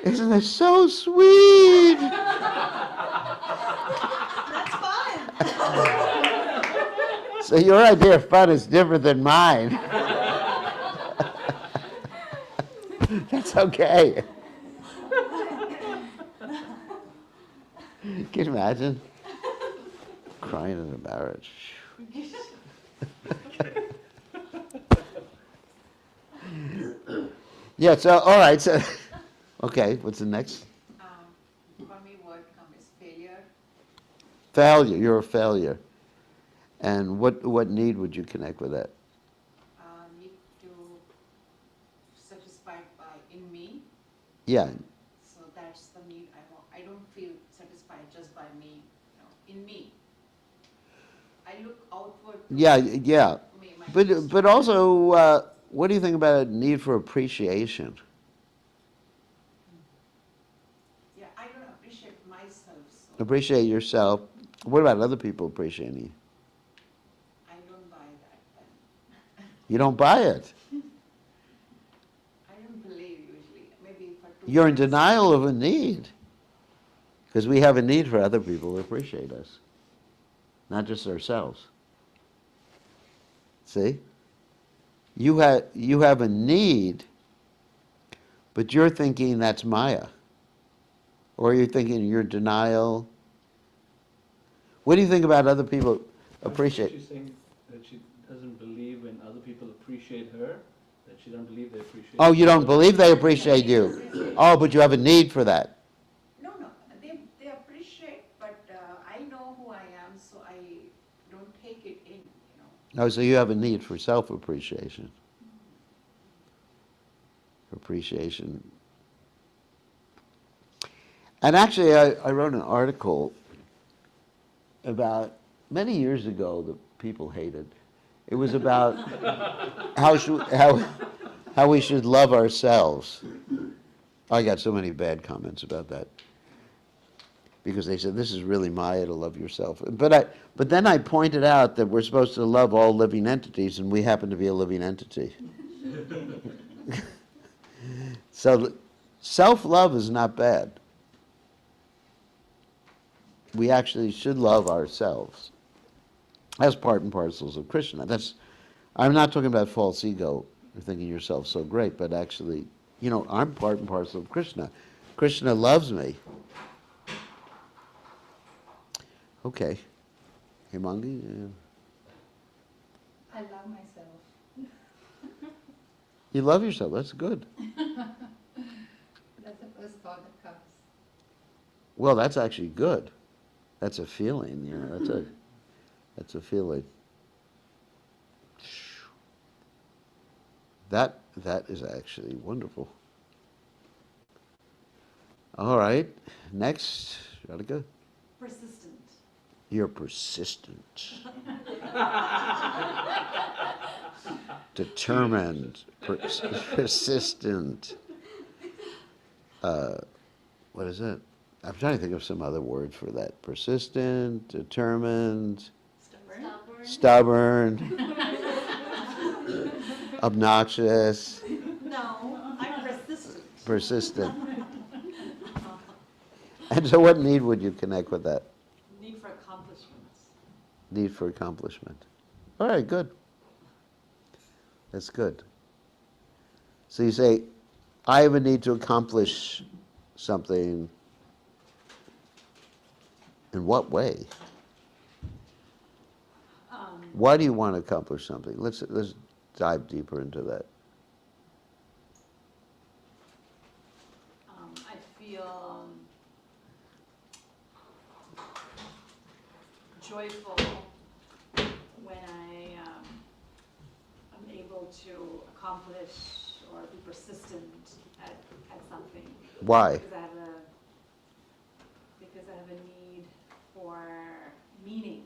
isn't it so sweet? that's fun. So your idea of fun is different than mine. That's okay. Can you imagine? Crying in a marriage. Yeah, so, all right, so, okay, what's the next? For me, word come is failure. Failure, you're a failure. And what need would you connect with that? Need to satisfied by in me. Yeah, So that's the need I want. I don't feel satisfied just by me, in me. I look outward. To yeah. me, my But also, what do you think about a need for appreciation? Yeah, I don't appreciate myself. So Appreciate yourself. What about other people appreciating you? I don't buy that then. You don't buy it. I don't believe usually. Maybe for 2 You're in months. denial of a need. Because we have a need for other people to appreciate us, not just ourselves. See? You have a need, but you're thinking that's Maya. Or you're thinking you're in denial. What do you think about other people appreciate? She's saying that she doesn't believe when other people appreciate her, that she doesn't believe they appreciate Oh, you don't her. believe they appreciate you. Oh, but you have a need for that. No, they appreciate, but I know who I am, so I don't take it in. Oh, so you have a need for self-appreciation. Appreciation. And actually, I wrote an article about, many years ago, that people hated. It was about how we should love ourselves. I got so many bad comments about that, because they said, this is really Maya to love yourself. But then I pointed out that we're supposed to love all living entities, and we happen to be a living entity. So self-love is not bad. We actually should love ourselves as part and parcels of Krishna. I'm not talking about false ego, or thinking yourself so great, but actually You know, I'm part and parcel of Krishna. Krishna loves me. Okay. Himangi? I love myself. You love yourself. That's good. That's the first thought that comes. Well, that's actually good. That's a feeling, you know, that's a feeling. That is actually wonderful. All right, next, Radhika. Persistent. You're persistent. Determined, persistent. What is it? I'm trying to think of some other word for that. Persistent, determined, stubborn, obnoxious, No, I'm persistent. persistent. And so what need would you connect with that? Need for accomplishments. Need for accomplishment. All right, good. That's good. So you say, I have a need to accomplish something. In what way? Why do you want to accomplish something? Let's dive deeper into that. I feel joyful when I am able to accomplish or be persistent at something. Why? Because I have a need for meaning.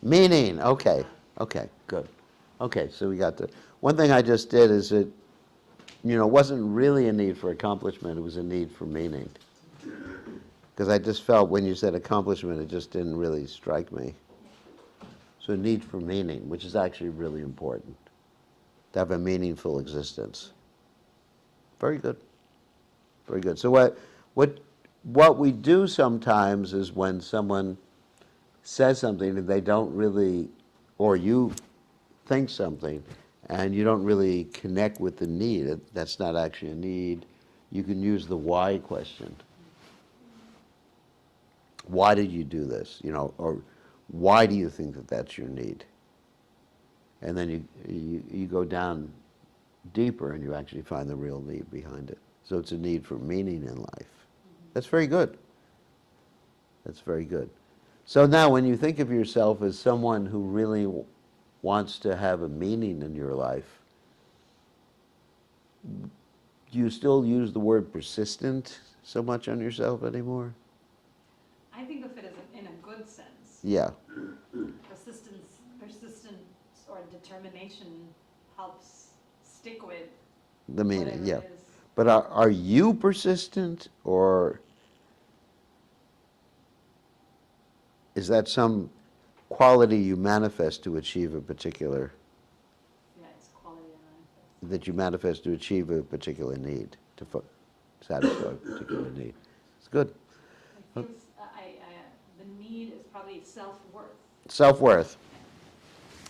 Meaning, okay. Okay, good. Okay, so we got the, one thing I just did is it, you know, wasn't really a need for accomplishment, it was a need for meaning. Because I just felt when you said accomplishment, it just didn't really strike me. So a need for meaning, which is actually really important. To have a meaningful existence. Very good. Very good. So what we do sometimes is when someone says something and they don't really, or you think something and you don't really connect with the need, that's not actually a need, you can use the why question. Why did you do this? You know, or why do you think that that's your need? And then you go down deeper and you actually find the real need behind it. So it's a need for meaning in life. That's very good. That's very good. So now when you think of yourself as someone who really wants to have a meaning in your life, do you still use the word persistent so much on yourself anymore? I think of it as in a good sense. Yeah. Persistence or determination helps stick with The meaning, whatever yeah. it is. But are you persistent, or is that some quality you manifest to achieve a particular, Yeah, it's quality of life. that you manifest to achieve a particular need, to satisfy a particular need? It's good. I feel the need is probably self-worth. Self-worth.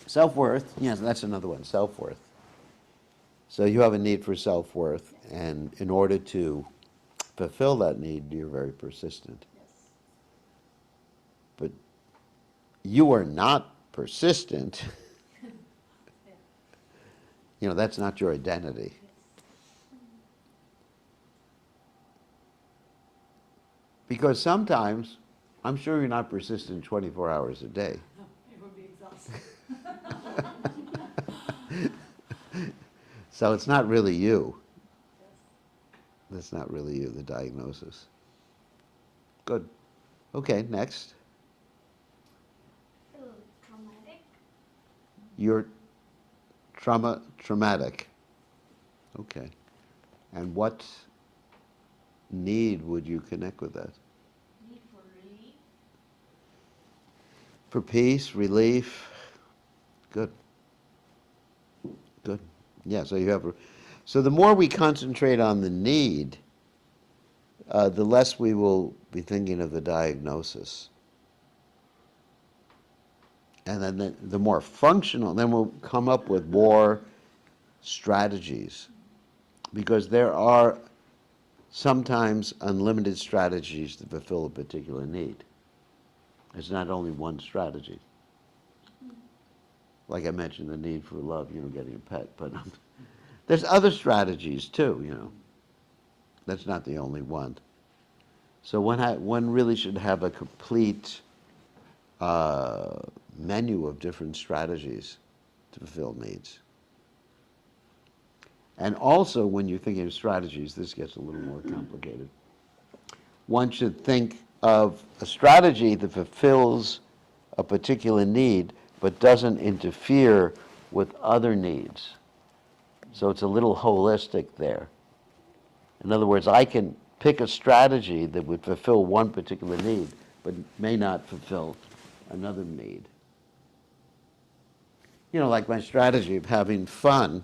Self-worth, yes, that's another one, self-worth. So you have a need for self-worth, and in order to fulfill that need, you're very persistent. Yes. But you are not persistent. You know, that's not your identity. Because sometimes, I'm sure you're not persistent 24 hours a day. No, it would be exhausting. So it's not really you. That's not really you, the diagnosis. Good. Okay, next. Traumatic. You're traumatic. Okay. And what need would you connect with that? Need for relief. For peace, relief. Good. Good. Yeah, so you have, so the more we concentrate on the need, the less we will be thinking of the diagnosis. And then the more functional, then we'll come up with more strategies because there are sometimes unlimited strategies to fulfill a particular need. It's not only one strategy. Like I mentioned, the need for love, getting a pet, but there's other strategies too, That's not the only one. So one really should have a complete menu of different strategies to fulfill needs. And also, when you're thinking of strategies, this gets a little more complicated. One should think of a strategy that fulfills a particular need but doesn't interfere with other needs. So it's a little holistic there. In other words, I can pick a strategy that would fulfill one particular need but may not fulfill another need. Like my strategy of having fun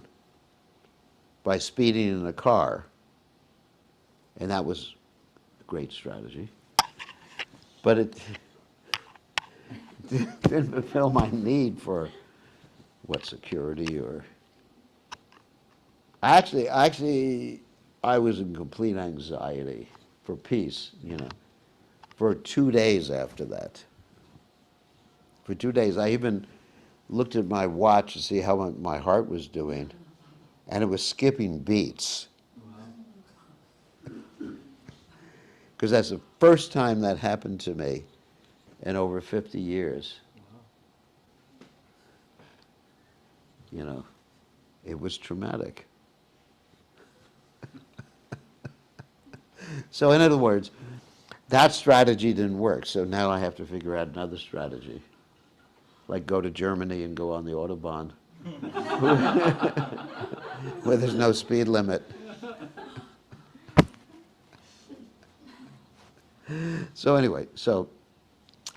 by speeding in a car. And that was a great strategy. But it didn't fulfill my need for, security or... Actually, I was in complete anxiety for peace, for 2 days after that. For 2 days, I even looked at my watch to see how my heart was doing, and it was skipping beats. Because that's the first time that happened to me in over 50 years. It was traumatic. So in other words, that strategy didn't work, so now I have to figure out another strategy. Like go to Germany and go on the Autobahn, where there's no speed limit. So anyway,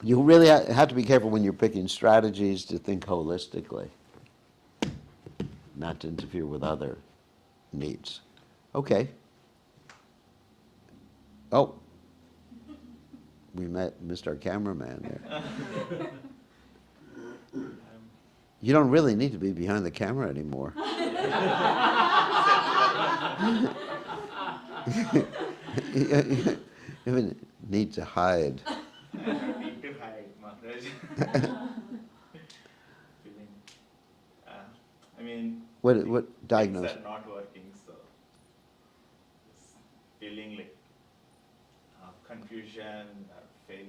you really have to be careful when you're picking strategies to think holistically, not to interfere with other needs. Okay. Oh, we missed our cameraman there. You don't really need to be behind the camera anymore. You even need to hide. I don't need to hide, Maharaj. Feeling, I mean, What diagnosis? things are not working, so it's feeling like confusion, failure,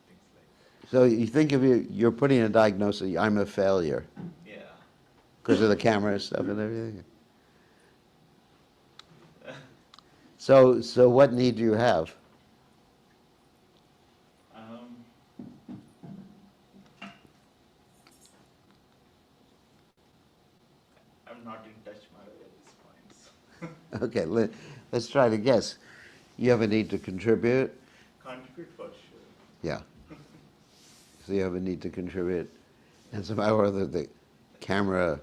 things like that. So you think of you're putting a diagnosis, I'm a failure. Yeah. Because of the camera stuff and everything. So what need do you have? I'm not in touch, Maharaj, at this point. Okay, let's try to guess. You have a need to contribute? Contribute for sure. Yeah. So you have a need to contribute. And somehow or other the camera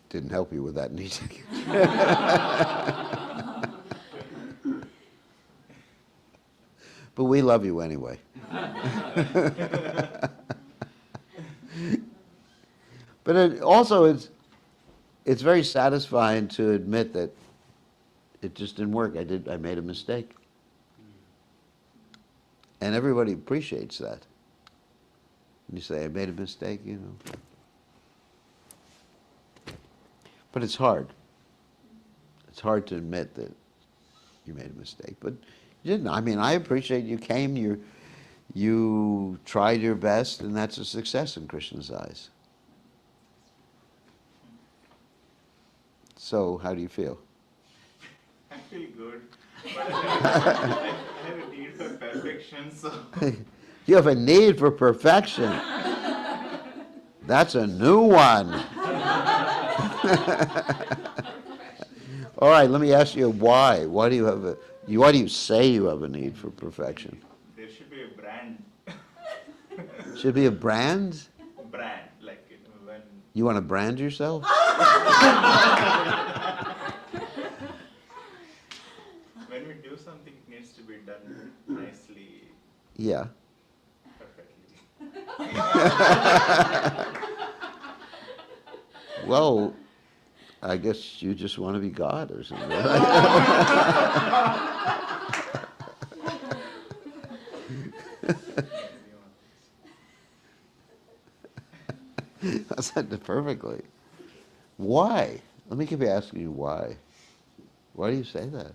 didn't help you with that need to contribute. But we love you anyway. But it's very satisfying to admit that it just didn't work. I made a mistake. And everybody appreciates that. When you say, I made a mistake, But it's hard. It's hard to admit that you made a mistake. But you didn't. I mean, I appreciate you came, you tried your best, and that's a success in Krishna's eyes. So, how do you feel? I feel good, but I have a need for perfection, so... You have a need for perfection. That's a new one. All right, let me ask you why. Why do you say you have a need for perfection? There should be a brand. Should be a brand? Brand, like when... You want to brand yourself? When we do something, it needs to be done nicely, Yeah. perfectly. Well, I guess you just want to be God or something. I said it perfectly. Why? Let me keep asking you why. Why do you say that?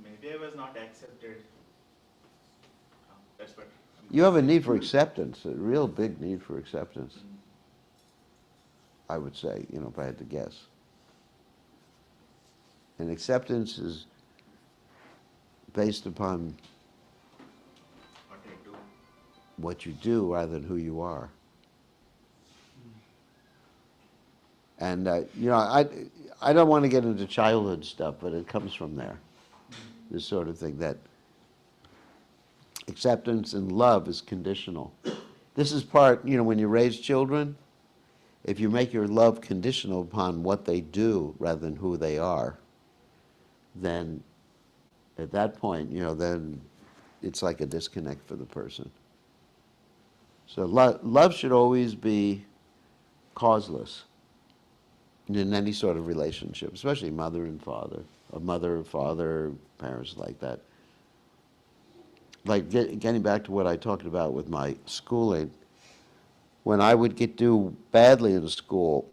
Maybe I was not accepted. That's what. You have a need for acceptance, a real big need for acceptance, I would say, if I had to guess. And acceptance is based upon What I do. what you do rather than who you are. And, I don't want to get into childhood stuff, but it comes from there. This sort of thing, that acceptance and love is conditional. This is part, when you raise children, if you make your love conditional upon what they do rather than who they are, then at that point, then it's like a disconnect for the person. So love should always be causeless in any sort of relationship, especially mother and father, or mother, father, parents like that. Like getting back to what I talked about with my schooling, when I would do badly in school,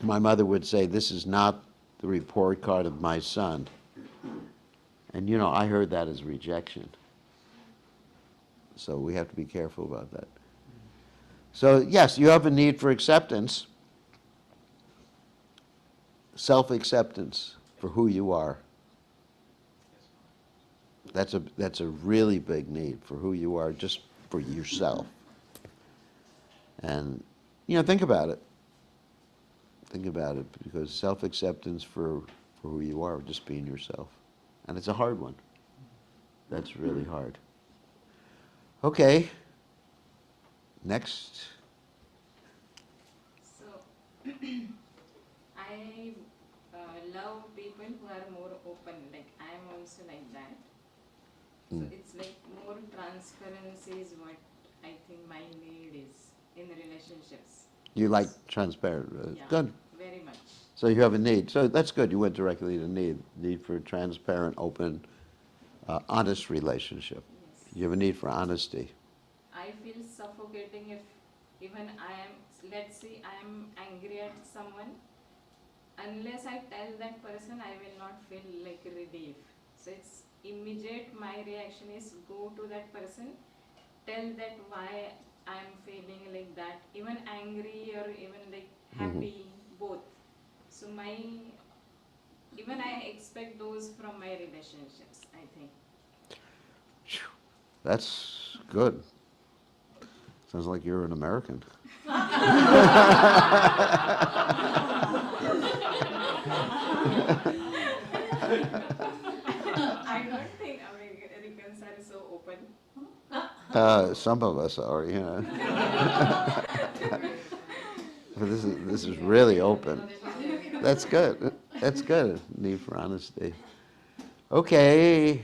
my mother would say, "This is not the report card of my son." And I heard that as rejection. So we have to be careful about that. So yes, you have a need for acceptance, self-acceptance for who you are. That's a really big need for who you are, just for yourself. And think about it. Think about it, because self-acceptance for who you are, just being yourself. And it's a hard one. That's really hard. Okay. Next. So, I love people who are more open, like I am also like that. So it's like more transparency is what I think my need is in relationships. You like transparent. Yeah, Good. very much. So you have a need. So that's good. You went directly to need for a transparent, open, honest relationship. Yes. You have a need for honesty. I feel suffocating if even I am, let's say I am angry at someone, unless I tell that person, I will not feel like relief. So it's immediate, my reaction is go to that person, tell that why I am feeling like that, even angry or even like happy, both. So even I expect those from my relationships, I think. That's good. Sounds like you're an American. I don't think Americans are so open. Some of us are, But this is really open. That's good. That's good. Need for honesty. Okay.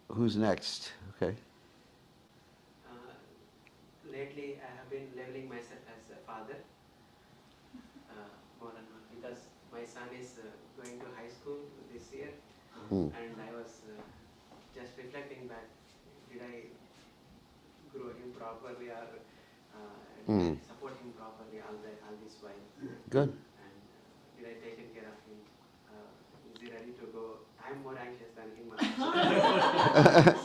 Who's next? Okay. Lately, I have been labeling myself as a father, more and more, because my son is going to high school this year, and I was just reflecting back, did I grow him properly, or did I support him properly all this while? Good. And did I take care of him? Is he ready to go? I'm more anxious than him.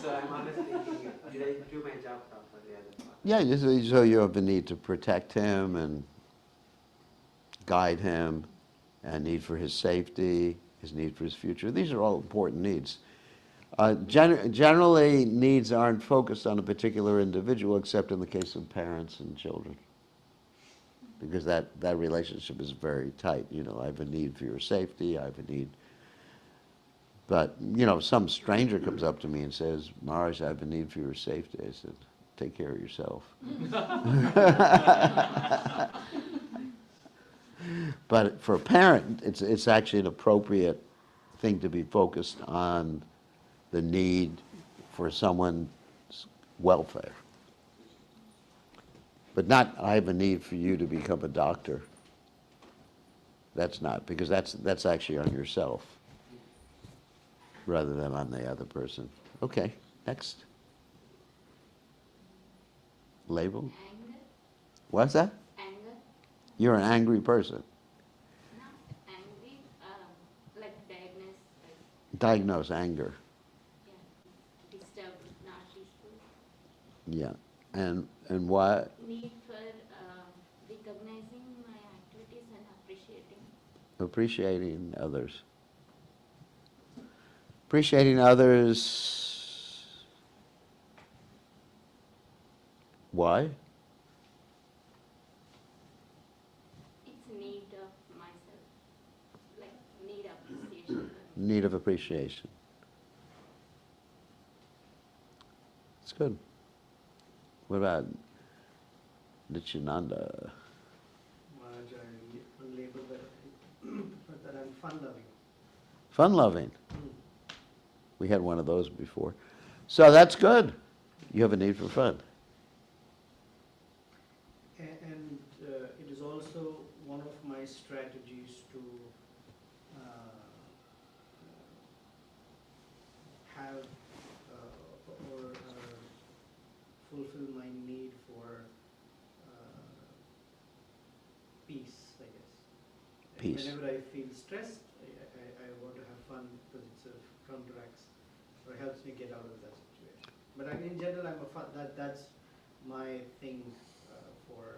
So I'm always thinking, did I do my job properly as a father? Yeah, so you have the need to protect him and guide him, and need for his safety, his need for his future. These are all important needs. Generally, needs aren't focused on a particular individual, except in the case of parents and children, because that relationship is very tight. I have a need for your safety, I have a need. But, some stranger comes up to me and says, "Maharaj, I have a need for your safety." I said, "Take care of yourself." But for a parent, it's actually an appropriate thing to be focused on the need for someone's welfare. But not, I have a need for you to become a doctor. That's not, because that's actually on yourself rather than on the other person. Okay, next. Label? Anger, What's that? anger, You're an angry person. not angry, like diagnose, like, Diagnose anger. yeah, disturbed, not peaceful. Yeah. And why? Need for recognizing my activities and appreciating. Appreciating others. Appreciating others. Why? It's need of myself, like need appreciation. Need of appreciation. It's good. What about Nityananda? Maharaj, I label that I'm fun-loving. Fun-loving. We had one of those before. So that's good. You have a need for fun. And it is also one of my strategies to have or fulfill my need for peace, I guess. Peace. Whenever I feel stressed, I want to have fun because it sort of counteracts or helps me get out of that situation. But in general, I'm a fun. That's my thing for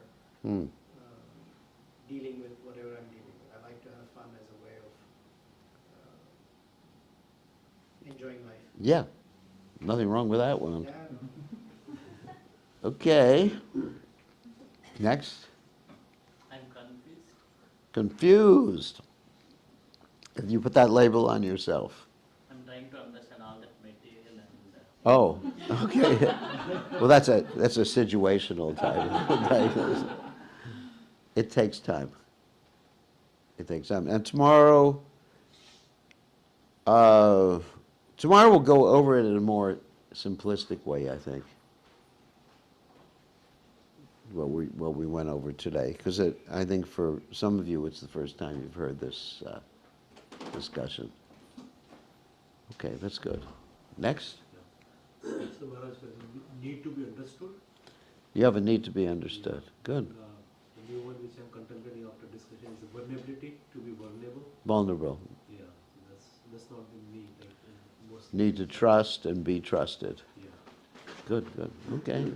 dealing with whatever I'm dealing with. I like to have fun as a way of enjoying life. Yeah. Nothing wrong with that one. Yeah. Okay. Next. I'm confused. Confused. If you put that label on yourself. I'm trying to understand all that material and Oh, okay. Well, that's a situational type of diagnosis. It takes time. It takes time. And tomorrow we'll go over it in a more simplistic way, I think. What we went over today, because I think for some of you it's the first time you've heard this discussion. Okay, that's good. Next. So Maharaj, need to be understood. You have a need to be understood. Good. The new one which I'm contemplating after discussion is vulnerability, to be vulnerable. Vulnerable. Yeah, that's not the need. Most Need to trust and be trusted. Yeah. Good, good. Okay.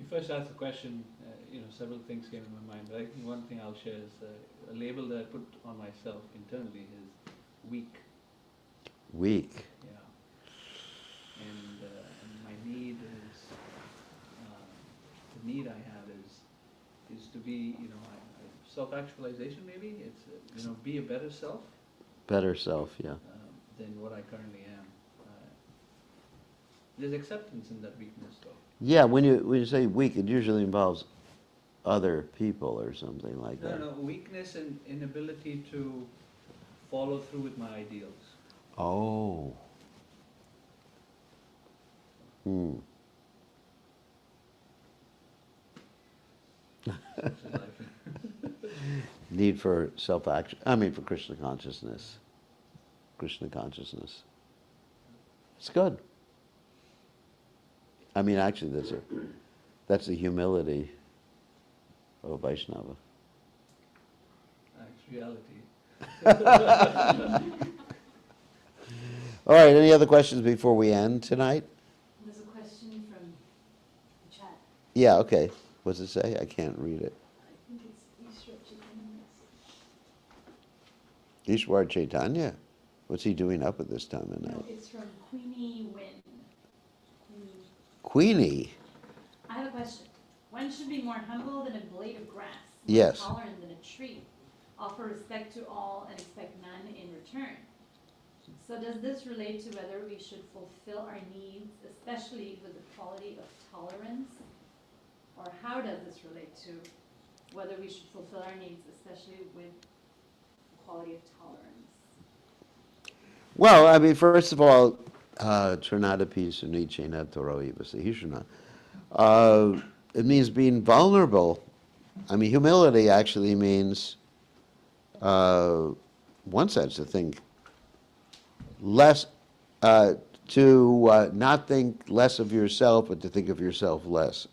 You first asked the question, several things came in my mind, but I think one thing I'll share is a label that I put on myself internally is weak. Weak. Yeah. And my need is, the need I have is to be, self-actualization maybe. It's, be a better self Better self, yeah. than what I currently am. There's acceptance in that weakness though. Yeah, when you say weak, it usually involves other people or something like that. No, weakness and inability to follow through with my ideals. Oh. Need for self-action. For Krishna consciousness. Krishna consciousness. It's good. Actually, that's the humility of a Vaishnava. That's reality. All right, any other questions before we end tonight? There's a question from the chat. Yeah, okay. What's it say? I can't read it. I think it's Ishwar Chaitanya. Ishwar Chaitanya? What's he doing up at this time of No, night? it's from Queenie Wynn. Queenie? I have a question. One should be more humble than a blade of grass, more Yes. tolerant than a tree, offer respect to all and expect none in return. So does this relate to whether we should fulfill our needs, especially with the quality of tolerance? Or how does this relate to whether we should fulfill our needs, especially with the quality of tolerance? Well, first of all, Trinadapi Sunichena Toroi Vasihishana. it means being vulnerable. I mean, humility actually means, one sense, to think less, to not think less of yourself, but to think of yourself less.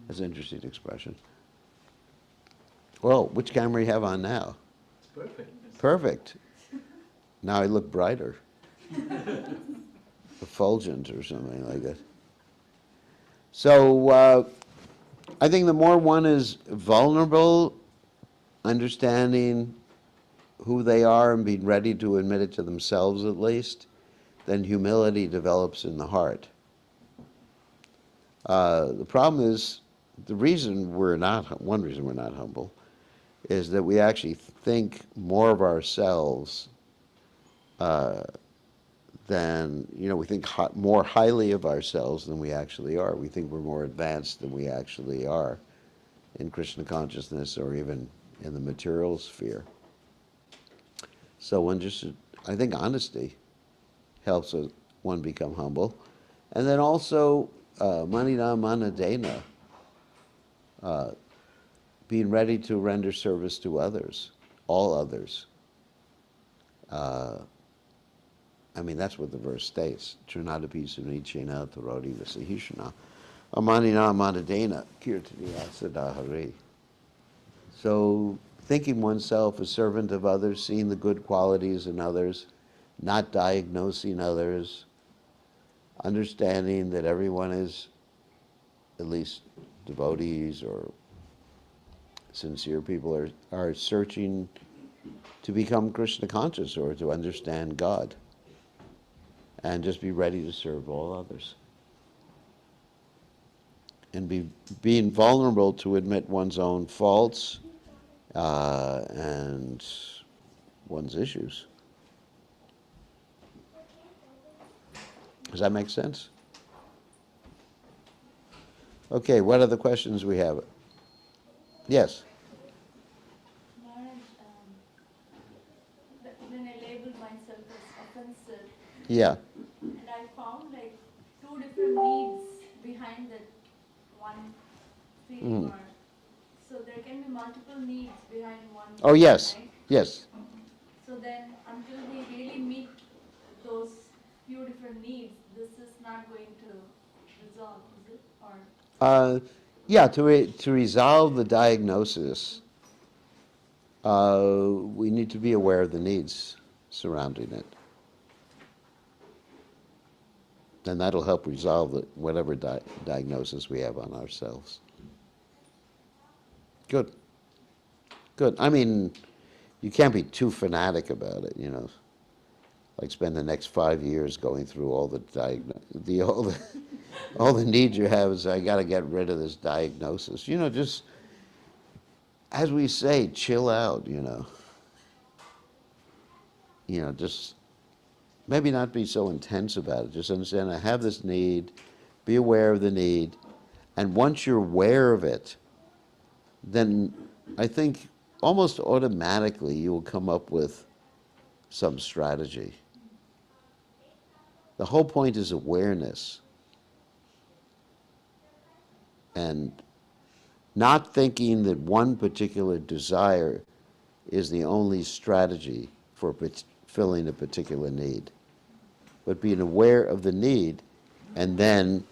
That's an interesting expression. Well, which camera you have on now? It's perfect. Perfect. Now I look brighter. Effulgent or something like that. So I think the more one is vulnerable, understanding who they are and being ready to admit it to themselves at least, then humility develops in the heart. The problem is, one reason we're not humble is that we actually think more of ourselves than, we think more highly of ourselves than we actually are. We think we're more advanced than we actually are in Krishna consciousness or even in the material sphere. So one just, I think honesty helps one become humble. And then also, manina manadena, being ready to render service to others, all others. I mean, that's what the verse states. Trinadapi sunichena taroti vasahishana. Amanina manadena kirtaniya sadahari. So thinking oneself a servant of others, seeing the good qualities in others, not diagnosing others, understanding that everyone is, at least devotees or sincere people, are searching to become Krishna conscious or to understand God, and just be ready to serve all others. And being vulnerable to admit one's own faults and one's issues. Does that make sense? Okay, what other questions we have? Yes? Maharaj, when I labeled myself as offensive, Yeah. and I found like two different needs behind that one feeling, or so there can be multiple needs behind one. Oh, yes. Right? Yes. So then, until we really meet those few different needs, this is not going to resolve, is it? Or Yeah, to resolve the diagnosis, we need to be aware of the needs surrounding it. And that'll help resolve whatever diagnosis we have on ourselves. Good. Good. I mean, you can't be too fanatic about it, like spend the next 5 years going through all all the needs you have. Is I got to get rid of this diagnosis. Just as we say, chill out. Just maybe not be so intense about it. Just understand I have this need. Be aware of the need, and once you're aware of it, then I think almost automatically you will come up with some strategy. The whole point is awareness. And not thinking that one particular desire is the only strategy for filling a particular need, but being aware of the need, and then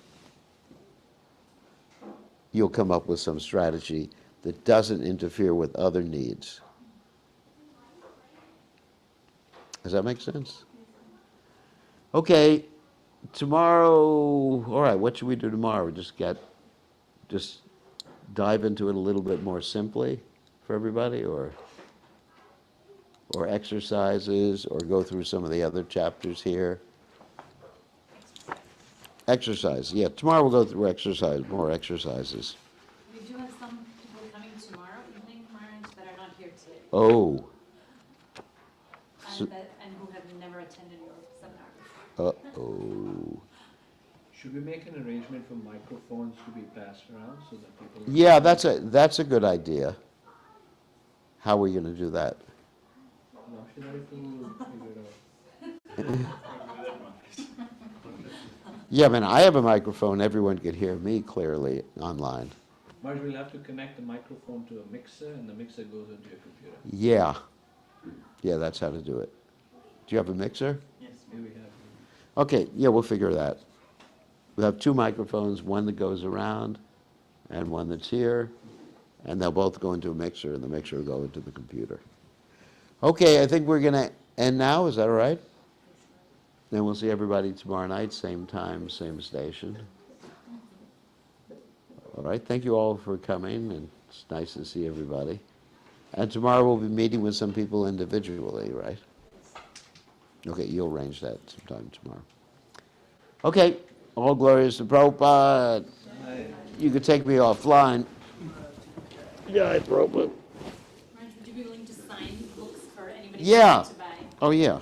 you'll come up with some strategy that doesn't interfere with other needs. Does that make sense? Okay, tomorrow, all right, what should we do tomorrow? Just dive into it a little bit more simply for everybody, or exercises, or go through some of the other chapters here? Exercise, yeah. Tomorrow we'll go through more exercises. We do have some people coming tomorrow evening, Maharaj, that are not here today. Oh. And who have never attended your seminar before. Uh-oh. Should we make an arrangement for microphones to be passed around so that people... Yeah, that's a good idea. How are we going to do that? No, should I figure it out? Yeah, I mean, I have a microphone, everyone can hear me clearly online. Marge, we'll have to connect the microphone to a mixer, and the mixer goes into your computer. Yeah. Yeah, that's how to do it. Do you have a mixer? Yes. Here we have. Okay, yeah, we'll figure that. We'll have two microphones, one that goes around and one that's here, and they'll both go into a mixer, and the mixer will go into the computer. Okay, I think we're going to end now. Is that all right? Then we'll see everybody tomorrow night, same time, same station. All right, thank you all for coming, and it's nice to see everybody. And tomorrow we'll be meeting with some people individually, right? Okay, you'll arrange that sometime tomorrow. Okay, all glories to Prabhupada. You could take me offline. Yeah, Prabhupada. Would you be willing to sign books for anybody Yeah. to buy? Oh, yeah.